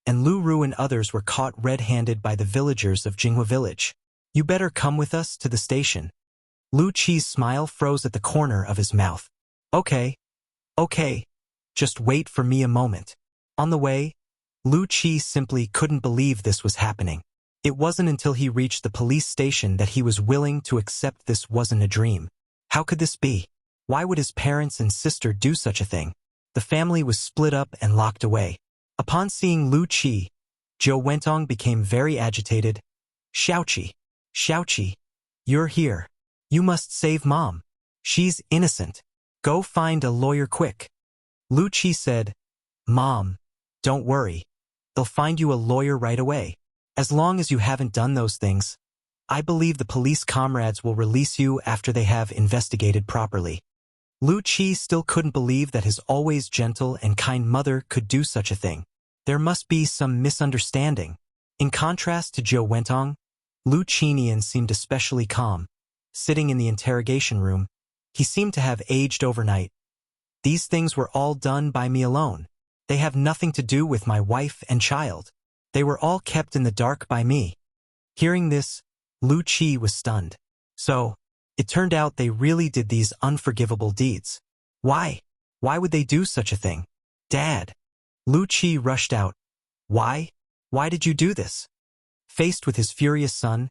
and Lu Ru and others were caught red-handed by the villagers of Jinghua village. You better come with us to the station. Wuxia's smile froze at the corner of his mouth. Okay. Just wait for me a moment. On the way, Wuxia simply couldn't believe this was happening. It wasn't until he reached the police station that he was willing to accept this wasn't a dream. How could this be? Why would his parents and sister do such a thing? The family was split up and locked away. Upon seeing Wuxia, Zhou Wentong became very agitated. Xiaoqi, you're here. You must save Mom. She's innocent. Go find a lawyer quick. Wuxia said, Mom, don't worry. They'll find you a lawyer right away. As long as you haven't done those things, I believe the police comrades will release you after they have investigated properly. Wuxia still couldn't believe that his always gentle and kind mother could do such a thing. There must be some misunderstanding. In contrast to Zhou Wentong, Lu Qinian seemed especially calm. Sitting in the interrogation room, he seemed to have aged overnight. These things were all done by me alone. They have nothing to do with my wife and child. They were all kept in the dark by me. Hearing this, Wuxia was stunned. So, it turned out they really did these unforgivable deeds. Why? Why would they do such a thing? Dad! Wuxia rushed out. Why? Why did you do this? Faced with his furious son,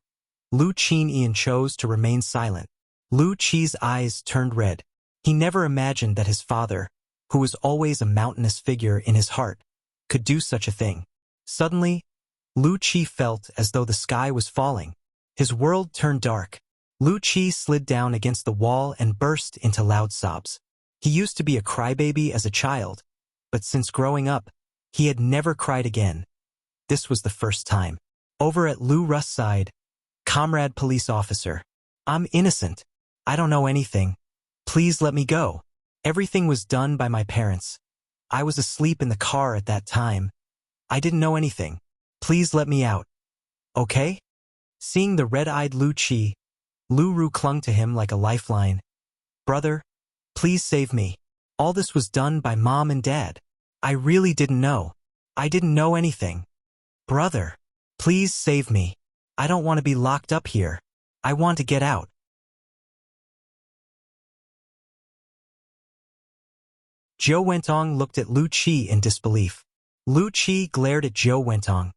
Lu Qinian chose to remain silent. Wuxia's eyes turned red. He never imagined that his father, who was always a mountainous figure in his heart, could do such a thing. Suddenly, Wuxia felt as though the sky was falling. His world turned dark. Wuxia slid down against the wall and burst into loud sobs. He used to be a crybaby as a child, but since growing up, he had never cried again. This was the first time. Over at Lu Ru's side, Comrade police officer, I'm innocent. I don't know anything. Please let me go. Everything was done by my parents. I was asleep in the car at that time. I didn't know anything. Please let me out. Okay? Seeing the red-eyed Wuxia, Lu Ru clung to him like a lifeline. Brother, please save me. All this was done by Mom and Dad. I really didn't know. I didn't know anything. Brother, please save me. I don't want to be locked up here. I want to get out. Zhou Wentong looked at Wuxia in disbelief. Wuxia glared at Zhou Wentong.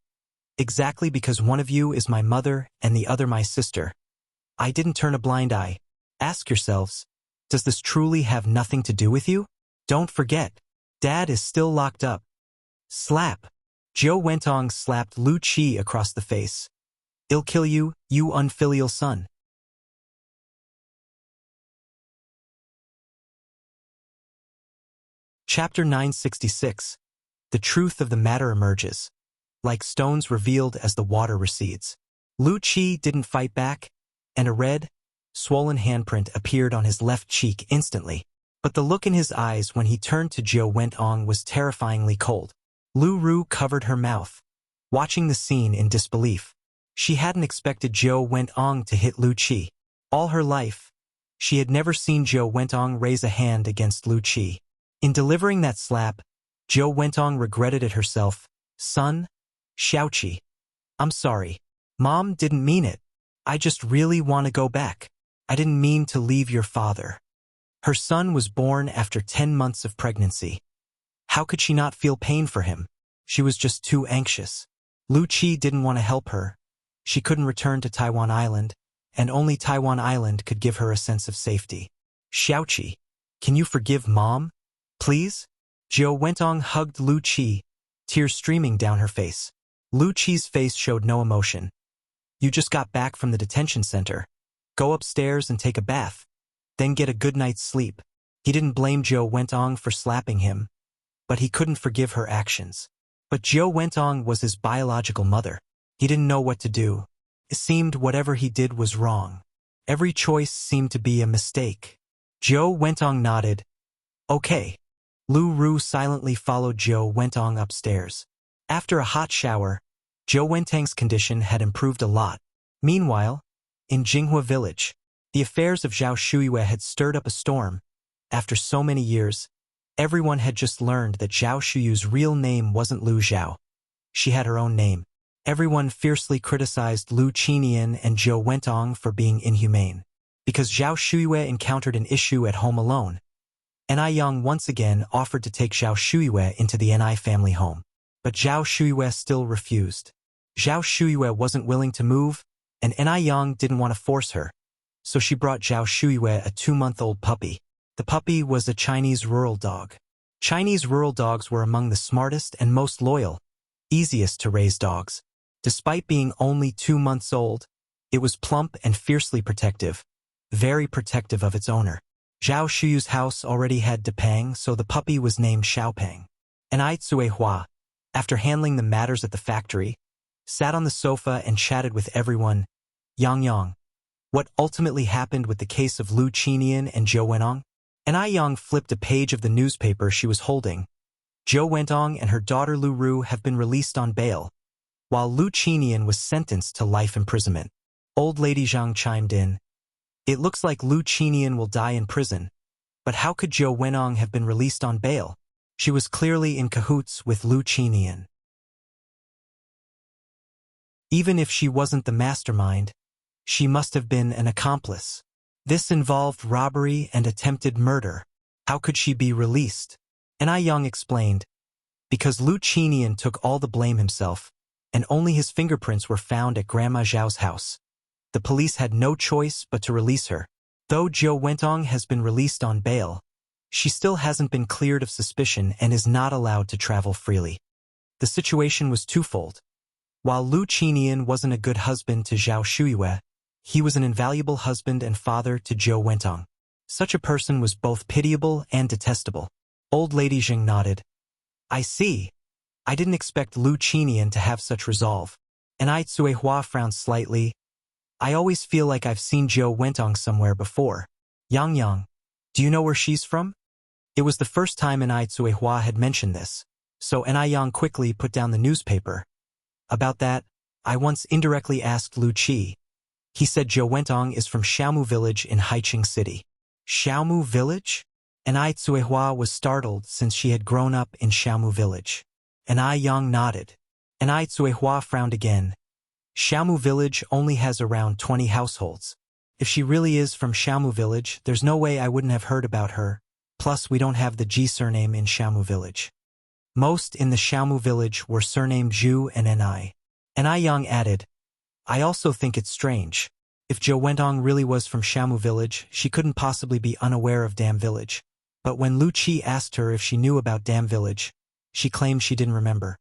Exactly because one of you is my mother and the other my sister. I didn't turn a blind eye. Ask yourselves, does this truly have nothing to do with you? Don't forget, Dad is still locked up. Slap. Zhou Wentong slapped Wuxia across the face. I'll kill you, you unfilial son. Chapter 966. The truth of the matter emerges, like stones revealed as the water recedes. Lu Qi didn't fight back, and a red, swollen handprint appeared on his left cheek instantly. But the look in his eyes when he turned to Zhou Wentong was terrifyingly cold. Lu Ru covered her mouth, watching the scene in disbelief. She hadn't expected Zhou Wentong to hit Lu Qi. All her life, she had never seen Zhou Wentong raise a hand against Lu Qi. In delivering that slap, Zhou Wentong regretted it herself. Son, Xiaoqi, I'm sorry. Mom didn't mean it. I just really want to go back. I didn't mean to leave your father. Her son was born after 10 months of pregnancy. How could she not feel pain for him? She was just too anxious. Lu Qi didn't want to help her. She couldn't return to Taiwan Island, and only Taiwan Island could give her a sense of safety. Xiaoqi, can you forgive Mom? Please? Zhou Wentong hugged Lu Qi, tears streaming down her face. Lu Qi's face showed no emotion. You just got back from the detention center. Go upstairs and take a bath. Then get a good night's sleep. He didn't blame Zhou Wentong for slapping him, but he couldn't forgive her actions. But Zhou Wentong was his biological mother. He didn't know what to do. It seemed whatever he did was wrong. Every choice seemed to be a mistake. Zhou Wentong nodded. Okay. Lu Ru silently followed Zhou Wentong upstairs. After a hot shower, Zhou Wentong's condition had improved a lot. Meanwhile, in Jinghua village, the affairs of Zhao Shuiyue had stirred up a storm. After so many years, everyone had just learned that Zhao Shuyu's real name wasn't Lu Zhao. She had her own name. Everyone fiercely criticized Lu Qinian and Zhou Wentong for being inhumane. Because Zhao Shuiyue encountered an issue at home alone, Ni Yang once again offered to take Zhao Shuiyue into the Ni family home. But Zhao Shuiyue still refused. Zhao Shuiyue wasn't willing to move, and Ni Yang didn't want to force her. So she brought Zhao Shuiyue a 2-month-old puppy. The puppy was a Chinese rural dog. Chinese rural dogs were among the smartest and most loyal, easiest to raise dogs. Despite being only 2 months old, it was plump and fiercely protective, very protective of its owner. Zhao Shuyu's house already had Depang, so the puppy was named Xiaopeng. And Ai Hua, after handling the matters at the factory, sat on the sofa and chatted with everyone. Yang, what ultimately happened with the case of Lu Qinian and Zhou Wentong? And Ai Yang flipped a page of the newspaper she was holding. Zhou Wentong and her daughter Lu Ru have been released on bail, while Lu Qinian was sentenced to life imprisonment. Old Lady Zhang chimed in. It looks like Lu Qinian will die in prison, but how could Zhou Wentong have been released on bail? She was clearly in cahoots with Lu Qinian. Even if she wasn't the mastermind, she must have been an accomplice. This involved robbery and attempted murder. How could she be released? Ni Yang explained. Because Lu Qinian took all the blame himself, and only his fingerprints were found at Grandma Zhao's house. The police had no choice but to release her. Though Zhou Wentong has been released on bail, she still hasn't been cleared of suspicion and is not allowed to travel freely. The situation was twofold. While Lu Qinian wasn't a good husband to Zhao Shuiyue, he was an invaluable husband and father to Zhou Wentong. Such a person was both pitiable and detestable. Old Lady Zheng nodded. I see. I didn't expect Lu Qinian to have such resolve. And Ai Hua frowned slightly. I always feel like I've seen Zhou Wentong somewhere before. Yang, do you know where she's from? It was the first time Ai Hua had mentioned this, so Ni Yang quickly put down the newspaper. About that, I once indirectly asked Lu Qi. He said Zhou Wentong is from Xiaomu village in Haiqing City. Xiaomu village? Ai Hua was startled since she had grown up in Xiaomu village. Ni Yang nodded. Ai Hua frowned again. Xiaomu village only has around 20 households. If she really is from Xiaomu village, there's no way I wouldn't have heard about her. Plus, we don't have the Ji surname in Xiaomu village. Most in the Xiaomu village were surnamed Zhu and Ni. Ni Yang added, I also think it's strange. If Zhou Wentong really was from Xiaomu village, she couldn't possibly be unaware of Dam village. But when Lu Qi asked her if she knew about Dam village, she claimed she didn't remember.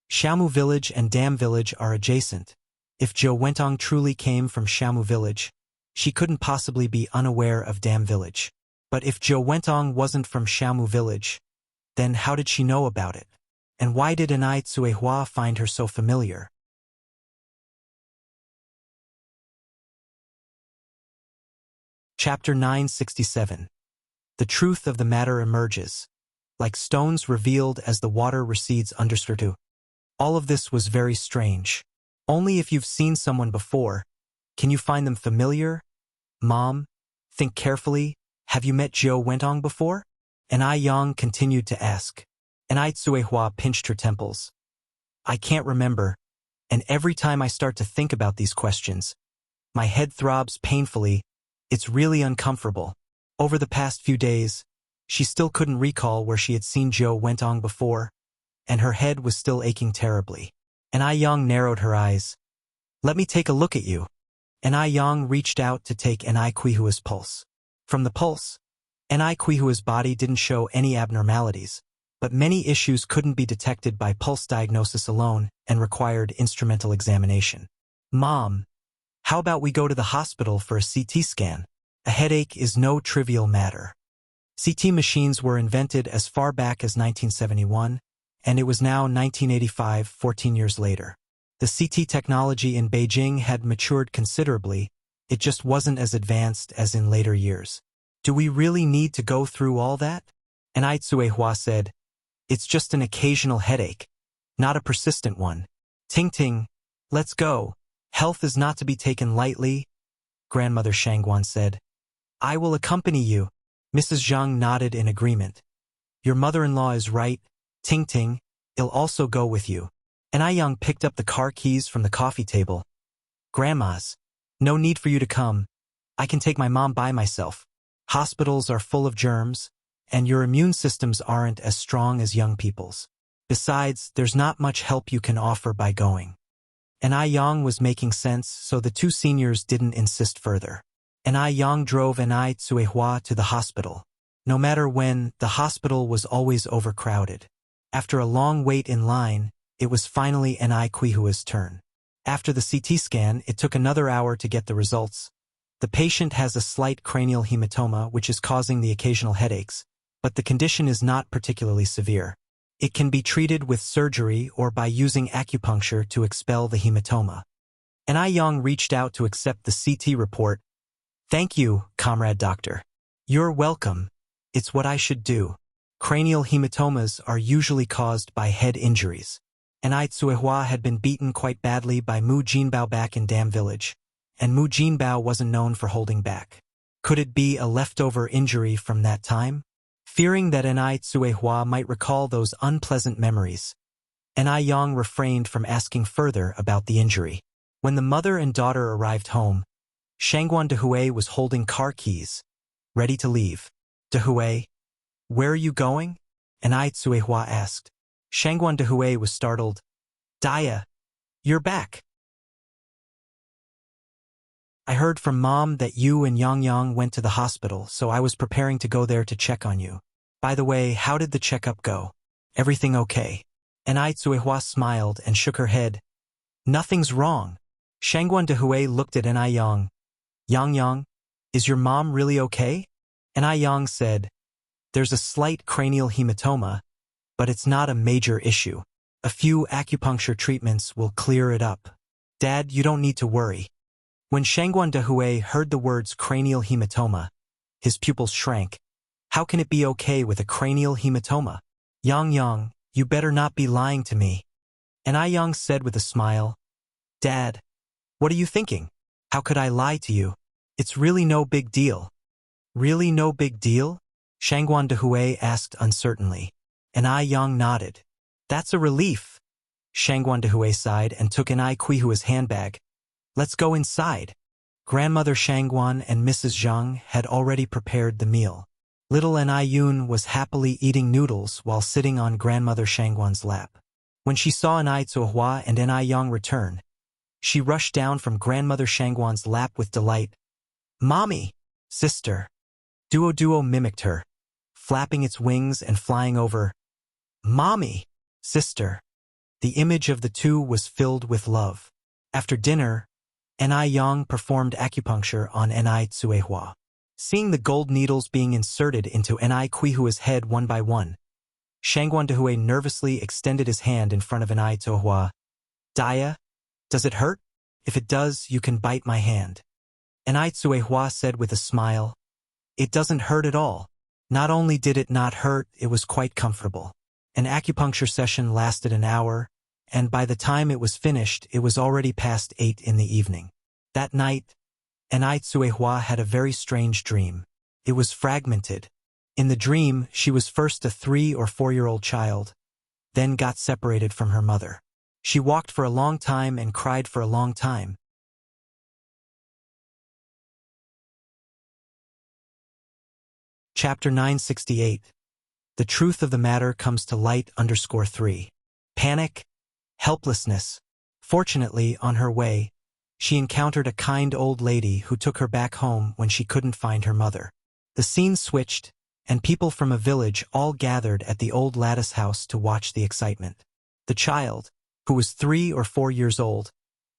Xiaomu village and Dam village are adjacent. If Zhou Wentong truly came from Xiaomu village, she couldn't possibly be unaware of Dam village. But if Zhou Wentong wasn't from Xiaomu village, Then how did she know about it? And why did Anai Tsuehua find her so familiar? Chapter 967. The truth of the matter emerges, like stones revealed as the water recedes understood. All of this was very strange. Only if you've seen someone before, can you find them familiar? Mom, think carefully. Have you met Zhou Wentong before? And Ai Yang continued to ask. And Ai Tsuehua pinched her temples. I can't remember, and every time I start to think about these questions, my head throbs painfully. It's really uncomfortable. Over the past few days, she still couldn't recall where she had seen Zhou Wentong before, and her head was still aching terribly. And Ai Yang narrowed her eyes. Let me take a look at you. And Ai Yang reached out to take Anai Kuihua's pulse. From the pulse, Anai Kuihua's body didn't show any abnormalities, but many issues couldn't be detected by pulse diagnosis alone and required instrumental examination. Mom, how about we go to the hospital for a CT scan? A headache is no trivial matter. CT machines were invented as far back as 1971, and it was now 1985, 14 years later. The CT technology in Beijing had matured considerably. It just wasn't as advanced as in later years. Do we really need to go through all that? And Ai Tsuehua said, it's just an occasional headache, not a persistent one. Ting Ting, let's go. Health is not to be taken lightly, Grandmother Shangguan said. I will accompany you. Mrs. Zhang nodded in agreement. Your mother-in-law is right, Ting Ting, I'll also go with you. And Ai Yang picked up the car keys from the coffee table. Grandma's. No need for you to come. I can take my mom by myself. Hospitals are full of germs, and your immune systems aren't as strong as young people's. Besides, there's not much help you can offer by going. And Ai Yang was making sense, so the two seniors didn't insist further. And Ai Yang drove Anai Tsuehua to the hospital. No matter when, the hospital was always overcrowded. After a long wait in line, it was finally Anai Kuihua's turn. After the CT scan, it took another hour to get the results. The patient has a slight cranial hematoma which is causing the occasional headaches, but the condition is not particularly severe. It can be treated with surgery or by using acupuncture to expel the hematoma. And Ai Yang reached out to accept the CT report. Thank you, comrade doctor. You're welcome. It's what I should do. Cranial hematomas are usually caused by head injuries. And Ai Tsuehua had been beaten quite badly by Mu Jinbao back in Dam Village, and Mu Jinbao wasn't known for holding back. Could it be a leftover injury from that time? Fearing that Anai Tsuehua might recall those unpleasant memories, and Ai Yang refrained from asking further about the injury. When the mother and daughter arrived home, Shangguan Dehui was holding car keys, ready to leave. Dehui, where are you going? Anai Tsuehua asked. Shangguan Dehui was startled. Dia, you're back. I heard from Mom that you and Yang Yang went to the hospital, so I was preparing to go there to check on you. By the way, how did the checkup go? Everything okay? Anai Tsuehua smiled and shook her head. Nothing's wrong. Shangguan Dehui looked at Anai Yang. Yang Yang, is your mom really okay? Anai Yang said, there's a slight cranial hematoma, but it's not a major issue. A few acupuncture treatments will clear it up. Dad, you don't need to worry. When Shangguan Dehui heard the words cranial hematoma, his pupils shrank. How can it be okay with a cranial hematoma? Yang Yang, you better not be lying to me. And Ai Yang said with a smile, Dad, what are you thinking? How could I lie to you? It's really no big deal. Really no big deal? Shangguan Dehui asked uncertainly. And Ai Yang nodded. That's a relief. Shangguan Dehui sighed and took Anai Kuihua's handbag. Let's go inside. Grandmother Shangguan and Mrs. Zhang had already prepared the meal. Little Anai Yun was happily eating noodles while sitting on Grandmother Shangguan's lap. When she saw Anai Tsuehua and Anai Yang return, she rushed down from Grandmother Shangguan's lap with delight. Mommy! Sister! Duo mimicked her, flapping its wings and flying over. Mommy! Sister! The image of the two was filled with love. After dinner, Anai Yang performed acupuncture on Anai Tsuehua. Seeing the gold needles being inserted into Anai Kuihua's head one by one, Shangguan nervously extended his hand in front of Anai Tsuehua. Dia, does it hurt? If it does, you can bite my hand. Anai Tsuehua said with a smile. It doesn't hurt at all. Not only did it not hurt, it was quite comfortable. An acupuncture session lasted an hour, and by the time it was finished, it was already past 8 in the evening. That night, Anai Tsuehua had a very strange dream. It was fragmented. In the dream, she was first a 3- or 4-year-old child, then got separated from her mother. She walked for a long time and cried for a long time. Chapter 968. The truth of the matter comes to light _3. Panic, helplessness. Fortunately, on her way, she encountered a kind old lady who took her back home when she couldn't find her mother. The scene switched, and people from a village all gathered at the old lattice house to watch the excitement. The child, who was 3 or 4 years old,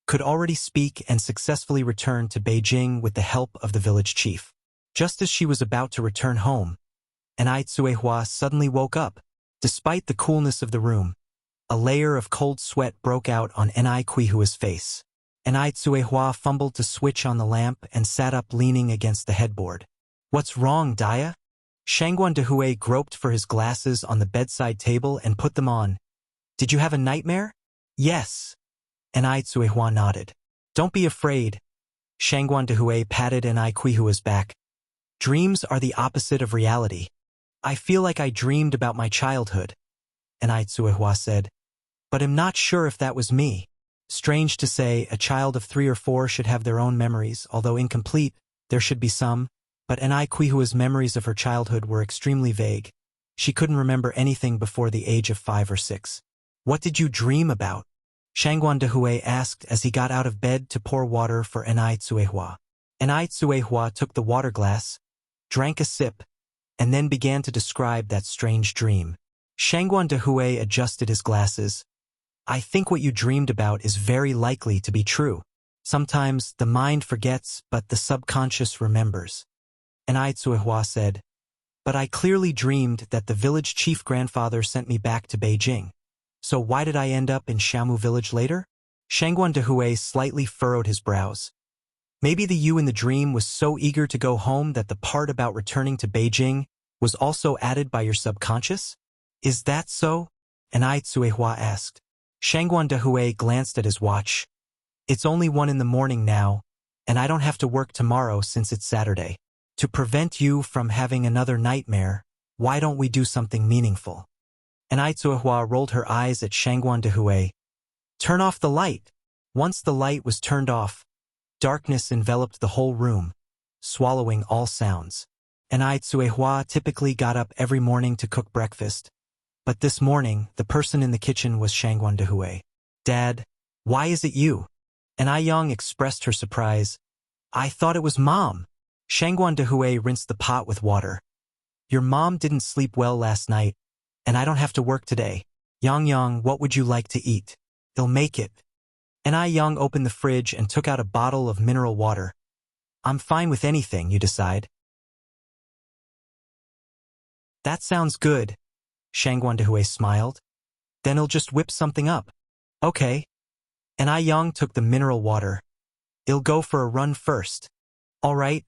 could already speak and successfully return to Beijing with the help of the village chief. Just as she was about to return home, Anai Tsuehua suddenly woke up. Despite the coolness of the room, a layer of cold sweat broke out on Anai Tsuehua's face. Anai Tsuehua fumbled to switch on the lamp and sat up leaning against the headboard. What's wrong, Dia? Shangguan groped for his glasses on the bedside table and put them on. Did you have a nightmare? Yes. Anai Tsuehua nodded. Don't be afraid. Shangguan patted Anai Tsuehua's back. Dreams are the opposite of reality. I feel like I dreamed about my childhood, Anai Tsuehua said, but I'm not sure if that was me. Strange to say, a child of 3 or 4 should have their own memories, although incomplete, there should be some, but Anai Tsuehua's memories of her childhood were extremely vague. She couldn't remember anything before the age of 5 or 6. What did you dream about? Shangguan asked as he got out of bed to pour water for Anai Tsuehua. Anai Tsuehua took the water glass, drank a sip, and then began to describe that strange dream. Shangguan adjusted his glasses. I think what you dreamed about is very likely to be true. Sometimes the mind forgets, but the subconscious remembers. Anai Tsuehua said, but I clearly dreamed that the village chief grandfather sent me back to Beijing. So why did I end up in Xiamu village later? Shangguan slightly furrowed his brows. Maybe the you in the dream was so eager to go home that the part about returning to Beijing was also added by your subconscious? Is that so? Anai Tsuehua asked. Shangguan glanced at his watch. It's only 1 in the morning now, and I don't have to work tomorrow since it's Saturday. To prevent you from having another nightmare, why don't we do something meaningful? Anai Tsuehua rolled her eyes at Shangguan Turn off the light. Once the light was turned off, darkness enveloped the whole room, swallowing all sounds. Anai Tsuehua typically got up every morning to cook breakfast, but this morning, the person in the kitchen was Shangguan Dad, why is it you? Anai Yang expressed her surprise. I thought it was Mom. Shangguan rinsed the pot with water. Your mom didn't sleep well last night, and I don't have to work today. Yang, what would you like to eat? They'll make it. Anai Yang opened the fridge and took out a bottle of mineral water. I'm fine with anything you decide. That sounds good. Shangguan smiled. Then I'll just whip something up. Okay. Anai Yang took the mineral water. I'll go for a run first. All right.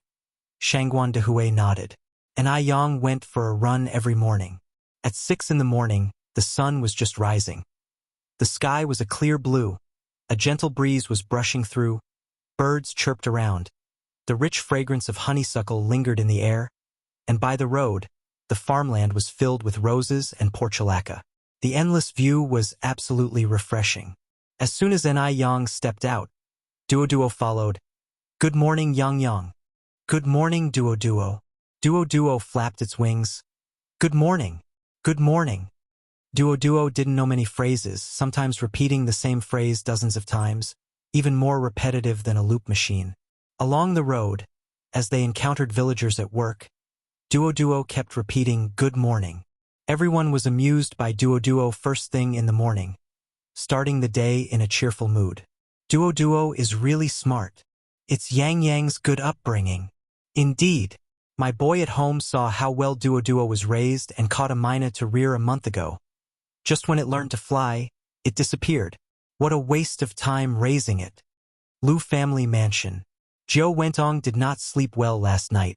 Shangguan nodded. Anai Yang went for a run every morning. At 6 in the morning, the sun was just rising. The sky was a clear blue. A gentle breeze was brushing through. Birds chirped around. The rich fragrance of honeysuckle lingered in the air. And by the road, the farmland was filled with roses and portulaca. The endless view was absolutely refreshing. As soon as Anai Yang stepped out, Duo followed. Good morning, Yang. Good morning, Duo. Duo flapped its wings. Good morning. Good morning. Duo didn't know many phrases, sometimes repeating the same phrase dozens of times, even more repetitive than a loop machine. Along the road, as they encountered villagers at work, Duo kept repeating, good morning. Everyone was amused by Duo first thing in the morning, starting the day in a cheerful mood. Duo is really smart. It's Yang's good upbringing. Indeed. My boy at home saw how well Duo was raised and caught a mina to rear a month ago. Just when it learned to fly, it disappeared. What a waste of time raising it. Lu family mansion. Zhou Wentong did not sleep well last night.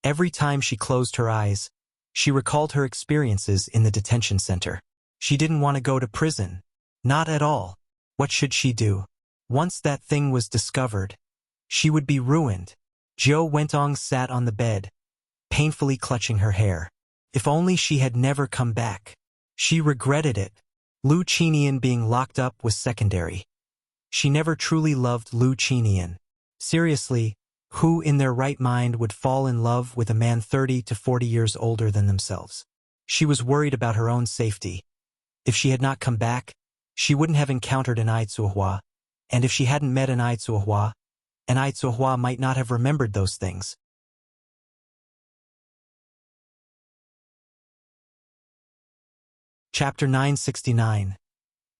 Every time she closed her eyes, she recalled her experiences in the detention center. She didn't want to go to prison. Not at all. What should she do? Once that thing was discovered, she would be ruined. Zhou Wentong sat on the bed, painfully clutching her hair. If only she had never come back. She regretted it. Lu Qinian being locked up was secondary. She never truly loved Lu Qinian. Seriously, who in their right mind would fall in love with a man 30 to 40 years older than themselves? She was worried about her own safety. If she had not come back, she wouldn't have encountered an Ai Zuohua, and if she hadn't met an Ai Zuohua might not have remembered those things. Chapter 969.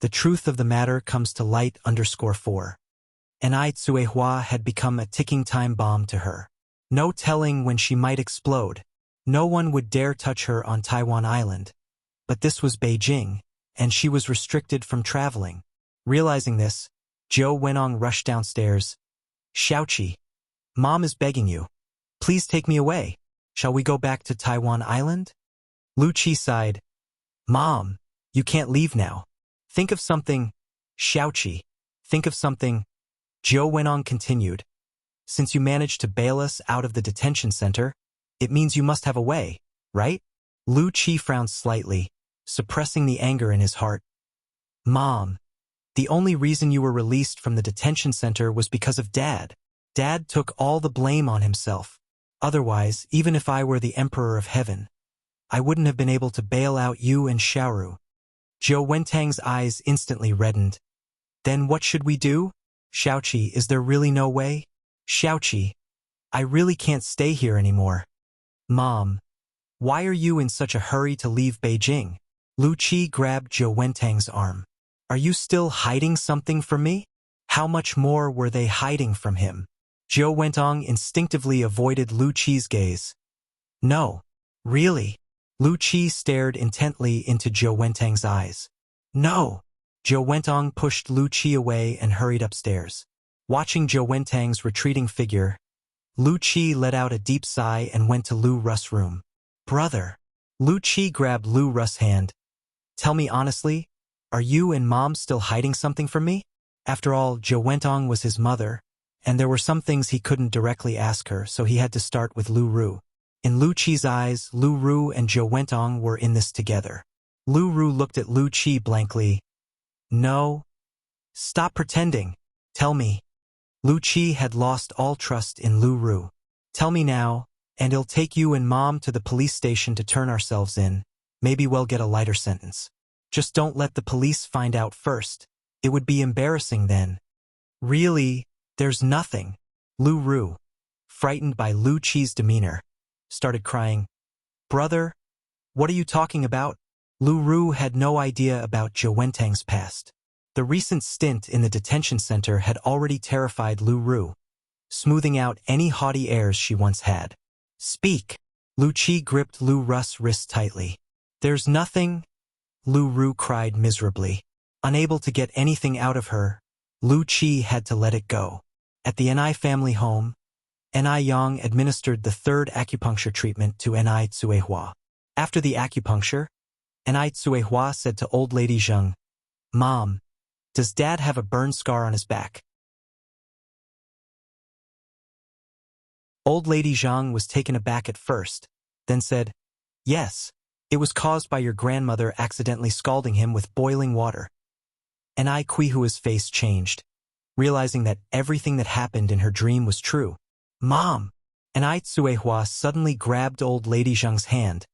The truth of the matter comes to light _4. An Ai Zuohua had become a ticking time bomb to her. No telling when she might explode. No one would dare touch her on Taiwan Island. But this was Beijing, and she was restricted from traveling. Realizing this, Zhou Wenong rushed downstairs. Xiaoqi, Mom is begging you. Please take me away. Shall we go back to Taiwan Island? Lu Qi sighed. Mom, you can't leave now. Think of something. Xiaoqi, think of something. Zhou Wenong continued. Since you managed to bail us out of the detention center, it means you must have a way, right? Lu Qi frowned slightly, suppressing the anger in his heart. Mom, the only reason you were released from the detention center was because of Dad. Dad took all the blame on himself. Otherwise, even if I were the Emperor of Heaven, I wouldn't have been able to bail out you and Xiaoru. Zhou Wentang's eyes instantly reddened. Then what should we do? Xiaoqi, is there really no way? Xiaoqi, I really can't stay here anymore. Mom, why are you in such a hurry to leave Beijing? Lu Qi grabbed Zhou Wentang's arm. Are you still hiding something from me? How much more were they hiding from him? Zhou Wentong instinctively avoided Lu Qi's gaze. No, really. Lu Qi stared intently into Zhou Wentang's eyes. No. Zhou Wentong pushed Lu Qi away and hurried upstairs. Watching Zhou Wentang's retreating figure, Lu Qi let out a deep sigh and went to Lu Ru's room. Brother. Lu Qi grabbed Lu Ru's hand. Tell me honestly, are you and Mom still hiding something from me? After all, Zhou Wentong was his mother, and there were some things he couldn't directly ask her, so he had to start with Lu Ru. In Lu Qi's eyes, Lu Ru and Zhou Wentong were in this together. Lu Ru looked at Lu Qi blankly. No. Stop pretending. Tell me. Lu Qi had lost all trust in Lu Ru. Tell me now, and it'll take you and Mom to the police station to turn ourselves in. Maybe we'll get a lighter sentence. Just don't let the police find out first. It would be embarrassing then. Really, there's nothing. Lu Ru, frightened by Lu Qi's demeanor, started crying. Brother, what are you talking about? Lu Ru had no idea about Zhou Wentang's past. The recent stint in the detention center had already terrified Lu Ru, smoothing out any haughty airs she once had. Speak. Lu Qi gripped Lu Ru's wrist tightly. There's nothing. Lu Ru cried miserably. Unable to get anything out of her, Lu Qi had to let it go. At the Ni family home, Ni Yang administered the third acupuncture treatment to Ni Zuohua. After the acupuncture, Ni Zuohua said to old lady Zheng, Mom, does Dad have a burn scar on his back? Old lady Zhang was taken aback at first, then said, Yes, it was caused by your grandmother accidentally scalding him with boiling water. Ni Quihua's face changed, realizing that everything that happened in her dream was true. Mom! Ni Zuohua suddenly grabbed old lady Zheng's hand,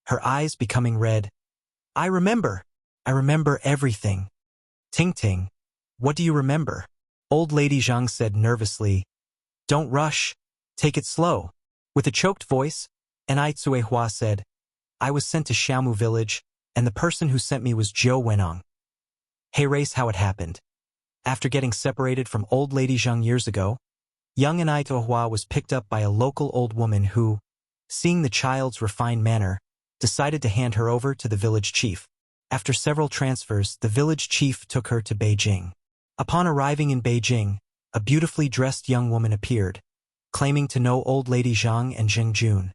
her eyes becoming red. I remember everything. Ting Ting, what do you remember? Old lady Zheng said nervously. Don't rush, take it slow. With a choked voice, Ni Zuohua said, I was sent to Xiaomu village, and the person who sent me was Zhou Wenong. Hey race, how it happened. After getting separated from old lady Zheng years ago, young Ni Zuohua was picked up by a local old woman who, seeing the child's refined manner, decided to hand her over to the village chief. After several transfers, the village chief took her to Beijing. Upon arriving in Beijing, a beautifully dressed young woman appeared, claiming to know old lady Zhang and Zheng Jun,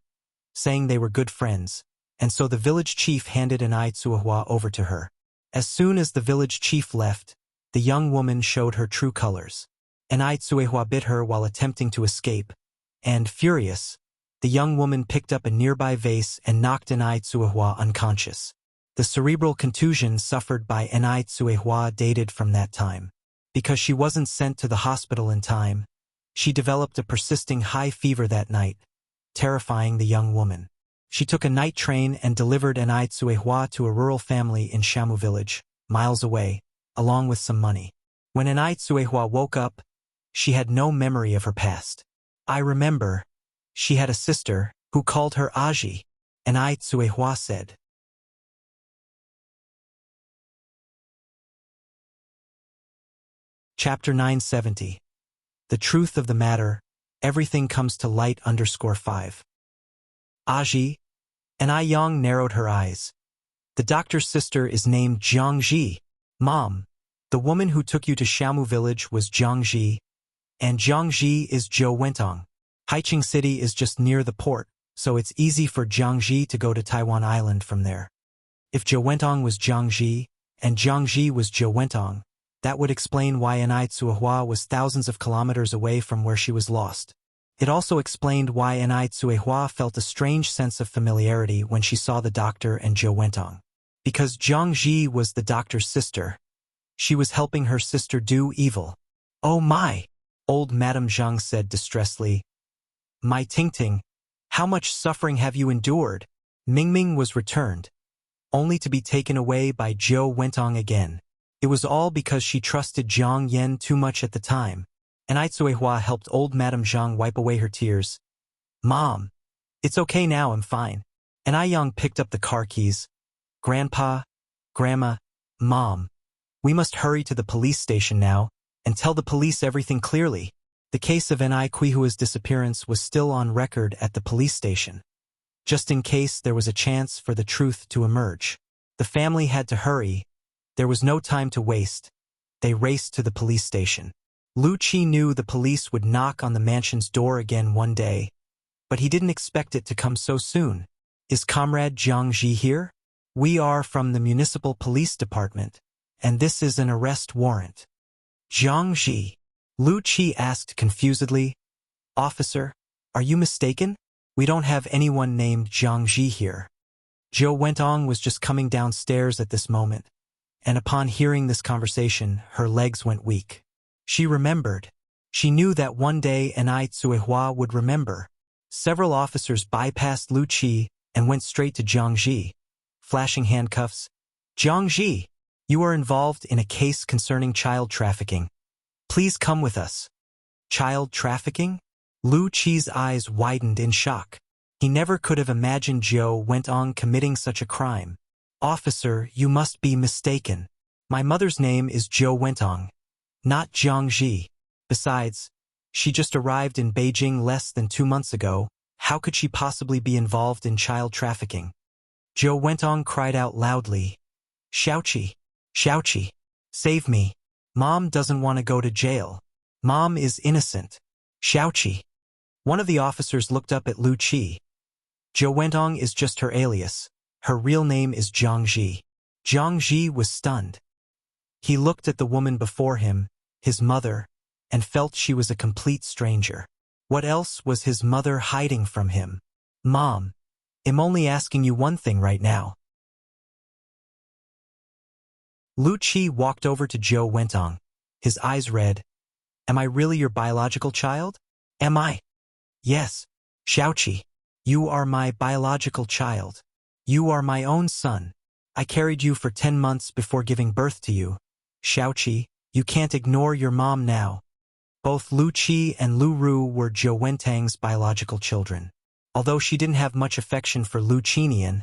saying they were good friends, and so the village chief handed an Ai Tsuehua over to her. As soon as the village chief left, the young woman showed her true colors. An Ai Tsuehua bit her while attempting to escape, and, furious, the young woman picked up a nearby vase and knocked an Ai Tsuehua unconscious. The cerebral contusion suffered by an Ai Tsuehua dated from that time. Because she wasn't sent to the hospital in time, she developed a persisting high fever that night, terrifying the young woman. She took a night train and delivered an Ai Tsuehua to a rural family in Shamu village, miles away, along with some money. When an Ai Tsuehua woke up, she had no memory of her past. I remember, she had a sister, who called her Aji, an Ai Tsuehua said. Chapter 970. The truth of the matter, everything comes to light _5. Aji, and Ai Yang narrowed her eyes. The doctor's sister is named Jiang Ji. Mom, the woman who took you to Shamu village was Jiang Ji, and Jiang Ji is Zhou Wentong. Haiqing City is just near the port, so it's easy for Jiang Ji to go to Taiwan Island from there. If Zhou Wentong was Jiang Ji, and Jiang Ji was Zhou Wentong, that would explain why an Ai Tsuehua was thousands of kilometers away from where she was lost. It also explained why an Ai Tsuehua felt a strange sense of familiarity when she saw the doctor and Zhou Wentong. Because Jiang Ji was the doctor's sister, she was helping her sister do evil. Oh my! Old Madame Zhang said distressedly. My Tingting, how much suffering have you endured? Mingming was returned, only to be taken away by Zhou Wentong again. It was all because she trusted Jiang Yan too much at the time. And Ai Tsuehua helped old Madame Zhang wipe away her tears. Mom, it's okay now, I'm fine. And Ai Yang picked up the car keys. Grandpa, Grandma, Mom, we must hurry to the police station now and tell the police everything clearly. The case of N.I. Kuihua's disappearance was still on record at the police station. Just in case there was a chance for the truth to emerge. The family had to hurry. There was no time to waste. They raced to the police station. Lu Qi knew the police would knock on the mansion's door again one day, but he didn't expect it to come so soon. Is Comrade Jiang Ji here? We are from the municipal police department, and this is an arrest warrant. Jiang Ji? Lu Qi asked confusedly. Officer, are you mistaken? We don't have anyone named Jiang Ji here. Zhou Wentong was just coming downstairs at this moment, and upon hearing this conversation, her legs went weak. She remembered. She knew that one day an Ai Tsuehua would remember. Several officers bypassed Lu Qi and went straight to Jiang Ji, flashing handcuffs. Jiang Ji, you are involved in a case concerning child trafficking. Please come with us. Child trafficking? Lu Qi's eyes widened in shock. He never could have imagined Zhou Wentong committing such a crime. Officer, you must be mistaken. My mother's name is Zhou Wentong, not Jiang Ji. Besides, she just arrived in Beijing less than 2 months ago. How could she possibly be involved in child trafficking? Zhou Wentong cried out loudly. Xiaoqi, Xiaoqi, save me. Mom doesn't want to go to jail. Mom is innocent. Xiaoqi. One of the officers looked up at Lu Qi. Zhou Wentong is just her alias. Her real name is Jiang Ji. Jiang Ji was stunned. He looked at the woman before him, his mother, and felt she was a complete stranger. What else was his mother hiding from him? Mom, I'm only asking you one thing right now. Lu Qi walked over to Zhou Wentong, his eyes red. Am I really your biological child? Am I? Yes. Xiaoqi, you are my biological child. You are my own son. I carried you for 10 months before giving birth to you. Xiaoqi, you can't ignore your mom now. Both Lu Qi and Lu Ru were Zhou Wentong's biological children. Although she didn't have much affection for Lu Qinian,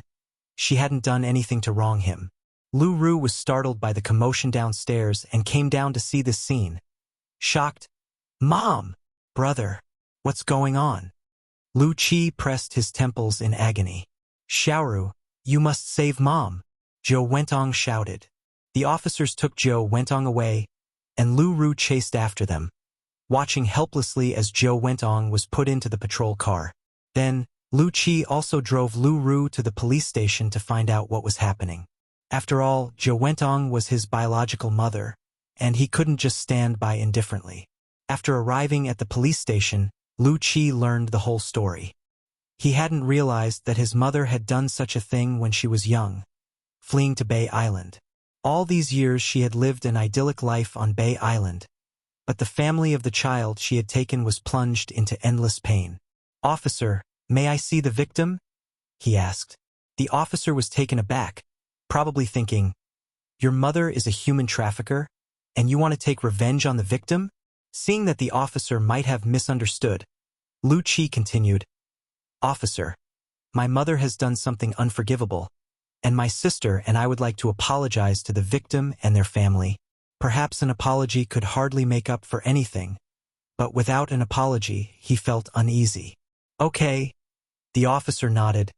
she hadn't done anything to wrong him. Lu Ru was startled by the commotion downstairs and came down to see this scene. Shocked, Mom! Brother! What's going on? Lu Qi pressed his temples in agony. Xiaoru, you must save Mom, Zhou Wentong shouted. The officers took Zhou Wentong away, and Lu Ru chased after them, watching helplessly as Zhou Wentong was put into the patrol car. Then, Lu Qi also drove Lu Ru to the police station to find out what was happening. After all, Zhou Wentong was his biological mother, and he couldn't just stand by indifferently. After arriving at the police station, Lu Qi learned the whole story. He hadn't realized that his mother had done such a thing when she was young, fleeing to Bay Island. All these years she had lived an idyllic life on Bay Island, but the family of the child she had taken was plunged into endless pain. "Officer, may I see the victim?" he asked. The officer was taken aback, probably thinking, "Your mother is a human trafficker, and you want to take revenge on the victim?" Seeing that the officer might have misunderstood, Lu Qi continued, "Officer, my mother has done something unforgivable, and my sister and I would like to apologize to the victim and their family. Perhaps an apology could hardly make up for anything, but without an apology, he felt uneasy." "Okay," the officer nodded.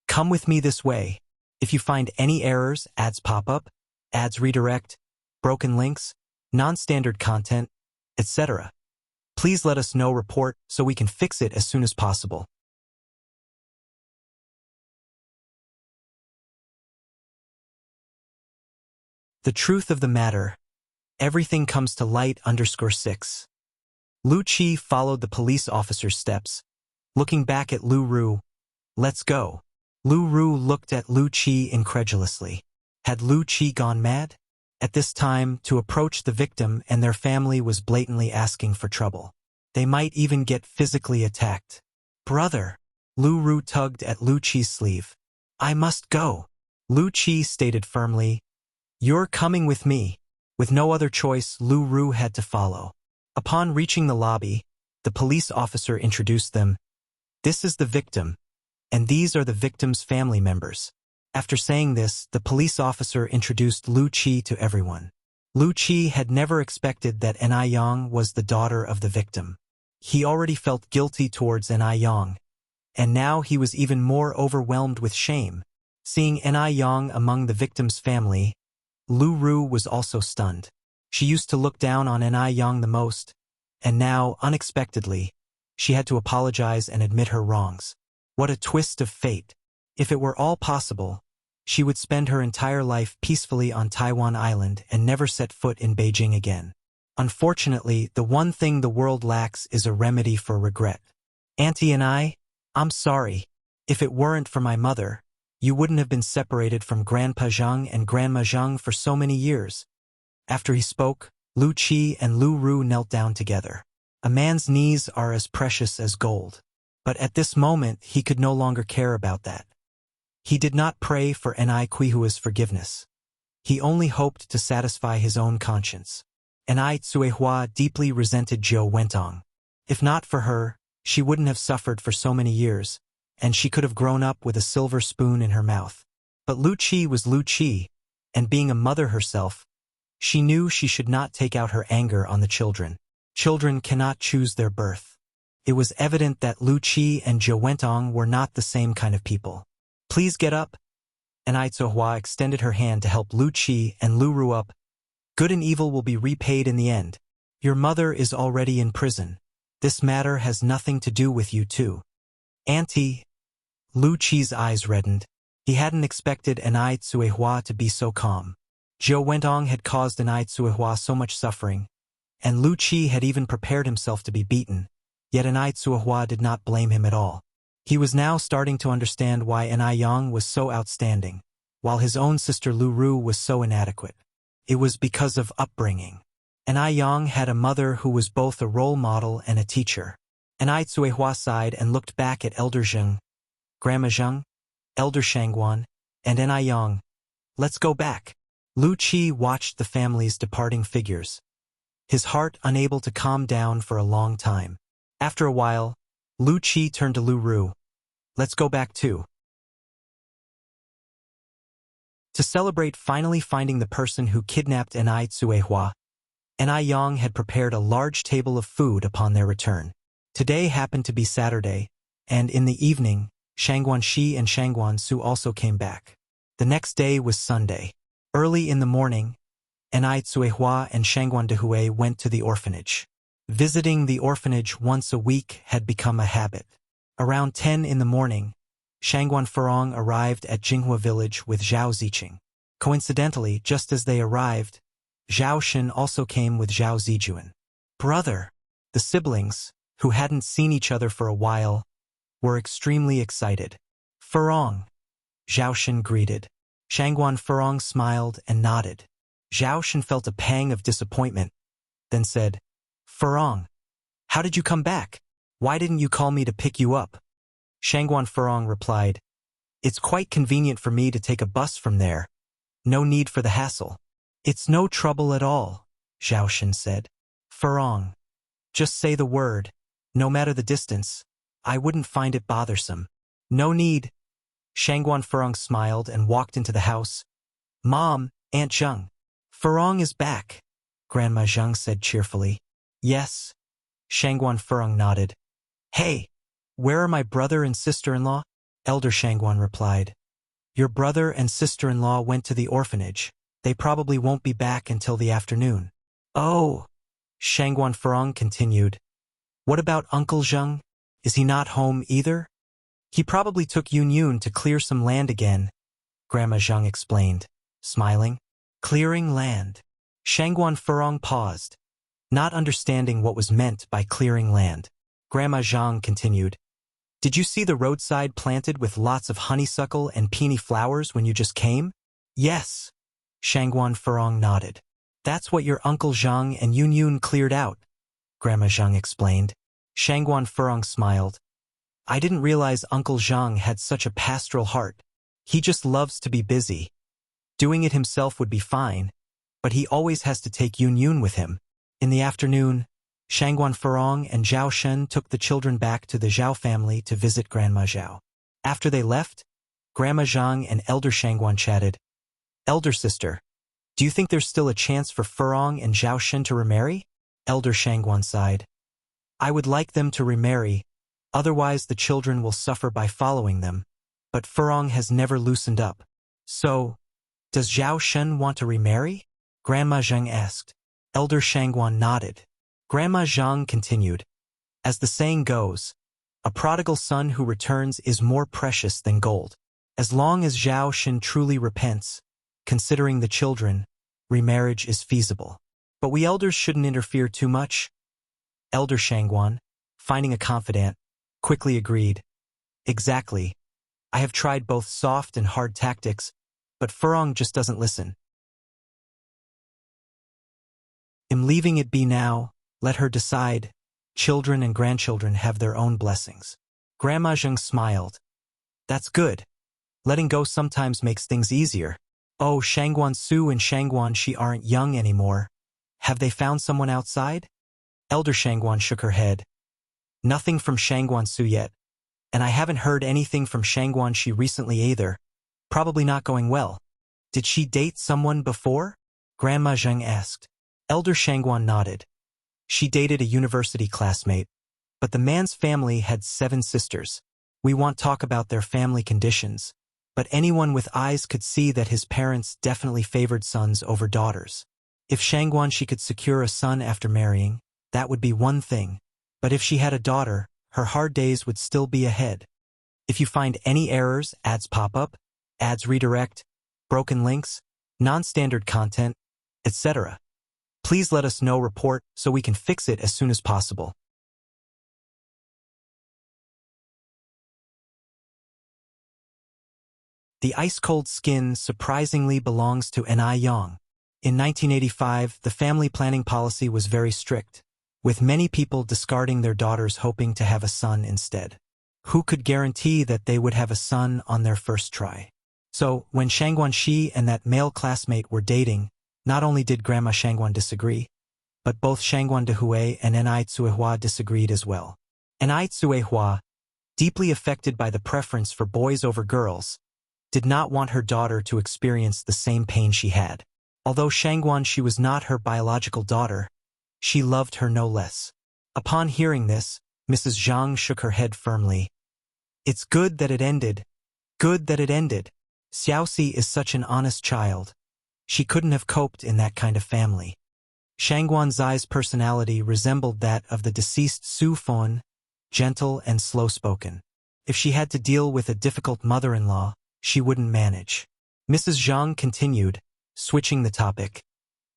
"Come with me this way. If you find any errors, ads pop up, ads redirect, broken links, non-standard content, etc., please let us know, report so we can fix it as soon as possible." The truth of the matter. Everything comes to light _6. Lu Qi followed the police officer's steps, looking back at Lu Ru. "Let's go." Lu Ru looked at Lu Qi incredulously. Had Lu Qi gone mad? At this time, to approach the victim and their family was blatantly asking for trouble. They might even get physically attacked. "Brother," Lu Ru tugged at Lu Qi's sleeve. "I must go." Lu Qi stated firmly, "You're coming with me." With no other choice, Lu Ru had to follow. Upon reaching the lobby, the police officer introduced them. "This is the victim, and these are the victim's family members." After saying this, the police officer introduced Lu Qi to everyone. Lu Qi had never expected that Enai Yang was the daughter of the victim. He already felt guilty towards Enai Yang, and now he was even more overwhelmed with shame. Seeing Enai Yang among the victim's family, Lu Ru was also stunned. She used to look down on Enai Yang the most, and now, unexpectedly, she had to apologize and admit her wrongs. What a twist of fate. If it were all possible, she would spend her entire life peacefully on Taiwan Island and never set foot in Beijing again. Unfortunately, the one thing the world lacks is a remedy for regret. "Auntie and I'm sorry. If it weren't for my mother, you wouldn't have been separated from Grandpa Zhang and Grandma Zhang for so many years." After he spoke, Lu Qi and Lu Ru knelt down together. A man's knees are as precious as gold. But at this moment, he could no longer care about that. He did not pray for Enai Quihua's forgiveness. He only hoped to satisfy his own conscience. Enai Tsuehua deeply resented Zhou Wentong. If not for her, she wouldn't have suffered for so many years, and she could have grown up with a silver spoon in her mouth. But Lu Qi was Lu Qi, and being a mother herself, she knew she should not take out her anger on the children. Children cannot choose their birth. It was evident that Lu Qi and Zhou Wentong were not the same kind of people. "Please get up." Enai Tsuehua extended her hand to help Lu Qi and Lu Ru up. "Good and evil will be repaid in the end. Your mother is already in prison. This matter has nothing to do with you two." "Auntie." Lu Qi's eyes reddened. He hadn't expected Enai Tsuehua to be so calm. Zhou Wentong had caused Enai Tsuehua so much suffering, and Lu Qi had even prepared himself to be beaten, yet Enai Tsuehua did not blame him at all. He was now starting to understand why Enai Yang was so outstanding, while his own sister Lu Ru was so inadequate. It was because of upbringing. Enai Yang had a mother who was both a role model and a teacher. Enai Tsuehua sighed and looked back at Elder Zheng, Grandma Zheng, Elder Shangguan, and Enai Yang. "Let's go back." Lu Qi watched the family's departing figures, his heart unable to calm down for a long time. After a while, Lu Qi turned to Lu Ru. "Let's go back too." To celebrate finally finding the person who kidnapped Enai Tsuehua, Enai Yang had prepared a large table of food upon their return. Today happened to be Saturday, and in the evening, Shangguan Shi and Shangguan Su also came back. The next day was Sunday. Early in the morning, Enai Tsuehua and Shangguan Dehui went to the orphanage. Visiting the orphanage once a week had become a habit. Around 10 in the morning, Shangguan Furong arrived at Jinghua village with Zhao Ziqing. Coincidentally, just as they arrived, Zhao Shen also came with Zhao Zijuan. Brother! The siblings, who hadn't seen each other for a while, were extremely excited. Furong! Zhao Shen greeted. Shangguan Furong smiled and nodded. Zhao Shen felt a pang of disappointment, then said, Furong, how did you come back? Why didn't you call me to pick you up? Shangguan Furong replied, It's quite convenient for me to take a bus from there. No need for the hassle. It's no trouble at all, Zhao Shen said. Furong, just say the word. No matter the distance, I wouldn't find it bothersome. No need. Shangguan Furong smiled and walked into the house. Mom, Aunt Zheng. Furong is back, Grandma Zheng said cheerfully. Yes. Shangguan Furong nodded. Hey, where are my brother and sister-in-law? Elder Shangguan replied. Your brother and sister-in-law went to the orphanage. They probably won't be back until the afternoon. Oh, Shangguan Furong continued. What about Uncle Zheng? Is he not home either? He probably took Yun to clear some land again, Grandma Zheng explained, smiling. Clearing land. Shangguan Furong paused, not understanding what was meant by clearing land. Grandma Zheng continued. Did you see the roadside planted with lots of honeysuckle and peony flowers when you just came? Yes. Shangguan Furong nodded. That's what your Uncle Zheng and Yun cleared out, Grandma Zheng explained. Shangguan Furong smiled. I didn't realize Uncle Zheng had such a pastoral heart. He just loves to be busy. Doing it himself would be fine, but he always has to take Yun with him. In the afternoon, Shangguan Furong and Zhao Shen took the children back to the Zhao family to visit Grandma Zhao. After they left, Grandma Zhang and Elder Shangguan chatted. Elder sister, do you think there's still a chance for Furong and Zhao Shen to remarry? Elder Shangguan sighed. I would like them to remarry, otherwise the children will suffer by following them, but Furong has never loosened up. So, does Zhao Shen want to remarry? Grandma Zheng asked. Elder Shangguan nodded. Grandma Zhang continued. As the saying goes, a prodigal son who returns is more precious than gold. As long as Zhao Shen truly repents, considering the children, remarriage is feasible. But we elders shouldn't interfere too much. Elder Shangguan, finding a confidant, quickly agreed. Exactly. I have tried both soft and hard tactics, but Furong just doesn't listen. I'm leaving it be now, let her decide. Children and grandchildren have their own blessings. Grandma Zheng smiled. That's good. Letting go sometimes makes things easier. Oh, Shangguan Su and Shangguan Shi aren't young anymore. Have they found someone outside? Elder Shangguan shook her head. Nothing from Shangguan Su yet, and I haven't heard anything from Shangguan Shi recently either. Probably not going well. Did she date someone before? Grandma Zheng asked. Elder Shangguan nodded. She dated a university classmate, but the man's family had 7 sisters. We won't talk about their family conditions, but anyone with eyes could see that his parents definitely favored sons over daughters. If Shangguan Shi could secure a son after marrying, that would be one thing, but if she had a daughter, her hard days would still be ahead. If you find any errors, ads pop up, ads redirect, broken links, non-standard content, etc., please let us know report so we can fix it as soon as possible. The ice-cold skin surprisingly belongs to Enai Yang. In 1985, the family planning policy was very strict, with many people discarding their daughters hoping to have a son instead. Who could guarantee that they would have a son on their first try? So, when Shangguan Shi and that male classmate were dating, not only did Grandma Shangguan disagree, but both Shangguan Dehui and Enai Tsuehua disagreed as well. Enai Tsuehua, deeply affected by the preference for boys over girls, did not want her daughter to experience the same pain she had. Although Shangguan Shi was not her biological daughter, she loved her no less. Upon hearing this, Mrs. Zhang shook her head firmly. It's good that it ended. Good that it ended. Xiaoxi is such an honest child. She couldn't have coped in that kind of family. Shangguan Zai's personality resembled that of the deceased Su Fon, gentle and slow-spoken. If she had to deal with a difficult mother-in-law, she wouldn't manage. Mrs. Zhang continued, switching the topic.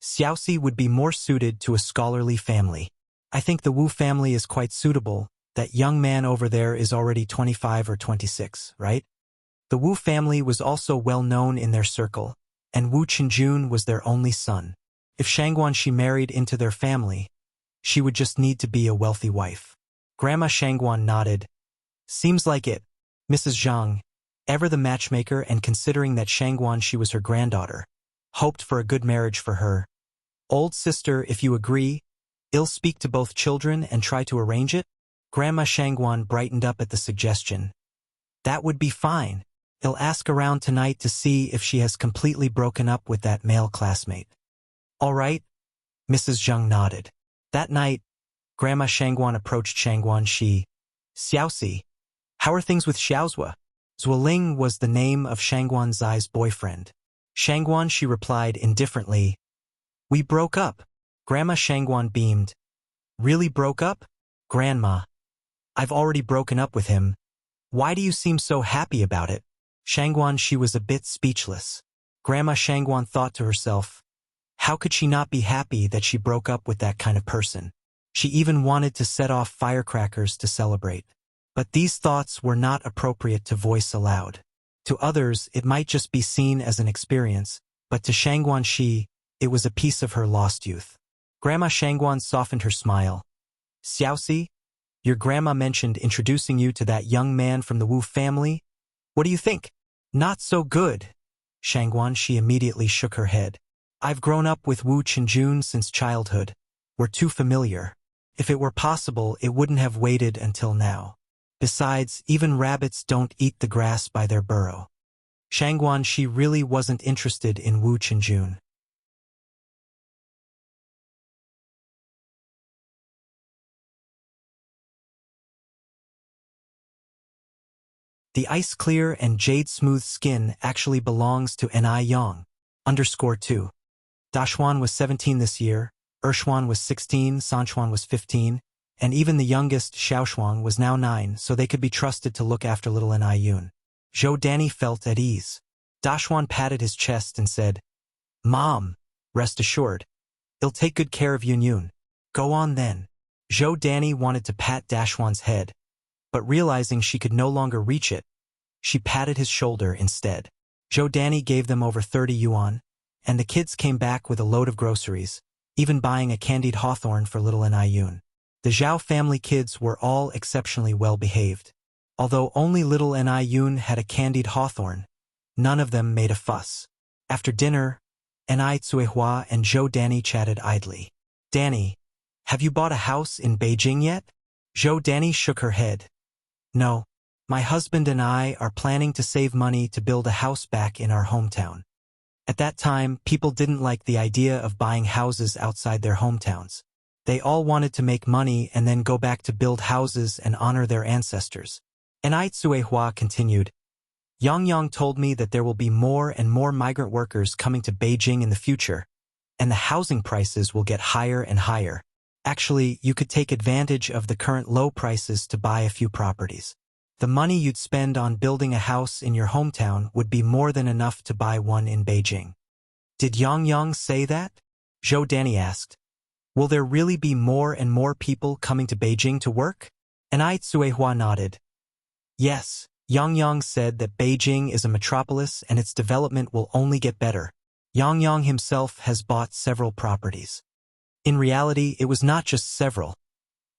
Xiaoxi would be more suited to a scholarly family. I think the Wu family is quite suitable. That young man over there is already 25 or 26, right? The Wu family was also well known in their circle, and Wu Qinjun was their only son. If Shangguan she married into their family, she would just need to be a wealthy wife. Grandma Shangguan nodded. Seems like it. Mrs. Zhang, ever the matchmaker and considering that Shangguan she was her granddaughter, hoped for a good marriage for her. Old sister, if you agree, I'll speak to both children and try to arrange it? Grandma Shangguan brightened up at the suggestion. That would be fine. I'll ask around tonight to see if she has completely broken up with that male classmate. All right? Mrs. Zhang nodded. That night, Grandma Shangguan approached Shangguan Shi. Xiaoxi, how are things with Xiaozhua? Zuoling was the name of Shangguan Zai's boyfriend. Shangguan she replied indifferently. We broke up. Grandma Shangguan beamed. Really broke up? Grandma. I've already broken up with him. Why do you seem so happy about it? Shangguan she was a bit speechless. Grandma Shangguan thought to herself, how could she not be happy that she broke up with that kind of person? She even wanted to set off firecrackers to celebrate. But these thoughts were not appropriate to voice aloud. To others, it might just be seen as an experience, but to Shangguan Shi, it was a piece of her lost youth. Grandma Shangguan softened her smile. Xiaoxi, your grandma mentioned introducing you to that young man from the Wu family. What do you think? Not so good. Shangguan she immediately shook her head. I've grown up with Wu Qinjun since childhood. We're too familiar. If it were possible, it wouldn't have waited until now. Besides, even rabbits don't eat the grass by their burrow. Shangguan she really wasn't interested in Wu Qinjun. The ice-clear and jade-smooth skin actually belongs to Ni Yang. _2. Dashuan was 17 this year, Ershuan was 16, Sanchuan was 15, and even the youngest Xiaoshuang was now 9, so they could be trusted to look after little Ni Yun. Zhou Danny felt at ease. Dashuan patted his chest and said, Mom, rest assured. I'll take good care of Yun Yun. Go on then. Zhou Danny wanted to pat Dashuan's head, but realizing she could no longer reach it, she patted his shoulder instead. Zhou Danny gave them over 30 yuan, and the kids came back with a load of groceries, even buying a candied hawthorn for little Ni Yun. The Zhao family kids were all exceptionally well-behaved. Although only little Ni Yun had a candied hawthorn, none of them made a fuss. After dinner, Ni Tsuehua and Zhou Danny chatted idly. Danny, have you bought a house in Beijing yet? Zhou Danny shook her head. No, my husband and I are planning to save money to build a house back in our hometown. At that time, people didn't like the idea of buying houses outside their hometowns. They all wanted to make money and then go back to build houses and honor their ancestors. Ni Tsuehua continued. Yang told me that there will be more and more migrant workers coming to Beijing in the future, and the housing prices will get higher and higher. Actually, you could take advantage of the current low prices to buy a few properties. The money you'd spend on building a house in your hometown would be more than enough to buy one in Beijing. Did Yang say that? Zhou Danny asked. Will there really be more and more people coming to Beijing to work? Ni Tsuehua nodded. Yes, Yang said that Beijing is a metropolis and its development will only get better. Yang himself has bought several properties. In reality, it was not just several.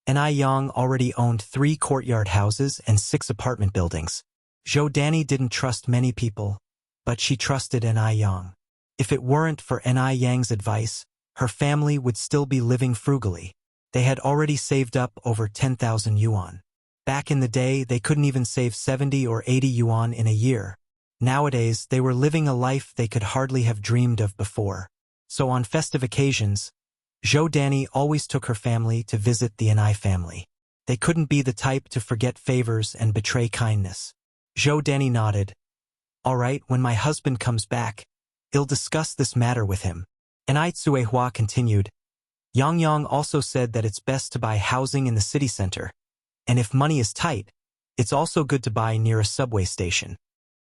Ni Yang already owned 3 courtyard houses and 6 apartment buildings. Zhou Danny didn't trust many people, but she trusted Ni Yang. If it weren't for Ni Yang's advice, her family would still be living frugally. They had already saved up over 10,000 yuan. Back in the day, they couldn't even save 70 or 80 yuan in a year. Nowadays, they were living a life they could hardly have dreamed of before. So on festive occasions, Zhou Danny always took her family to visit the Ni family. They couldn't be the type to forget favors and betray kindness. Zhou Danny nodded. All right, when my husband comes back, I'll discuss this matter with him. And Cui Hua continued. Yang Yang also said that it's best to buy housing in the city center. And if money is tight, it's also good to buy near a subway station.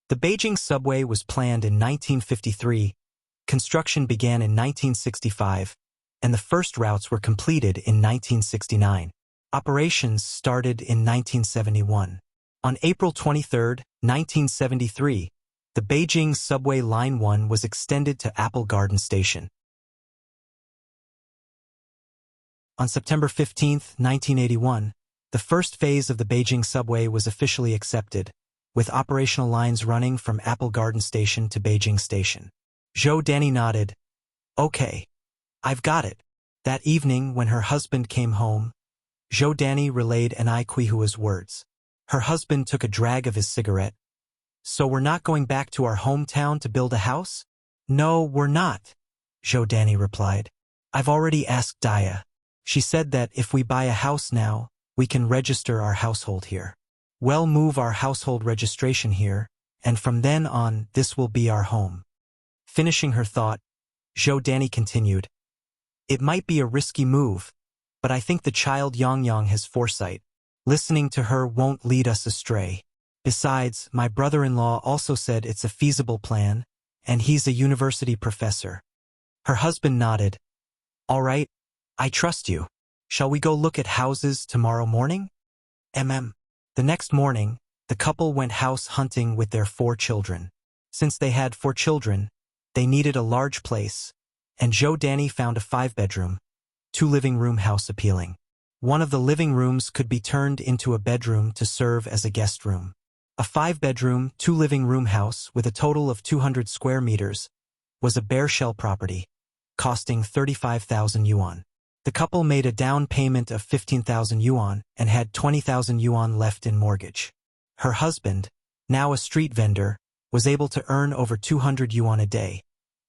The Beijing subway was planned in 1953, construction began in 1965, and the first routes were completed in 1969. Operations started in 1971. On April 23, 1973, the Beijing Subway Line 1 was extended to Apple Garden Station. On September 15, 1981, the first phase of the Beijing subway was officially accepted, with operational lines running from Apple Garden Station to Beijing Station. Zhou Danny nodded. Okay, I've got it. That evening, when her husband came home, Zhou Danny relayed Cui Hua's words. Her husband took a drag of his cigarette. So we're not going back to our hometown to build a house? No, we're not, Zhou Danny replied. I've already asked Daya. She said that if we buy a house now, we can register our household here. We'll move our household registration here, and from then on, this will be our home. Finishing her thought, Zhou Danny continued. It might be a risky move, but I think the child Yang Yang has foresight. Listening to her won't lead us astray. Besides, my brother-in-law also said it's a feasible plan, and he's a university professor. Her husband nodded. All right, I trust you. Shall we go look at houses tomorrow morning? The next morning, the couple went house hunting with their 4 children. Since they had 4 children, they needed a large place, and Zhou Danny found a 5-bedroom, 2-living-room house appealing. One of the living rooms could be turned into a bedroom to serve as a guest room. A 5-bedroom, 2-living-room house with a total of 200 square meters was a bare shell property, costing 35,000 yuan. The couple made a down payment of 15,000 yuan and had 20,000 yuan left in mortgage. Her husband, now a street vendor, was able to earn over 200 yuan a day,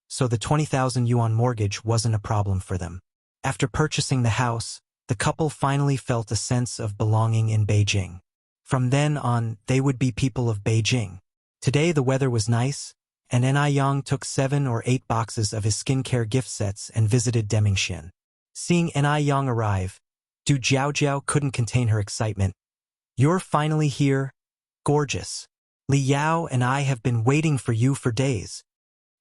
so the 20,000 yuan mortgage wasn't a problem for them. After purchasing the house, the couple finally felt a sense of belonging in Beijing. From then on, they would be people of Beijing. Today the weather was nice, and Yang took 7 or 8 boxes of his skincare gift sets and visited Demingxian. Seeing Yang arrive, Du Jiaojiao couldn't contain her excitement. You're finally here? Gorgeous. Li Yao and I have been waiting for you for days.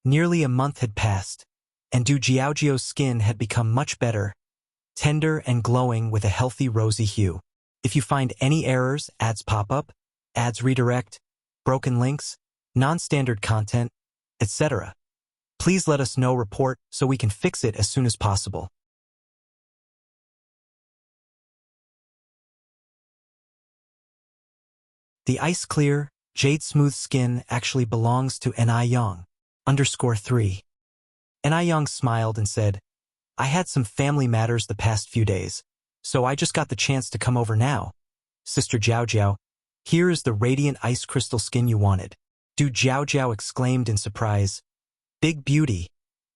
Nearly a month had passed, and Du Jiaojiao's skin had become much better, tender and glowing with a healthy rosy hue. If you find any errors, ads pop up, ads redirect, broken links, non-standard content, etc., please let us know report so we can fix it as soon as possible. The ice-clear, jade-smooth skin actually belongs to Yang. _3. Yang smiled and said, I had some family matters the past few days, so I just got the chance to come over now. Sister Jiaojiao, here is the radiant ice crystal skin you wanted. Du Jiaojiao exclaimed in surprise. Big beauty.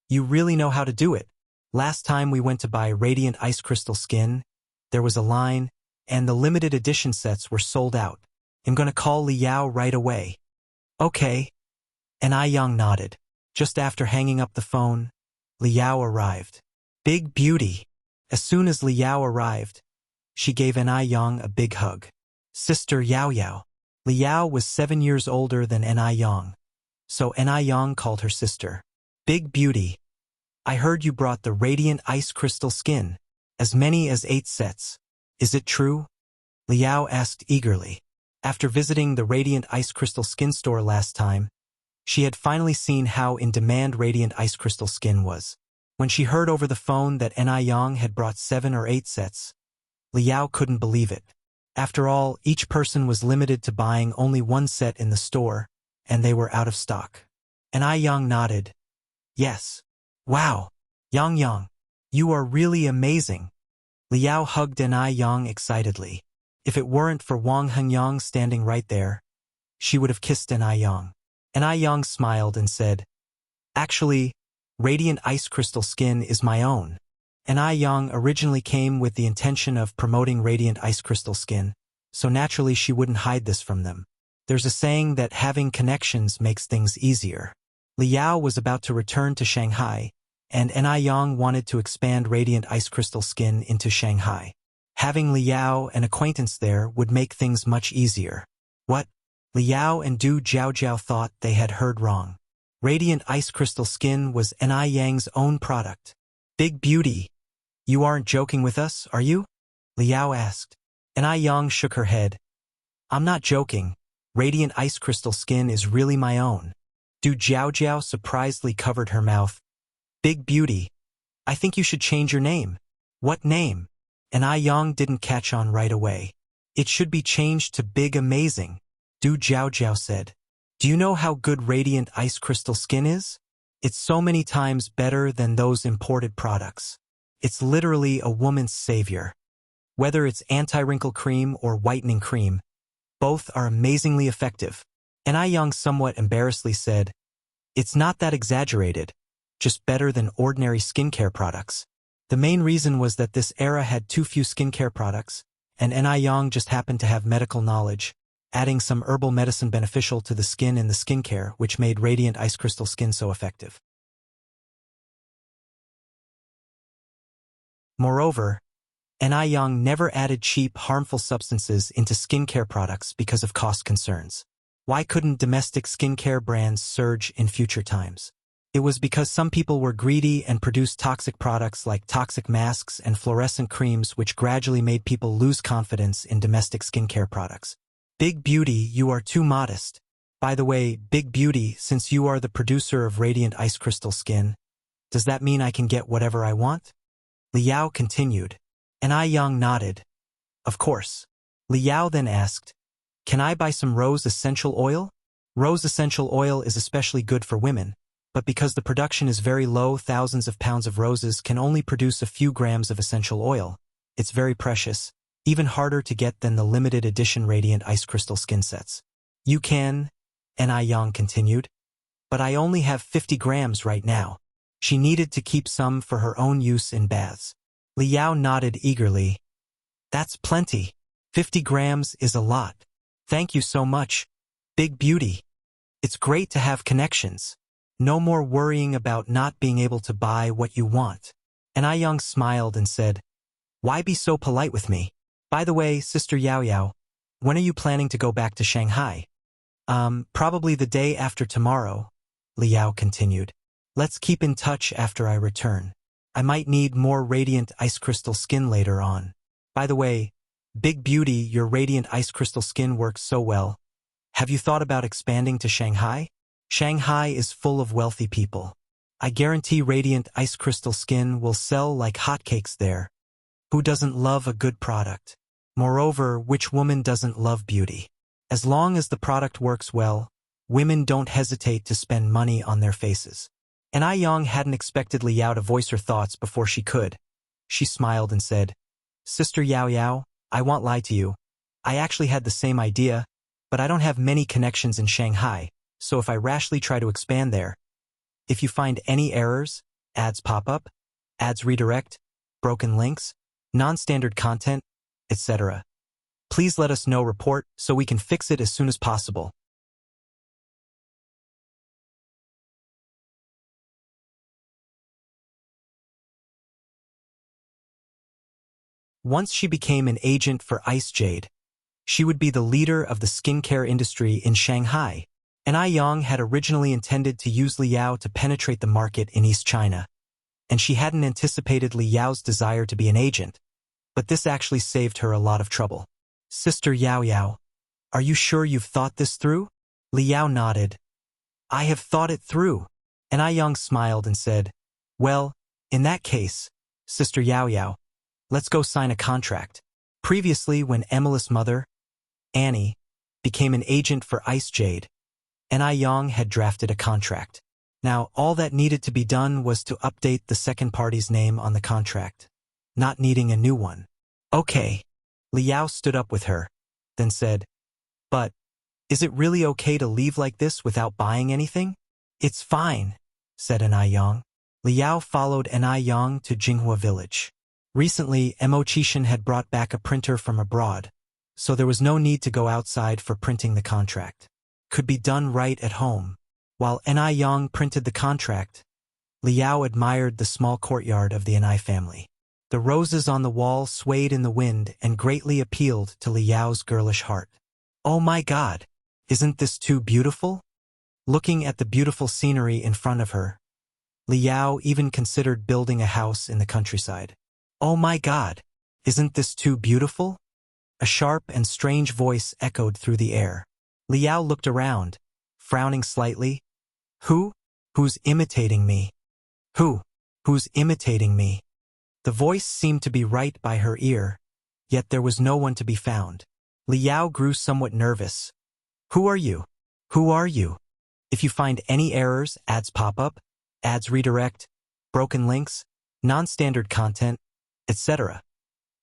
You really know how to do it. Last time we went to buy radiant ice crystal skin, there was a line, and the limited edition sets were sold out. I'm gonna call Li Yao right away. Okay. Yang nodded. Just after hanging up the phone, Li Yao arrived. Big beauty. As soon as Li Yao arrived, she gave Yang a big hug. Sister Yao Yao. Li Yao was 7 years older than Yang, so Yang called her sister. Big beauty. I heard you brought the radiant ice crystal skin, as many as 8 sets. Is it true? Li Yao asked eagerly. After visiting the Radiant Ice Crystal Skin store last time, she had finally seen how in demand Radiant Ice Crystal Skin was. When she heard over the phone that Yang had brought 7 or 8 sets, Li Yao couldn't believe it. After all, each person was limited to buying only 1 set in the store, and they were out of stock. Yang nodded. Yes. Wow. Yang, you are really amazing. Li Yao hugged Yang excitedly. If it weren't for Wang Hengyang standing right there, she would have kissed Yang. Yang smiled and said, Actually, radiant ice crystal skin is my own. and Yang originally came with the intention of promoting radiant ice crystal skin, so naturally she wouldn't hide this from them. There's a saying that having connections makes things easier. Liao was about to return to Shanghai, and Yang wanted to expand radiant ice crystal skin into Shanghai. Having Liao, an acquaintance there, would make things much easier. What? Liao and Du Jiaojiao thought they had heard wrong. Radiant ice crystal skin was Yang's own product. Big beauty. You aren't joking with us, are you? Liao asked. Yang shook her head. I'm not joking. Radiant ice crystal skin is really my own. Du Jiaojiao surprisingly covered her mouth. Big beauty. I think you should change your name. What name? Yang didn't catch on right away. It should be changed to Big Amazing, Du Jiaojiao said. Do you know how good radiant ice crystal skin is? It's so many times better than those imported products. It's literally a woman's savior. Whether it's anti-wrinkle cream or whitening cream, both are amazingly effective. Yang somewhat embarrassedly said, it's not that exaggerated, just better than ordinary skincare products. The main reason was that this era had too few skincare products, and Yang just happened to have medical knowledge, adding some herbal medicine beneficial to the skin in the skincare, which made radiant ice crystal skin so effective. Moreover, Yang never added cheap, harmful substances into skincare products because of cost concerns. Why couldn't domestic skincare brands surge in future times? It was because some people were greedy and produced toxic products like toxic masks and fluorescent creams, which gradually made people lose confidence in domestic skincare products. Big Beauty, you are too modest. By the way, Big Beauty, since you are the producer of radiant ice crystal skin, does that mean I can get whatever I want? Liao continued. Yang nodded. Of course. Liao then asked, can I buy some rose essential oil? Rose essential oil is especially good for women, but because the production is very low, thousands of pounds of roses can only produce a few grams of essential oil. It's very precious, even harder to get than the limited edition radiant ice crystal skin sets. You can, Yang continued, but I only have 50 grams right now. She needed to keep some for her own use in baths. Liao nodded eagerly. That's plenty. 50 grams is a lot. Thank you so much, Big Beauty. It's great to have connections. No more worrying about not being able to buy what you want. Yang smiled and said, why be so polite with me? By the way, Sister Yao Yao, when are you planning to go back to Shanghai? Probably the day after tomorrow, Liao continued. Let's keep in touch after I return. I might need more radiant ice crystal skin later on. By the way, Big Beauty, your radiant ice crystal skin works so well. Have you thought about expanding to Shanghai? Shanghai is full of wealthy people. I guarantee radiant ice crystal skin will sell like hotcakes there. Who doesn't love a good product? Moreover, which woman doesn't love beauty? As long as the product works well, women don't hesitate to spend money on their faces. Yang hadn't expected Liao to voice her thoughts before she could. She smiled and said, Sister Yao Yao, I won't lie to you. I actually had the same idea, but I don't have many connections in Shanghai, so if I rashly try to expand there, if you find any errors, ads pop up, ads redirect, broken links, non-standard content, etc., please let us know, report, so we can fix it as soon as possible. Once she became an agent for Ice Jade, she would be the leader of the skincare industry in Shanghai. Yang had originally intended to use Liao to penetrate the market in East China, and she hadn't anticipated Liao's desire to be an agent, but this actually saved her a lot of trouble. Sister Yao Yao, are you sure you've thought this through? Liao nodded. I have thought it through. Yang smiled and said, well, in that case, Sister Yao Yao, let's go sign a contract. Previously, when Emily's mother, Annie, became an agent for Ice Jade, Yang had drafted a contract. Now, all that needed to be done was to update the second party's name on the contract, not needing a new one. Okay. Liao stood up with her, then said, but, is it really okay to leave like this without buying anything? It's fine, said Yang. Liao followed Enai Yang to Jinghua village. Recently, Mo Qishan had brought back a printer from abroad, so there was no need to go outside for printing the contract. Could be done right at home. While Enai Yang printed the contract, Liao admired the small courtyard of the Enai family. The roses on the wall swayed in the wind and greatly appealed to Liao's girlish heart. Oh my God! Isn't this too beautiful? Looking at the beautiful scenery in front of her, Liao even considered building a house in the countryside. Oh my God! Isn't this too beautiful? A sharp and strange voice echoed through the air. Liao looked around, frowning slightly. Who's imitating me? Who's imitating me? The voice seemed to be right by her ear, yet there was no one to be found. Liao grew somewhat nervous. Who are you? Who are you? If you find any errors, ads pop up, ads redirect, broken links, non-standard content, etc.,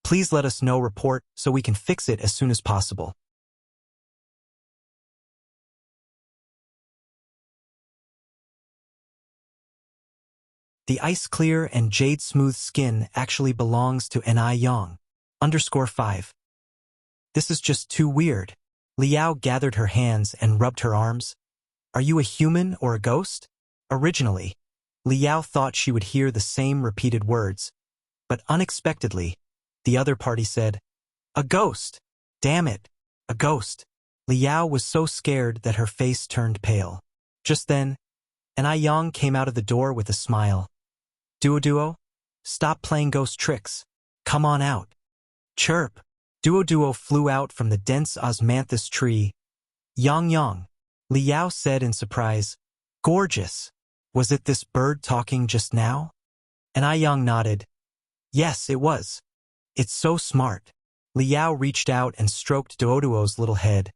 please let us know. Report so we can fix it as soon as possible. The ice-clear and jade-smooth skin actually belongs to Enai Yang. _5. This is just too weird. Liao gathered her hands and rubbed her arms. Are you a human or a ghost? Originally, Liao thought she would hear the same repeated words, but unexpectedly, the other party said, a ghost! Damn it, a ghost! Liao was so scared that her face turned pale. Just then, Enai Yang came out of the door with a smile. Duo, stop playing ghost tricks. Come on out. Chirp. Duo flew out from the dense osmanthus tree. Yang, Liao said in surprise. Gorgeous. Was it this bird talking just now? Enai Yang nodded. Yes, it was. It's so smart. Liao reached out and stroked Duo's little head.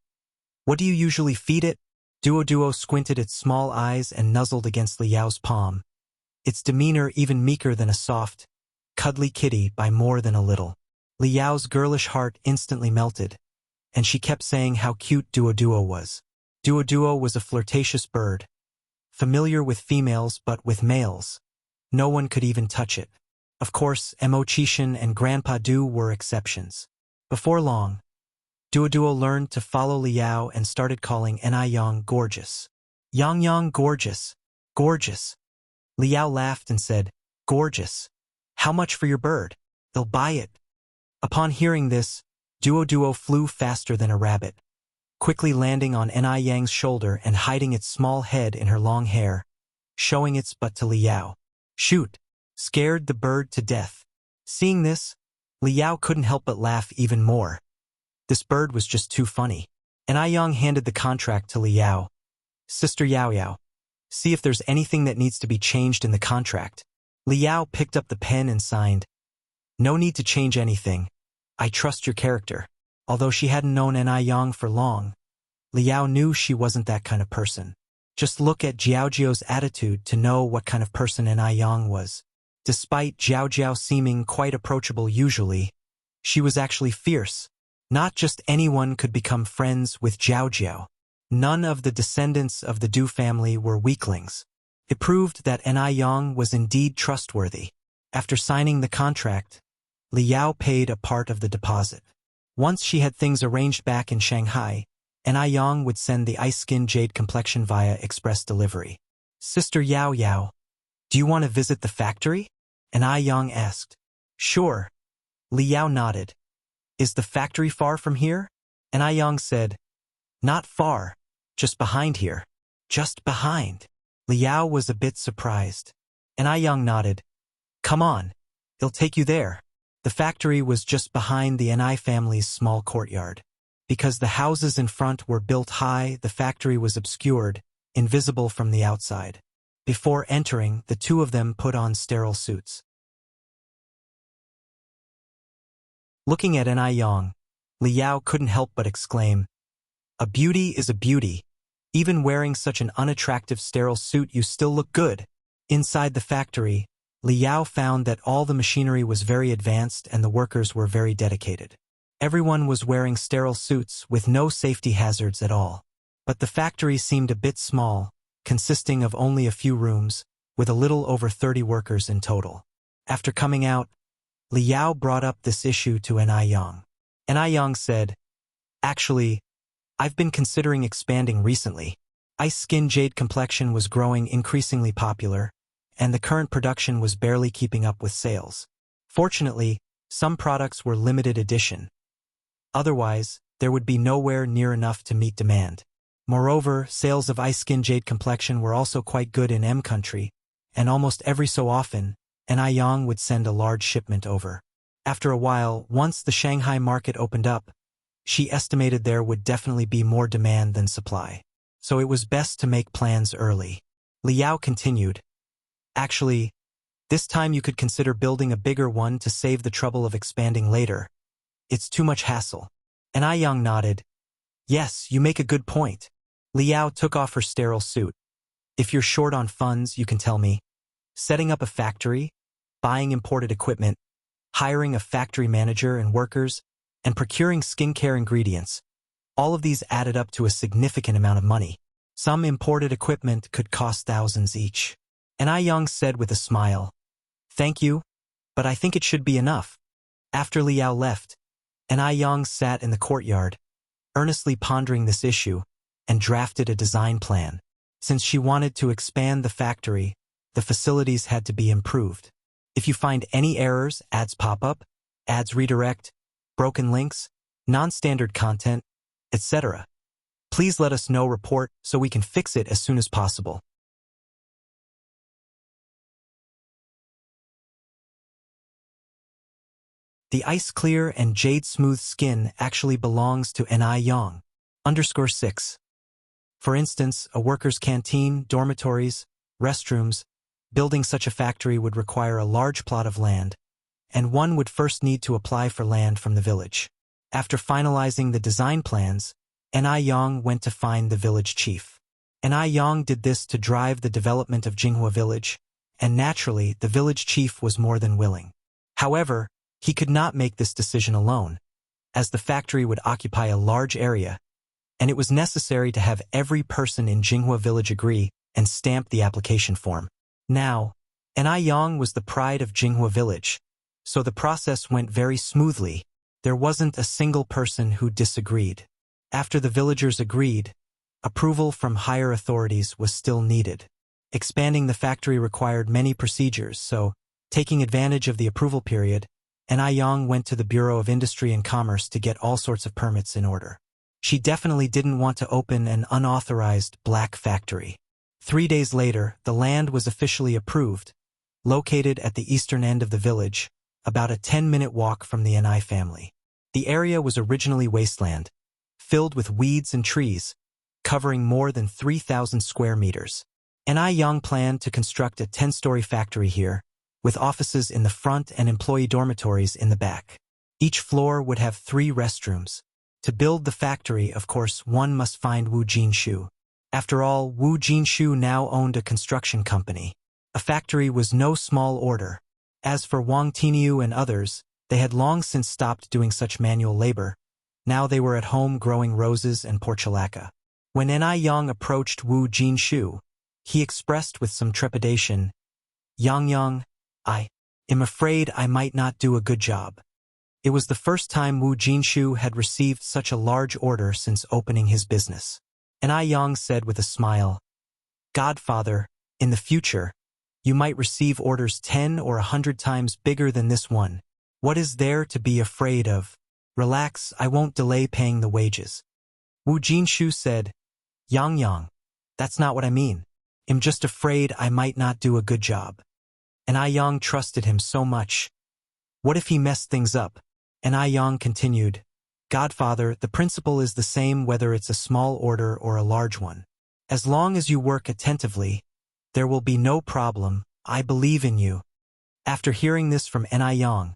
What do you usually feed it? Duo squinted its small eyes and nuzzled against Liao's palm. Its demeanor even meeker than a soft, cuddly kitty by more than a little. Liao's girlish heart instantly melted, and she kept saying how cute Duo was. Duo was a flirtatious bird, familiar with females but with males. No one could even touch it. Of course, Mo Qishan and Grandpa Du were exceptions. Before long, Duo learned to follow Liao and started calling Enai Yang gorgeous. Yang, gorgeous, gorgeous. Liao laughed and said, gorgeous. How much for your bird? They'll buy it. Upon hearing this, Duo flew faster than a rabbit, quickly landing on Enai Yang's shoulder and hiding its small head in her long hair, showing its butt to Liao. Shoot! Scared the bird to death. Seeing this, Liao couldn't help but laugh even more. This bird was just too funny. Enai Yang handed the contract to Liao. Sister Yao, see if there's anything that needs to be changed in the contract. Liao picked up the pen and signed. No need to change anything. I trust your character. Although she hadn't known Enai Yang for long, Liao knew she wasn't that kind of person. Just look at Jiao's attitude to know what kind of person Enai Yang was. Despite Jiao seeming quite approachable usually, she was actually fierce. Not just anyone could become friends with Jiao. None of the descendants of the Du family were weaklings. It proved that Enai Yang was indeed trustworthy. After signing the contract, Liao paid a part of the deposit. Once she had things arranged back in Shanghai, Enai Yang would send the ice-skin jade complexion via express delivery. Sister Yao, do you want to visit the factory? Enai Yang asked. Sure. Liao nodded. Is the factory far from here? Enai Yang said, not far, just behind here. Just behind. Liao was a bit surprised. Enai Yang nodded. Come on, it'll take you there. The factory was just behind the Enai family's small courtyard. Because the houses in front were built high, the factory was obscured, invisible from the outside. Before entering, the two of them put on sterile suits. Looking at Enai Yang, Liao couldn't help but exclaim, a beauty is a beauty. Even wearing such an unattractive sterile suit, you still look good. Inside the factory, Liao found that all the machinery was very advanced and the workers were very dedicated. Everyone was wearing sterile suits with no safety hazards at all. But the factory seemed a bit small, consisting of only a few rooms, with a little over 30 workers in total. After coming out, Liao brought up this issue to Ni Yang. Ni Yang said, "Actually, I've been considering expanding recently. Ice Skin Jade Complexion was growing increasingly popular, and the current production was barely keeping up with sales. Fortunately, some products were limited edition. Otherwise, there would be nowhere near enough to meet demand. Moreover, sales of Ice Skin Jade Complexion were also quite good in M country, and almost every so often, Ni Yang would send a large shipment over. After a while, once the Shanghai market opened up, she estimated there would definitely be more demand than supply. So it was best to make plans early." Liao continued, "Actually, this time you could consider building a bigger one to save the trouble of expanding later. It's too much hassle." Ni Yang nodded. "Yes, you make a good point." Liao took off her sterile suit. "If you're short on funds, you can tell me. Setting up a factory, buying imported equipment, hiring a factory manager and workers, and procuring skincare ingredients. All of these added up to a significant amount of money. Some imported equipment could cost thousands each." Ni Yang said with a smile, "Thank you, but I think it should be enough." After Liao left, Ni Yang sat in the courtyard, earnestly pondering this issue, and drafted a design plan. Since she wanted to expand the factory, the facilities had to be improved. If you find any errors, ads pop up, ads redirect, broken links, non-standard content, etc., please let us know. Report so we can fix it as soon as possible. The ice clear and jade smooth skin actually belongs to Ni Yang. _6. For instance, a worker's canteen, dormitories, restrooms, building such a factory would require a large plot of land, and one would first need to apply for land from the village. After finalizing the design plans, Ni Yang went to find the village chief. Ni Yang did this to drive the development of Jinghua village, and naturally the village chief was more than willing. However, he could not make this decision alone, as the factory would occupy a large area, and it was necessary to have every person in Jinghua village agree and stamp the application form. Now, Ni Yang was the pride of Jinghua village, so the process went very smoothly. There wasn't a single person who disagreed. After the villagers agreed, approval from higher authorities was still needed. Expanding the factory required many procedures, so, taking advantage of the approval period, Ni Yang went to the Bureau of Industry and Commerce to get all sorts of permits in order. She definitely didn't want to open an unauthorized black factory. 3 days later, the land was officially approved, located at the eastern end of the village, about a 10-minute walk from the Ni family. The area was originally wasteland, filled with weeds and trees, covering more than 3,000 square meters. Ni Yang planned to construct a 10-story factory here, with offices in the front and employee dormitories in the back. Each floor would have 3 restrooms. To build the factory, of course, one must find Wu Jinshu. After all, Wu Jinshu now owned a construction company. A factory was no small order. As for Wang Tiniu and others, they had long since stopped doing such manual labor. Now they were at home growing roses and portulaca. When Ni Yang approached Wu Jinshu, he expressed with some trepidation, Yang, I am afraid I might not do a good job." It was the first time Wu Jinshu had received such a large order since opening his business. Ni Yang said with a smile, "Godfather, in the future, you might receive orders 10 or 100 times bigger than this one. What is there to be afraid of? Relax, I won't delay paying the wages." Wu Jinshu said, Yang, that's not what I mean. I'm just afraid I might not do a good job." Ni Yang trusted him so much. What if he messed things up? Ni Yang continued, "Godfather, the principle is the same whether it's a small order or a large one. As long as you work attentively, there will be no problem. I believe in you." After hearing this from Ni Yang,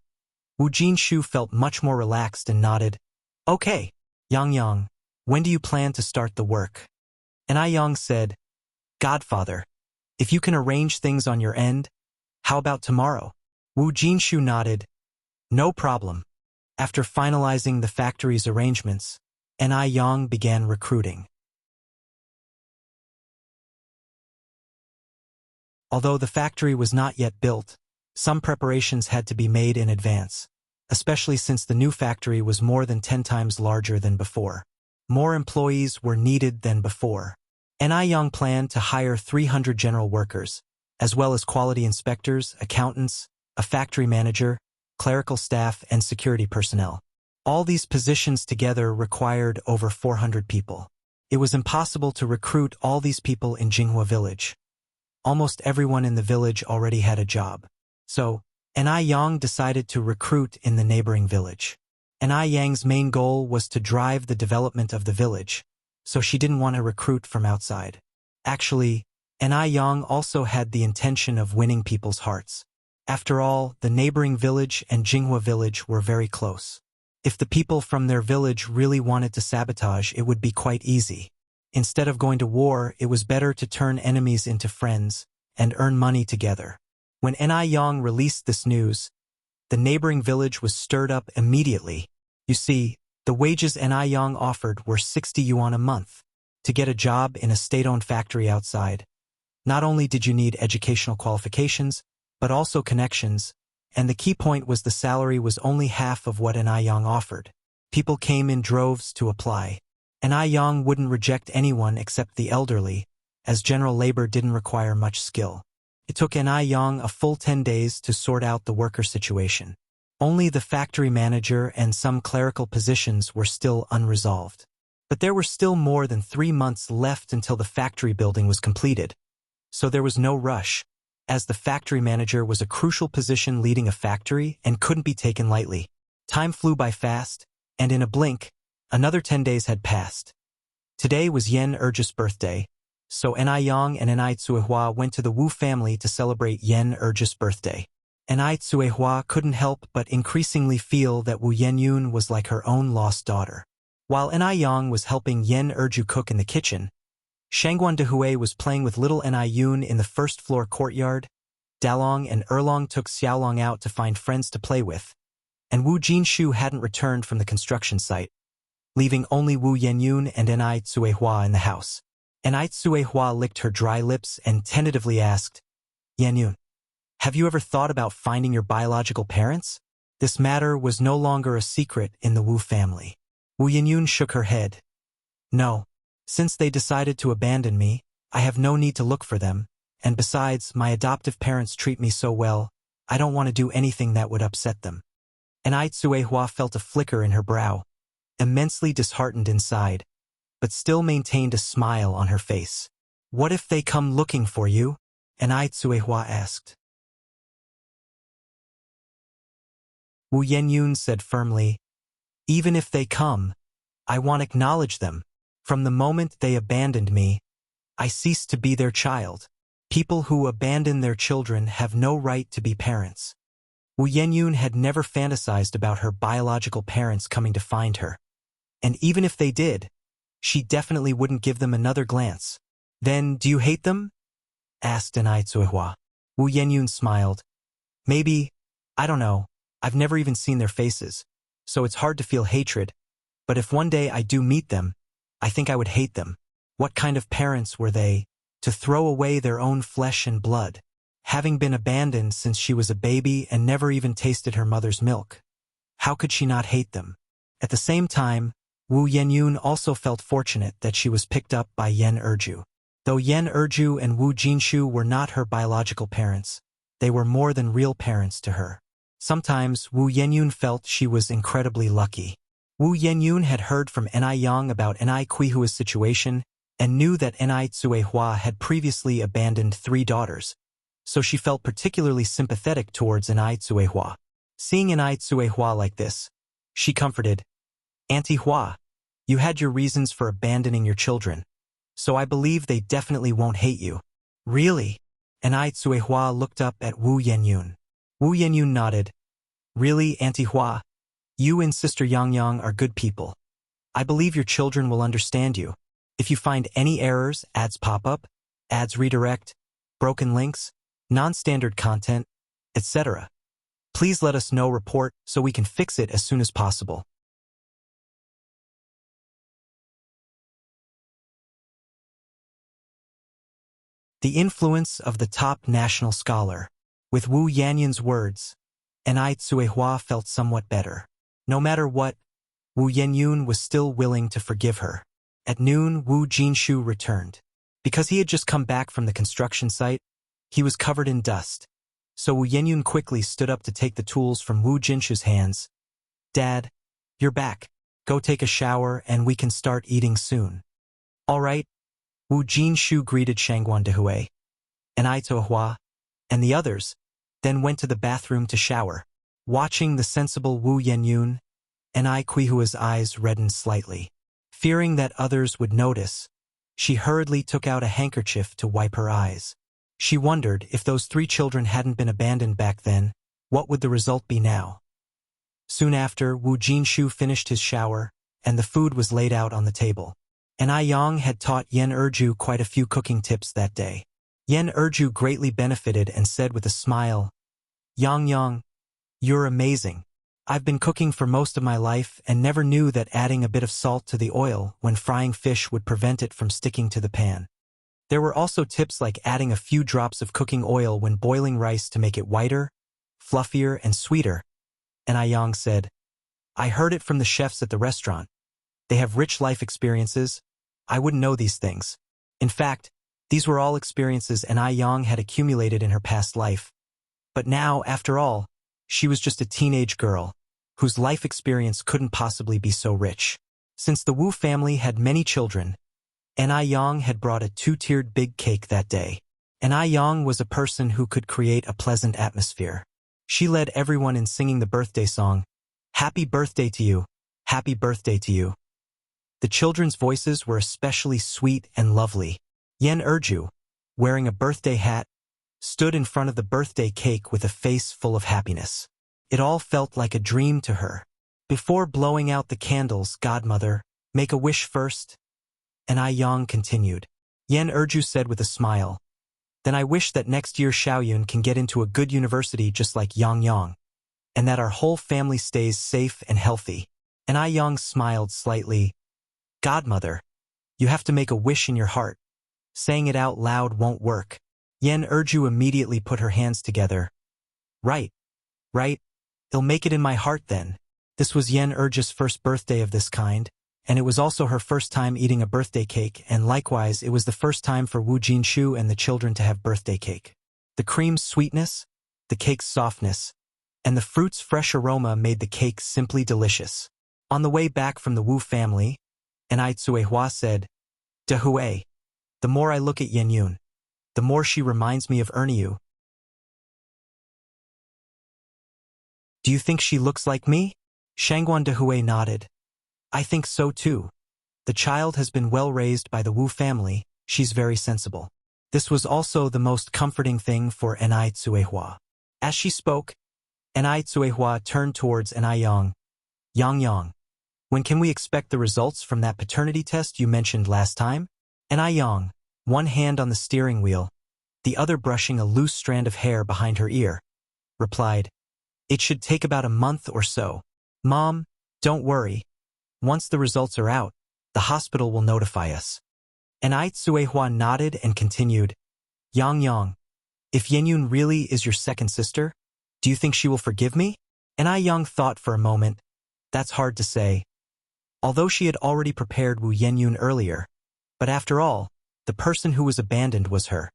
Wu Jinshu felt much more relaxed and nodded. "Okay, Yang, when do you plan to start the work?" Ni Yang said, "Godfather, if you can arrange things on your end, how about tomorrow?" Wu Jinshu nodded. "No problem." After finalizing the factory's arrangements, Ni Yang began recruiting. Although the factory was not yet built, some preparations had to be made in advance, especially since the new factory was more than 10 times larger than before. More employees were needed than before. Ni Yang planned to hire 300 general workers, as well as quality inspectors, accountants, a factory manager, clerical staff, and security personnel. All these positions together required over 400 people. It was impossible to recruit all these people in Jinghua village. Almost everyone in the village already had a job. So, Ni Yang decided to recruit in the neighboring village. Ni Yang's main goal was to drive the development of the village, so she didn't want to recruit from outside. Actually, Ni Yang also had the intention of winning people's hearts. After all, the neighboring village and Jinghua village were very close. If the people from their village really wanted to sabotage, it would be quite easy. Instead of going to war, it was better to turn enemies into friends and earn money together. When Ni Yang released this news, the neighboring village was stirred up immediately. You see, the wages Ni Yang offered were 60 yuan a month. To get a job in a state-owned factory outside, not only did you need educational qualifications, but also connections, and the key point was the salary was only half of what Ni Yang offered. People came in droves to apply. Ni Yang wouldn't reject anyone except the elderly, as general labor didn't require much skill. It took Ni Yang a full 10 days to sort out the worker situation. Only the factory manager and some clerical positions were still unresolved. But there were still more than 3 months left until the factory building was completed. So there was no rush, as the factory manager was a crucial position leading a factory and couldn't be taken lightly. Time flew by fast, and in a blink, another 10 days had passed. Today was Yan Erji's birthday, so Ni Yang and Ni Tsuehua went to the Wu family to celebrate Yan Erji's birthday. Ni Tsuehua couldn't help but increasingly feel that Wu Yenyun was like her own lost daughter. While Ni Yang was helping Yan Erju cook in the kitchen, Shangguan Dehui was playing with little Ni Yun in the first-floor courtyard. Dalong and Erlong took Xiaolong out to find friends to play with, and Wu Jinshu hadn't returned from the construction site, leaving only Wu Yenyun and Ni Tsuehua in the house. Ni Tsuehua licked her dry lips and tentatively asked, "Yenyun, have you ever thought about finding your biological parents?" This matter was no longer a secret in the Wu family. Wu Yenyun shook her head. "No. Since they decided to abandon me, I have no need to look for them, and besides, my adoptive parents treat me so well, I don't want to do anything that would upset them." Ni Tsuehua felt a flicker in her brow, immensely disheartened inside, but still maintained a smile on her face. "What if they come looking for you?" Ni Tsuehua asked. Wu Yenyun said firmly, "Even if they come, I want to acknowledge them. From the moment they abandoned me, I ceased to be their child. People who abandon their children have no right to be parents." Wu Yenyun had never fantasized about her biological parents coming to find her. And even if they did, she definitely wouldn't give them another glance. "Then, do you hate them?" asked Ni Tsuehua. Wu Yenyun smiled. "Maybe, I don't know, I've never even seen their faces, so it's hard to feel hatred. But if one day I do meet them, I think I would hate them. What kind of parents were they, to throw away their own flesh and blood, having been abandoned since she was a baby and never even tasted her mother's milk? How could she not hate them?" At the same time, Wu Yenyun also felt fortunate that she was picked up by Yan Erju. Though Yan Erju and Wu Jinshu were not her biological parents, they were more than real parents to her. Sometimes Wu Yenyun felt she was incredibly lucky. Wu Yenyun had heard from Ni Yang about Ni Qihua's situation and knew that Ni Tsuehua had previously abandoned 3 daughters, so she felt particularly sympathetic towards Ni Tsuehua. Seeing Ni Tsuehua like this, she comforted, "Auntie Hua, you had your reasons for abandoning your children, so I believe they definitely won't hate you." "Really?" Ni Tsuehua looked up at Wu Yenyun. Wu Yenyun nodded. "Really, Auntie Hua? You and Sister Yang Yang are good people. I believe your children will understand you. If you find any errors, ads pop up, ads redirect, broken links, non-standard content, etc., please let us know, report, so we can fix it as soon as possible." The influence of the top national scholar. With Wu Yanyun's words, Enai Tsuehua felt somewhat better. No matter what, Wu Yanyun was still willing to forgive her. At noon, Wu Jinshu returned. Because he had just come back from the construction site, he was covered in dust. So Wu Yanyun quickly stood up to take the tools from Wu Jinshu's hands. Dad, you're back. Go take a shower and we can start eating soon. All right. Wu Jinshu greeted Shangguan Dehui, Enai Tsuehua, and the others, then went to the bathroom to shower. Watching the sensible Wu Yanyun, Enai Quihua's eyes reddened slightly. Fearing that others would notice, she hurriedly took out a handkerchief to wipe her eyes. She wondered if those 3 children hadn't been abandoned back then, what would the result be now? Soon after, Wu Jinshu finished his shower, and the food was laid out on the table. Enai Yang had taught Yen Erju quite a few cooking tips that day. Yen Erju greatly benefited and said with a smile, Yang, you're amazing. I've been cooking for most of my life and never knew that adding a bit of salt to the oil when frying fish would prevent it from sticking to the pan. There were also tips like adding a few drops of cooking oil when boiling rice to make it whiter, fluffier, and sweeter. Enai Yang said, I heard it from the chefs at the restaurant. They have rich life experiences. I wouldn't know these things. In fact, these were all experiences Enai Yang had accumulated in her past life. But now, after all, she was just a teenage girl, whose life experience couldn't possibly be so rich. Since the Wu family had many children, Enai Yang had brought a 2-tiered big cake that day. Enai Yang was a person who could create a pleasant atmosphere. She led everyone in singing the birthday song, Happy Birthday to You, Happy Birthday to You. The children's voices were especially sweet and lovely. Yen Erju, wearing a birthday hat, stood in front of the birthday cake with a face full of happiness. It all felt like a dream to her. Before blowing out the candles, Godmother, make a wish first. Enai Yang continued. Yen Erju said with a smile, Then I wish that next year Xiaoyun can get into a good university just like Yang, and that our whole family stays safe and healthy. Enai Yang smiled slightly. Godmother, you have to make a wish in your heart. Saying it out loud won't work. Yen Erju immediately put her hands together. Right. I'll make it in my heart then. This was Yen Erju's first birthday of this kind, and it was also her first time eating a birthday cake, and likewise it was the first time for Wu Jinshu and the children to have birthday cake. The cream's sweetness, the cake's softness, and the fruit's fresh aroma made the cake simply delicious. On the way back from the Wu family, Enai Tsuehua said, Dehui, the more I look at Yenyun, the more she reminds me of Erniu. Do you think she looks like me? Shangguan Dehui nodded. I think so too. The child has been well raised by the Wu family, she's very sensible. This was also the most comforting thing for Enai Tsuehua. As she spoke, Enai Tsuehua turned towards Enai Yang. Yang, when can we expect the results from that paternity test you mentioned last time? Enai Yang, one hand on the steering wheel, the other brushing a loose strand of hair behind her ear, replied, It should take about a month or so. Mom, don't worry. Once the results are out, the hospital will notify us. Enai Tsuehua nodded and continued, Yang, if Yenyun really is your second sister, do you think she will forgive me? Enai Yang thought for a moment. That's hard to say. Although she had already prepared Wu Yenyun earlier, but after all, the person who was abandoned was her.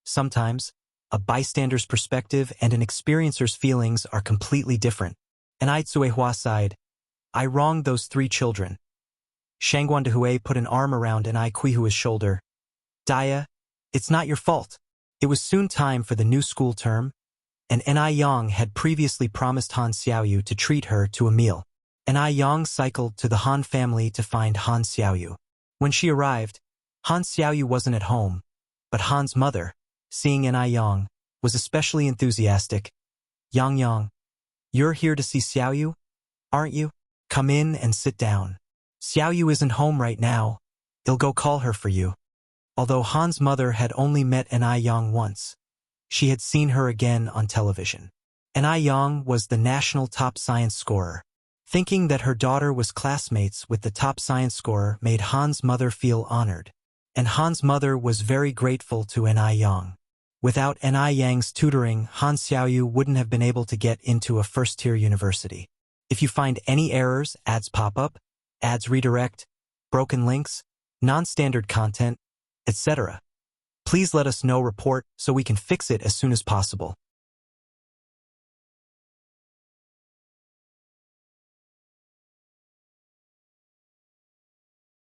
Sometimes, a bystander's perspective and an experiencer's feelings are completely different. Enai Tsuehua sighed. I wronged those 3 children. Shangguan Dehui put an arm around Enai Quihua's shoulder. Daya, it's not your fault. It was soon time for the new school term, and Enai Yang had previously promised Han Xiaoyu to treat her to a meal. Enai Yang cycled to the Han family to find Han Xiaoyu. When she arrived, Han Xiaoyu wasn't at home, but Han's mother, seeing Enai Yang, was especially enthusiastic. Yang, you're here to see Xiaoyu, aren't you? Come in and sit down. Xiaoyu isn't home right now. I'll go call her for you. Although Han's mother had only met Enai Yang once, she had seen her again on television. Enai Yang was the national top science scorer. Thinking that her daughter was classmates with the top science scorer made Han's mother feel honored. And Han's mother was very grateful to Ni Yang. Without Ni Yang's tutoring, Han Xiaoyu wouldn't have been able to get into a first-tier university. If you find any errors, ads pop up, ads redirect, broken links, non-standard content, etc., please let us know report so we can fix it as soon as possible.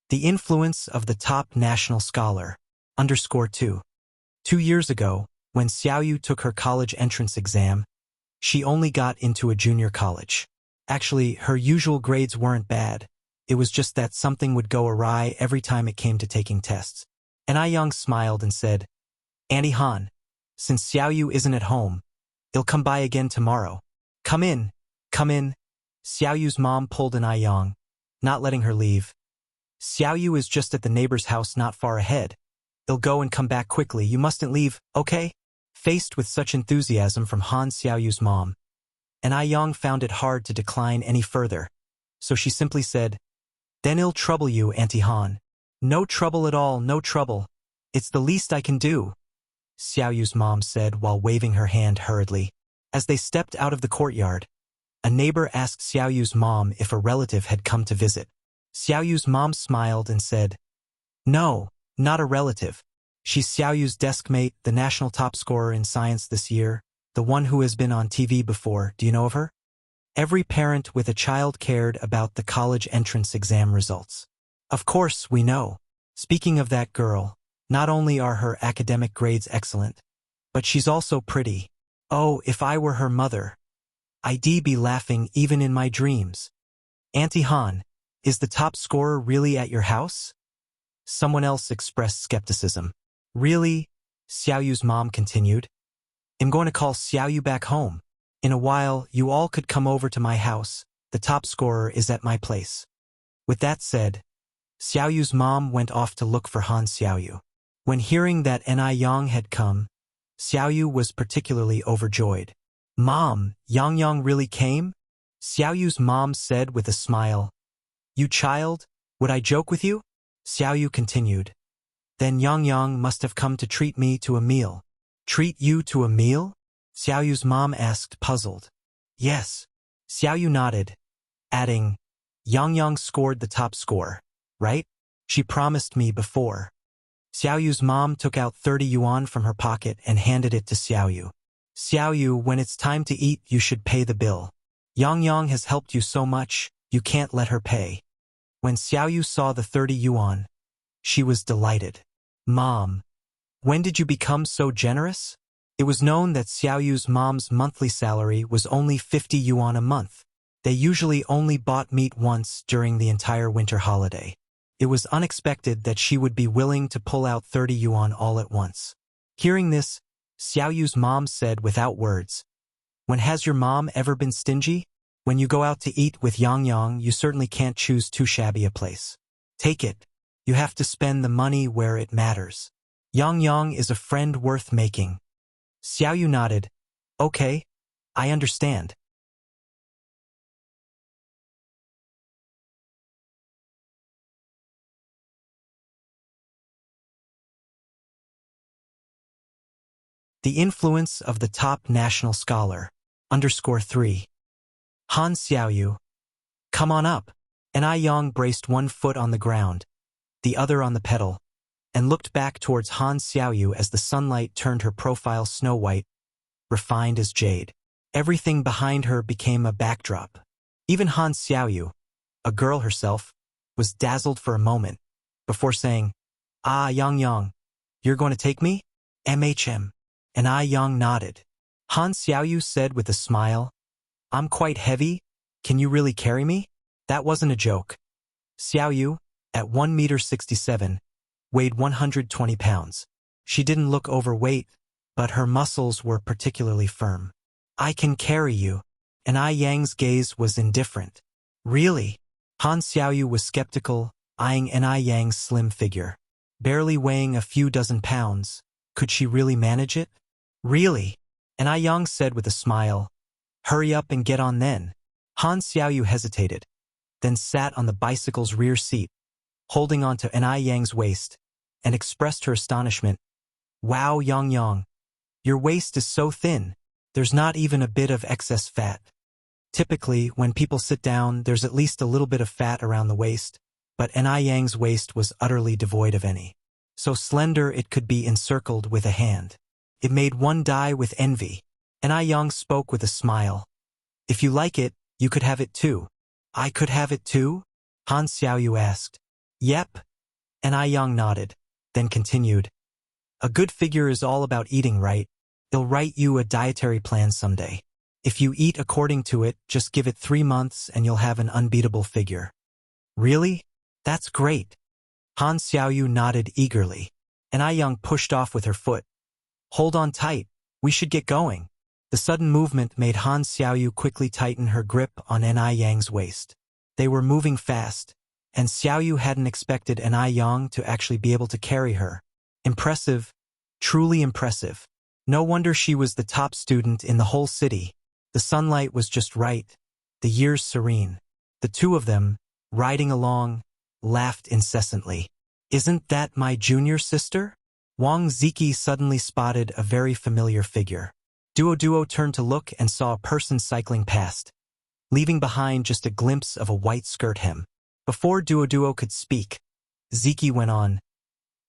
The influence of the top national scholar. _2. 2 years ago, when Xiaoyu took her college entrance exam, she only got into a junior college. Actually, her usual grades weren't bad. It was just that something would go awry every time it came to taking tests. Ni Yang smiled and said, "Auntie Han, since Xiaoyu isn't at home, he'll come by again tomorrow. Come in, come in." Xiaoyu's mom pulled Ni Yang, not letting her leave. "Xiaoyu is just at the neighbor's house not far ahead. He'll go and come back quickly. You mustn't leave, okay?" Faced with such enthusiasm from Han Xiaoyu's mom, Ni Yang found it hard to decline any further, so she simply said, "Then he'll trouble you, Auntie Han." "No trouble at all, no trouble. It's the least I can do," Xiaoyu's mom said while waving her hand hurriedly. As they stepped out of the courtyard, a neighbor asked Xiaoyu's mom if a relative had come to visit. Xiaoyu's mom smiled and said, "No, not a relative. She's Xiaoyu's deskmate, the national top scorer in science this year, the one who has been on TV before. Do you know of her?" Every parent with a child cared about the college entrance exam results. "Of course, we know. Speaking of that girl, not only are her academic grades excellent, but she's also pretty. Oh, if I were her mother, I'd be laughing even in my dreams." "Auntie Han, is the top scorer really at your house?" Someone else expressed skepticism. "Really?" Xiaoyu's mom continued. "I'm going to call Xiaoyu back home. In a while, you all could come over to my house. The top scorer is at my place." With that said, Xiaoyu's mom went off to look for Han Xiaoyu. When hearing that Ni Yang had come, Xiaoyu was particularly overjoyed. "Mom, Yang really came?" Xiaoyu's mom said with a smile. "You child, would I joke with you?" Xiaoyu continued. "Then Yang must have come to treat me to a meal." "Treat you to a meal?" Xiaoyu's mom asked, puzzled. "Yes." Xiaoyu nodded, adding, Yang scored the top score, right? She promised me before." Xiaoyu's mom took out 30 yuan from her pocket and handed it to Xiaoyu. "Xiaoyu, when it's time to eat, you should pay the bill. Yang has helped you so much, you can't let her pay." When Xiaoyu saw the 30 yuan, she was delighted. "Mom, when did you become so generous?" It was known that Xiaoyu's mom's monthly salary was only 50 yuan a month. They usually only bought meat once during the entire winter holiday. It was unexpected that she would be willing to pull out 30 yuan all at once. Hearing this, Xiaoyu's mom said without words, "When has your mom ever been stingy? When you go out to eat with Yang, you certainly can't choose too shabby a place. Take it. You have to spend the money where it matters. Yang is a friend worth making." Xiaoyu nodded. "Okay, I understand." The influence of the top national scholar. _3. Han Xiaoyu. "Come on up." Ni Yang braced one foot on the ground, the other on the pedal, and looked back towards Han Xiaoyu as the sunlight turned her profile snow-white, refined as jade. Everything behind her became a backdrop. Even Han Xiaoyu, a girl herself, was dazzled for a moment, before saying, "Ah, Yang, you're going to take me?" "MHM. And Yang nodded. Han Xiaoyu said with a smile, "I'm quite heavy. Can you really carry me?" That wasn't a joke. Xiaoyu, at 1.67 meters, weighed 120 pounds. She didn't look overweight, but her muscles were particularly firm. "I can carry you." And Yang's gaze was indifferent. "Really?" Han Xiaoyu was skeptical, eyeing Yang's slim figure. Barely weighing a few dozen pounds, could she really manage it? "Really?" And Yang said with a smile, "Hurry up and get on then." Han Xiaoyu hesitated, then sat on the bicycle's rear seat, holding onto Yang's waist, and expressed her astonishment. Wow, Yang Yang. Your waist is so thin. There's not even a bit of excess fat. Typically, when people sit down, there's at least a little bit of fat around the waist, but Ni Yang's waist was utterly devoid of any. So slender it could be encircled with a hand. It made one die with envy. Ni Yang spoke with a smile. If you like it, you could have it too. I could have it too? Han Xiaoyu asked. Yep. Ni Yang nodded, then continued. A good figure is all about eating right. They'll write you a dietary plan someday. If you eat according to it, just give it 3 months and you'll have an unbeatable figure. Really? That's great. Han Xiaoyu nodded eagerly. Ni Yang pushed off with her foot. Hold on tight. We should get going. The sudden movement made Han Xiaoyu quickly tighten her grip on Ni Yang's waist. They were moving fast, and Xiaoyu hadn't expected Ni Yang to actually be able to carry her. Impressive. Truly impressive. No wonder she was the top student in the whole city. The sunlight was just right. The years serene. The two of them, riding along, laughed incessantly. Isn't that my junior sister? Wang Ziki suddenly spotted a very familiar figure. Duo turned to look and saw a person cycling past, leaving behind just a glimpse of a white skirt hem. Before Duo could speak, Ziki went on.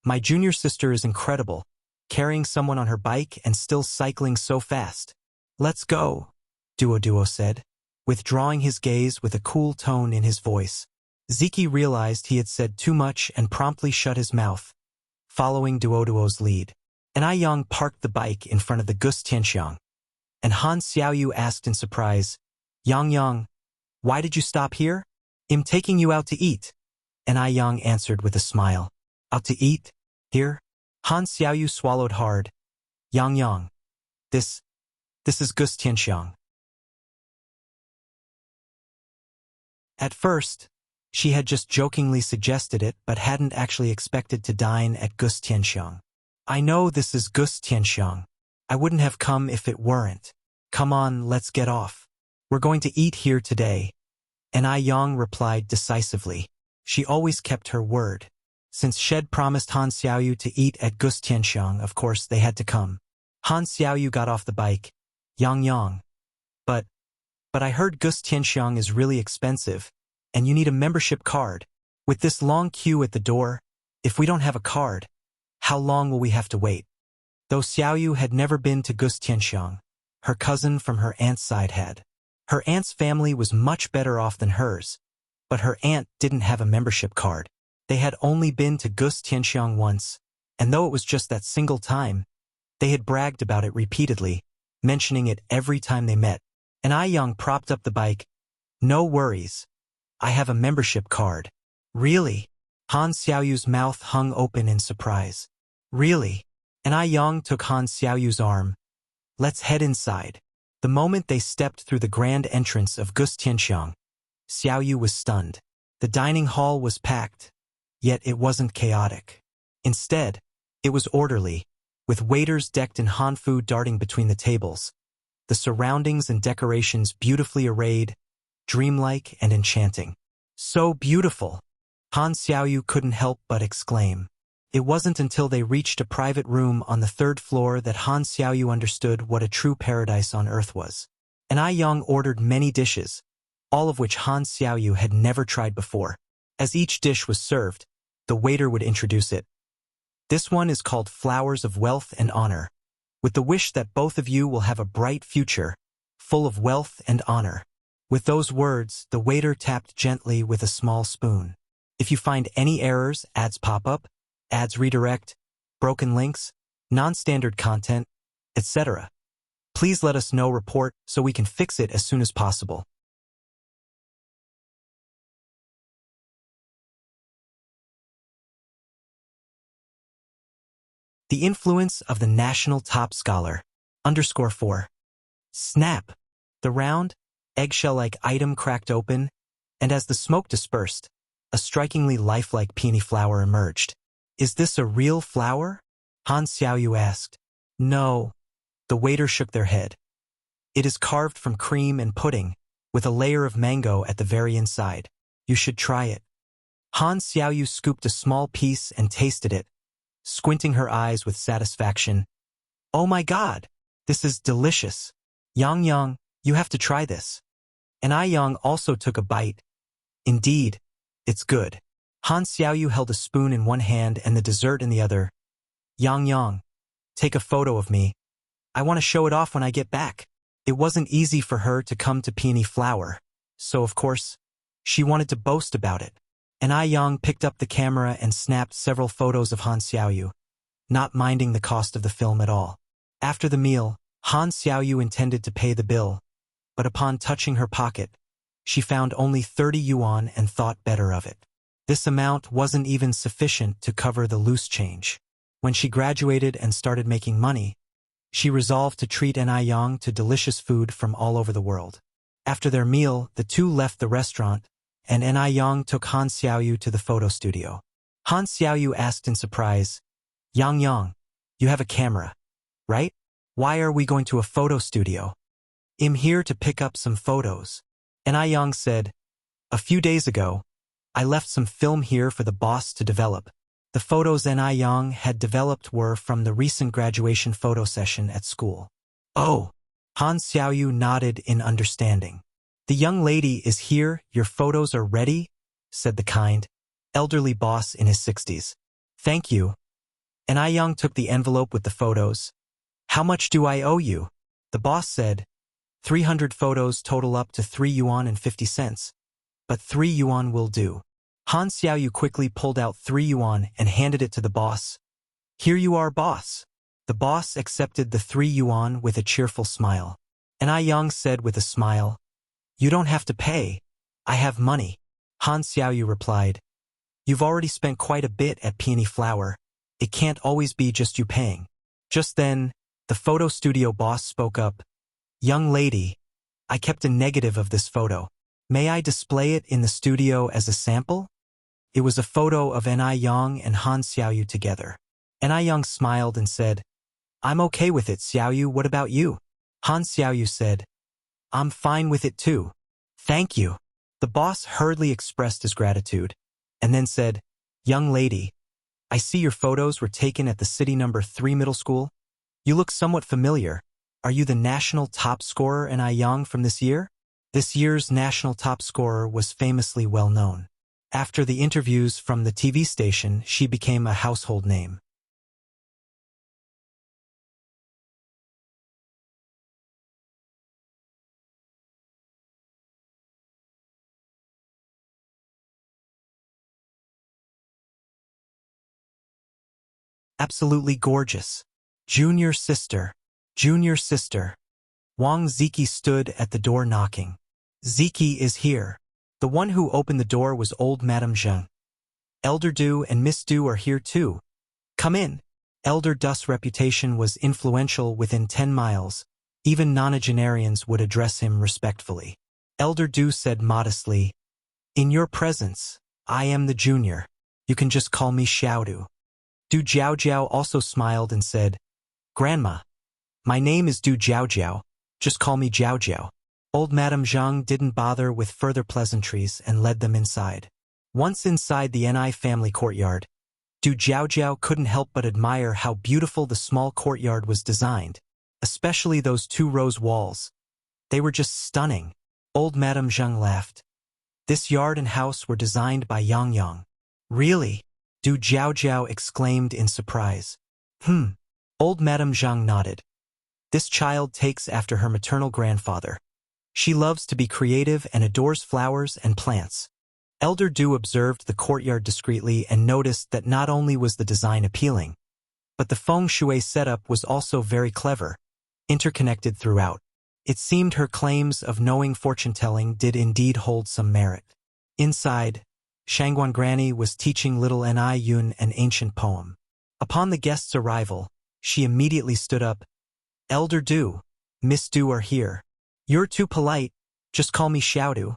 My junior sister is incredible, carrying someone on her bike and still cycling so fast. Let's go, Duo said, withdrawing his gaze with a cool tone in his voice. Ziki realized he had said too much and promptly shut his mouth, following Duo's lead. Ni Yang parked the bike in front of the Gus Tianxiang, and Han Xiaoyu asked in surprise, Yang, why did you stop here? I'm taking you out to eat. Ni Yang answered with a smile. Out to eat? Here? Han Xiaoyu swallowed hard. Yang, this is Gus Tianxiang. At first, she had just jokingly suggested it but hadn't actually expected to dine at Gus Tianxiang. I know this is Gus Tianxiang. I wouldn't have come if it weren't. Come on, let's get off. We're going to eat here today. Ni Yang replied decisively. She always kept her word. Since Shed promised Han Xiaoyu to eat at Gus Tianxiang, of course they had to come. Han Xiaoyu got off the bike. Yang. But I heard Gus Tianxiang is really expensive, and you need a membership card. With this long queue at the door, if we don't have a card, how long will we have to wait? Though Xiaoyu had never been to Gus Tianxiang, her cousin from her aunt's side had. Her aunt's family was much better off than hers, but her aunt didn't have a membership card. They had only been to Gus Tianxiang once, and though it was just that single time, they had bragged about it repeatedly, mentioning it every time they met. Ni Yang propped up the bike. No worries. I have a membership card. Really? Han Xiaoyu's mouth hung open in surprise. Really? Ni Yang took Han Xiaoyu's arm. Let's head inside. The moment they stepped through the grand entrance of Gus Tianxiang, Xiaoyu was stunned. The dining hall was packed, yet it wasn't chaotic. Instead, it was orderly, with waiters decked in Han food darting between the tables. The surroundings and decorations beautifully arrayed, dreamlike and enchanting. So beautiful! Han Xiaoyu couldn't help but exclaim. It wasn't until they reached a private room on the 3rd floor that Han Xiaoyu understood what a true paradise on earth was. Ni Yang ordered many dishes, all of which Han Xiaoyu had never tried before. As each dish was served, the waiter would introduce it. This one is called Flowers of Wealth and Honor, with the wish that both of you will have a bright future, full of wealth and honor. With those words, the waiter tapped gently with a small spoon. If you find any errors, ads pop up, ads redirect, broken links, non-standard content, etc., please let us know. Report so we can fix it as soon as possible. The influence of the national top scholar. _4. Snap! The round, eggshell-like item cracked open, and as the smoke dispersed, a strikingly lifelike peony flower emerged. Is this a real flower? Han Xiaoyu asked. No. The waiter shook their head. It is carved from cream and pudding, with a layer of mango at the very inside. You should try it. Han Xiaoyu scooped a small piece and tasted it, squinting her eyes with satisfaction. "Oh my God! This is delicious. Yang Yang, you have to try this." And I Yang also took a bite. "Indeed, it's good." Han Xiaoyu held a spoon in one hand and the dessert in the other. "Yang Yang, take a photo of me. I want to show it off when I get back." It wasn't easy for her to come to Peony Flower, so of course, she wanted to boast about it. And I Yang picked up the camera and snapped several photos of Han Xiaoyu, not minding the cost of the film at all. After the meal, Han Xiaoyu intended to pay the bill, but upon touching her pocket, she found only 30 yuan and thought better of it. This amount wasn't even sufficient to cover the loose change. When she graduated and started making money, she resolved to treat Ai Yang to delicious food from all over the world. After their meal, the two left the restaurant, and Ai Yang took Han Xiaoyu to the photo studio. Han Xiaoyu asked in surprise, "Yang Yang, you have a camera, right? Why are we going to a photo studio?" "I'm here to pick up some photos." Ai Yang said, "A few days ago, I left some film here for the boss to develop." The photos Ai Yang had developed were from the recent graduation photo session at school. "Oh," Han Xiaoyu nodded in understanding. "The young lady is here, your photos are ready," said the kind, elderly boss in his 60s. "Thank you." Ai Yang took the envelope with the photos. "How much do I owe you?" The boss said, 300 photos total up to 3 yuan and 50 cents, but 3 yuan will do." Han Xiaoyu quickly pulled out 3 yuan and handed it to the boss. "Here you are, boss." The boss accepted the 3 yuan with a cheerful smile. Ai Yang said with a smile, "You don't have to pay. I have money." Han Xiaoyu replied, "You've already spent quite a bit at Peony Flower. It can't always be just you paying." Just then, the photo studio boss spoke up. "Young lady, I kept a negative of this photo. May I display it in the studio as a sample?" It was a photo of Ai Yang and Han Xiaoyu together. Ai Yang smiled and said, "I'm okay with it, Xiaoyu, what about you?" Han Xiaoyu said, "I'm fine with it too. Thank you." The boss hurriedly expressed his gratitude, and then said, "Young lady, I see your photos were taken at the City No. 3 middle school. You look somewhat familiar. Are you the national top scorer Ai Yang from this year?" This year's national top scorer was famously well known. After the interviews from the TV station, she became a household name. Absolutely gorgeous. Junior sister. Junior sister. Wang Ziki stood at the door knocking. "Ziki is here." The one who opened the door was old Madame Zheng. "Elder Du and Miss Du are here too. Come in." Elder Du's reputation was influential within 10 miles. Even nonagenarians would address him respectfully. Elder Du said modestly, "In your presence, I am the junior. You can just call me Xiaodu." Du Jiaojiao also smiled and said, "Grandma, my name is Du Jiaojiao. Just call me Jiaojiao." Old Madame Zhang didn't bother with further pleasantries and led them inside. Once inside the Ni family courtyard, Du Jiaojiao couldn't help but admire how beautiful the small courtyard was designed, especially those 2 rows walls. They were just stunning. Old Madame Zhang laughed. "This yard and house were designed by Yang Yang." "Really?" Du Jiaojiao exclaimed in surprise. Old Madame Zhang nodded. "This child takes after her maternal grandfather. She loves to be creative and adores flowers and plants." Elder Du observed the courtyard discreetly and noticed that not only was the design appealing, but the feng shui setup was also very clever, interconnected throughout. It seemed her claims of knowing fortune-telling did indeed hold some merit. Inside, Shangguan Granny was teaching little Ni Yun an ancient poem. Upon the guest's arrival, she immediately stood up. "Elder Du, Miss Du are here. You're too polite, just call me Xiaodu."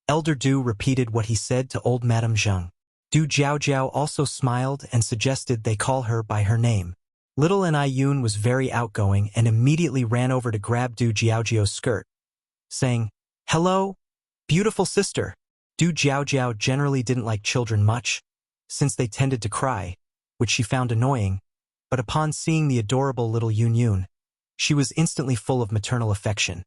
Elder Du repeated what he said to old Madame Zheng. Du Jiaojiao also smiled and suggested they call her by her name. Little Ni Yun was very outgoing and immediately ran over to grab Du Jiaojiao's skirt, saying, "Hello, beautiful sister." Du Jiaojiao generally didn't like children much, since they tended to cry, which she found annoying, but upon seeing the adorable little Yun Yun, she was instantly full of maternal affection.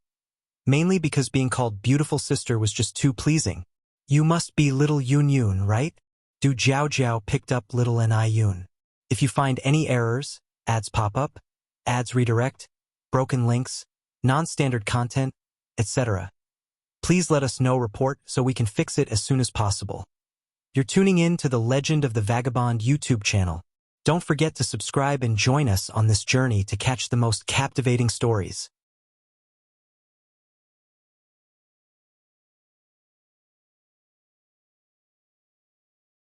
Mainly because being called beautiful sister was just too pleasing. You must be little Yun Yun, right? Du Jiao Jiao picked up little Ni Yun. If you find any errors, ads pop up, ads redirect, broken links, non-standard content, etc., please let us know report so we can fix it as soon as possible. You're tuning in to the Legend of the Vagabond YouTube channel. Don't forget to subscribe and join us on this journey to catch the most captivating stories.